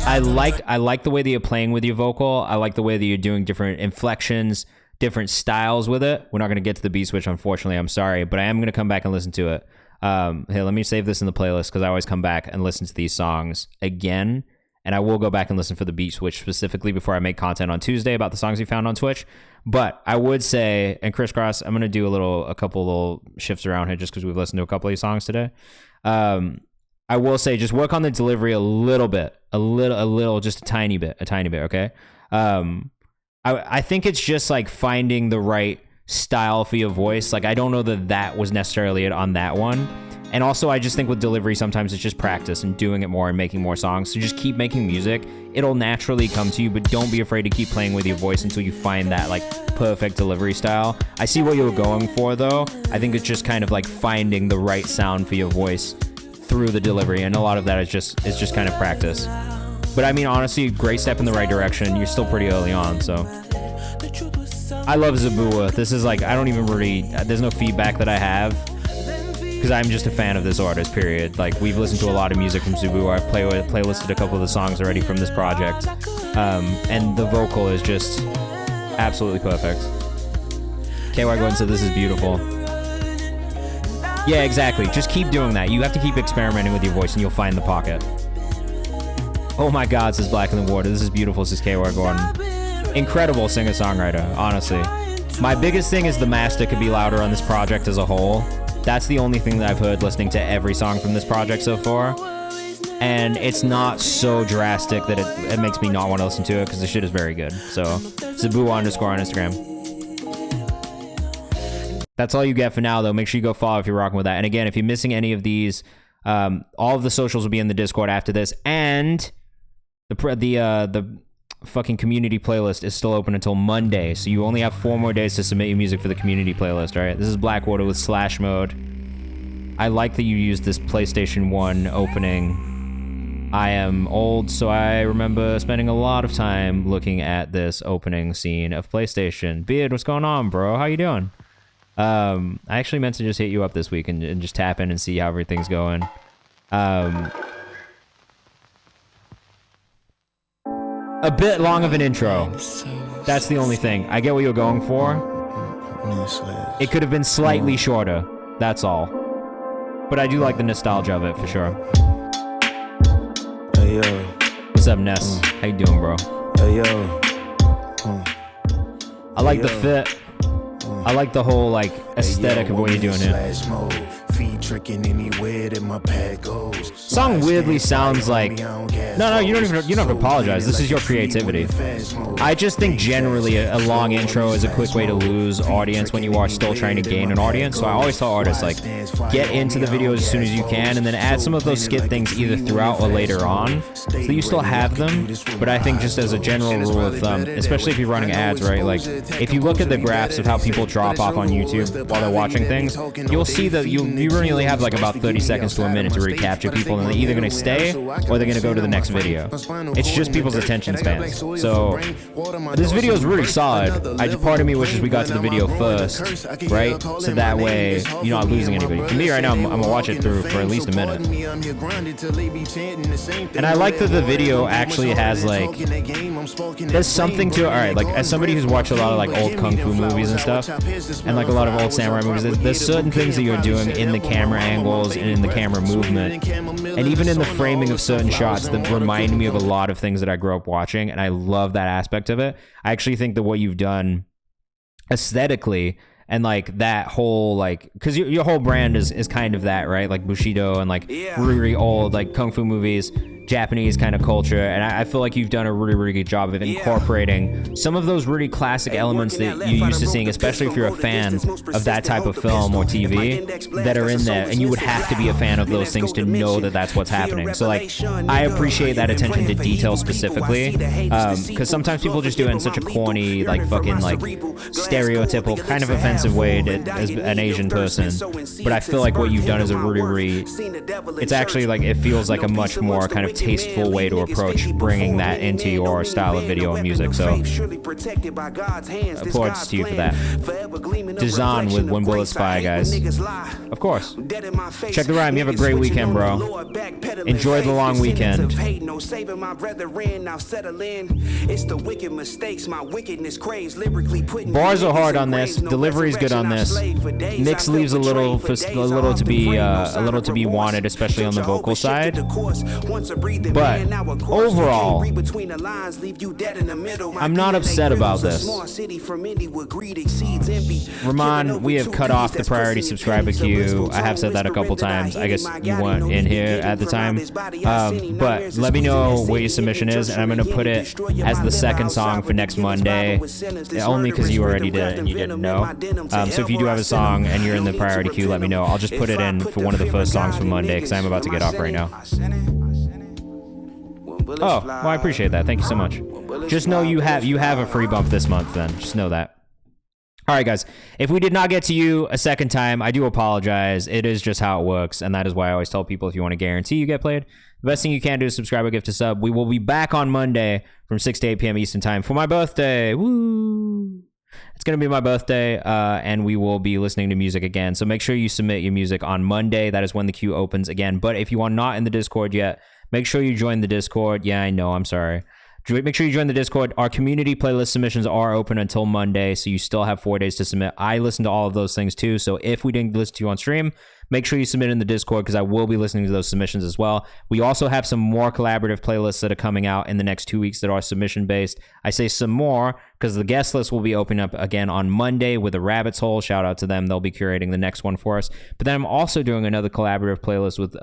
I like the way that you're playing with your vocal. I like the way that you're doing different inflections, different styles with it. We're not going to get to the beat switch, unfortunately. I'm sorry, but I am going to come back and listen to it. Here, let me save this in the playlist, because I always come back and listen to these songs again. And I will go back and listen for the beat switch specifically before I make content on Tuesday about the songs we found on Twitch. But I would say, and Crisscross, I'm going to do a couple little shifts around here just because we've listened to a couple of these songs today. I will say, just work on the delivery a little bit, just a tiny bit, okay? I think it's just like finding the right style for your voice. Like, I don't know that was necessarily it on that one. And also, I just think with delivery, sometimes it's just practice and doing it more and making more songs. So just keep making music. It'll naturally come to you, but don't be afraid to keep playing with your voice until you find that like perfect delivery style. I see what you were going for though. I think it's just kind of like finding the right sound for your voice through the delivery. And a lot of that is just kind of practice. But I mean, honestly, great step in the right direction. You're still pretty early on, so. I love Zabua. This is like, I don't even really, there's no feedback that I have, because I'm just a fan of this artist, period. Like, we've listened to a lot of music from Zubu. I've playlisted a couple of the songs already from this project. And the vocal is just absolutely perfect. KY Gordon said this is beautiful. Yeah, exactly. Just keep doing that. You have to keep experimenting with your voice and you'll find the pocket. Oh my God, says Black in the Water. This is beautiful, says KY Gordon. Incredible singer-songwriter, honestly. My biggest thing is the master could be louder on this project as a whole. That's the only thing that I've heard listening to every song from this project so far. And it's not so drastic that it makes me not want to listen to it, because the shit is very good. So, Zabu_ on Instagram. That's all you get for now, though. Make sure you go follow if you're rocking with that. And again, if you're missing any of these, all of the socials will be in the Discord after this. And the fucking community playlist is still open until Monday, so you only have 4 more days to submit your music for the community playlist. All right, this is Blackwater with Slash Mode. I like that you used this PlayStation 1 opening. I am old, so I remember spending a lot of time looking at this opening scene of PlayStation. Beard, what's going on, bro? How you doing? I actually meant to just hit you up this week and just tap in and see how everything's going. A bit long of an intro. That's the only thing. I get what you're going for. It could have been slightly shorter. That's all. But I do like the nostalgia of it, for sure. Hey, yo. What's up, Ness? How you doing, bro? Hey, yo. I like the fit. I like the whole, like, aesthetic of what you're doing here. Song weirdly sounds like... No, you don't have to apologize. This is your creativity. I just think generally a long intro is a quick way to lose audience when you are still trying to gain an audience. So I always tell artists, like, get into the videos as soon as you can, and then add some of those skit things either throughout or later on, so that you still have them. But I think just as a general rule of thumb, especially if you're running ads, right? Like, if you look at the graphs of how people drop off on YouTube while they're watching things, you'll see that you really only have like about 30 seconds to a minute to recapture people, and they're either gonna stay or they're gonna go to the next video. It's just people's attention spans. So this video is really solid. Part of me wishes we got to the video first, right? So that way you're not losing anybody. For me right now, I'm gonna watch it through for at least a minute. And I like that the video actually has like, there's something to it. All right, like as somebody who's watched a lot of like old kung fu movies and stuff, and like a lot of old samurai movies, there's certain things that you're doing in the camera angles and in the camera movement, and even in the framing of certain shots that remind me of a lot of things that I grew up watching, and I love that aspect of it. I actually think that what you've done aesthetically and like that whole like, because your whole brand is kind of that, right? Like Bushido and like really old like kung fu movies, Japanese kind of culture, and I feel like you've done a really good job of incorporating some of those really classic elements that you're used to seeing, especially if you're a fan of that type of film or TV that are in there, and you would have to be a fan of those things to know that that's what's happening. So like, I appreciate that attention to detail specifically, because sometimes people just do it in such a corny, like fucking like stereotypical, kind of offensive way as an Asian person. But I feel like what you've done is a really, it's actually like, it feels like a much more kind of tasteful way to approach bringing that into your style of video and music. So applause to you for that. Dazan with When Bullets Fly, guys. Of course. Check the rhyme. You have a great weekend, bro. Enjoy the long weekend. Bars are hard on this. Delivery's good on this. Mix leaves a little to be wanted, especially on the vocal side. But overall, I'm not upset about this. Ramon, we have cut off the priority subscriber queue. I have said that a couple times. I guess you weren't in here at the time. But let me know what your submission is, and I'm going to put it as the second song for next Monday, only because you already did it and you didn't know. So if you do have a song and you're in the priority queue, let me know. I'll just put it in for one of the first songs for Monday, because I'm about to get off right now. Oh, well, I appreciate that. Thank you so much. Just know you have a free bump this month then. Just know that. All right, guys. If we did not get to you a second time, I do apologize. It is just how it works, and that is why I always tell people if you want to guarantee you get played, the best thing you can do is subscribe or gift a sub. We will be back on Monday from 6 to 8 p.m. Eastern Time for my birthday. Woo! It's going to be my birthday, and we will be listening to music again. So make sure you submit your music on Monday. That is when the queue opens again. But if you are not in the Discord yet, make sure you join the Discord. Yeah, I know. I'm sorry. Make sure you join the Discord. Our community playlist submissions are open until Monday, so you still have 4 days to submit. I listen to all of those things too, so if we didn't listen to you on stream, make sure you submit in the Discord, because I will be listening to those submissions as well. We also have some more collaborative playlists that are coming out in the next 2 weeks that are submission-based. I say some more because the guest list will be opening up again on Monday with a Rabbit's Hole. Shout out to them. They'll be curating the next one for us. But then I'm also doing another collaborative playlist with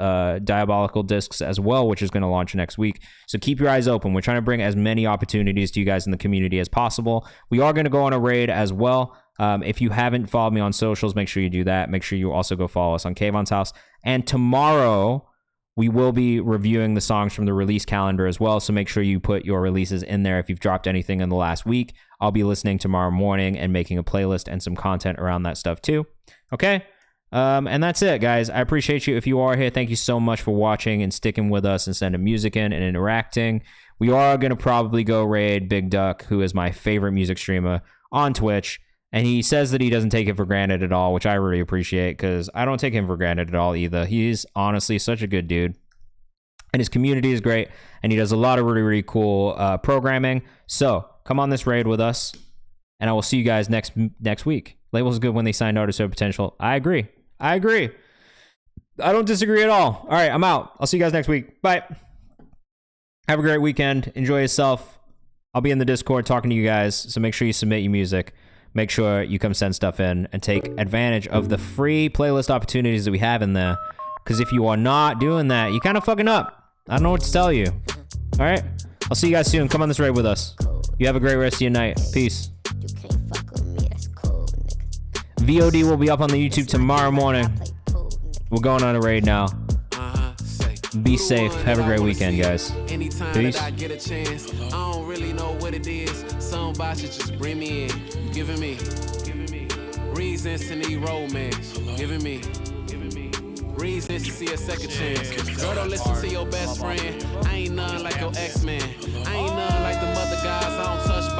Diabolical Discs as well, which is going to launch next week. So keep your eyes open. We're trying to bring as many opportunities to you guys in the community as possible. We are going to go on a raid as well. If you haven't followed me on socials, make sure you do that. Make sure you also go follow us on Kayvan's House. And tomorrow, we will be reviewing the songs from the release calendar as well. So make sure you put your releases in there if you've dropped anything in the last week. I'll be listening tomorrow morning and making a playlist and some content around that stuff too. Okay? And that's it, guys. I appreciate you. If you are here, thank you so much for watching and sticking with us and sending music in and interacting. We are going to probably go raid Big Duck, who is my favorite music streamer on Twitch. And he says that he doesn't take it for granted at all, which I really appreciate, because I don't take him for granted at all either. He's honestly such a good dude. And his community is great, and he does a lot of really cool programming. So come on this raid with us, and I will see you guys next week. Label's good when they sign Artist of Potential. I agree. I don't disagree at all. All right, I'm out. I'll see you guys next week. Bye. Have a great weekend. Enjoy yourself. I'll be in the Discord talking to you guys, so make sure you submit your music. Make sure you come send stuff in and take advantage of the free playlist opportunities that we have in there. Because if you are not doing that, you're kind of fucking up. I don't know what to tell you. All right? I'll see you guys soon. Come on this raid with us. You have a great rest of your night. Peace. VOD will be up on the YouTube tomorrow morning. We're going on a raid now. Be safe. Have a great weekend, guys. Peace. I get a chance. I don't really know what it is. Somebody should just bring me in. You giving me reasons to need romance. Giving me reasons to see a second chance. Girl, don't listen to your best friend. I ain't none like your ex-man. I ain't none like the mother guys I don't touch by.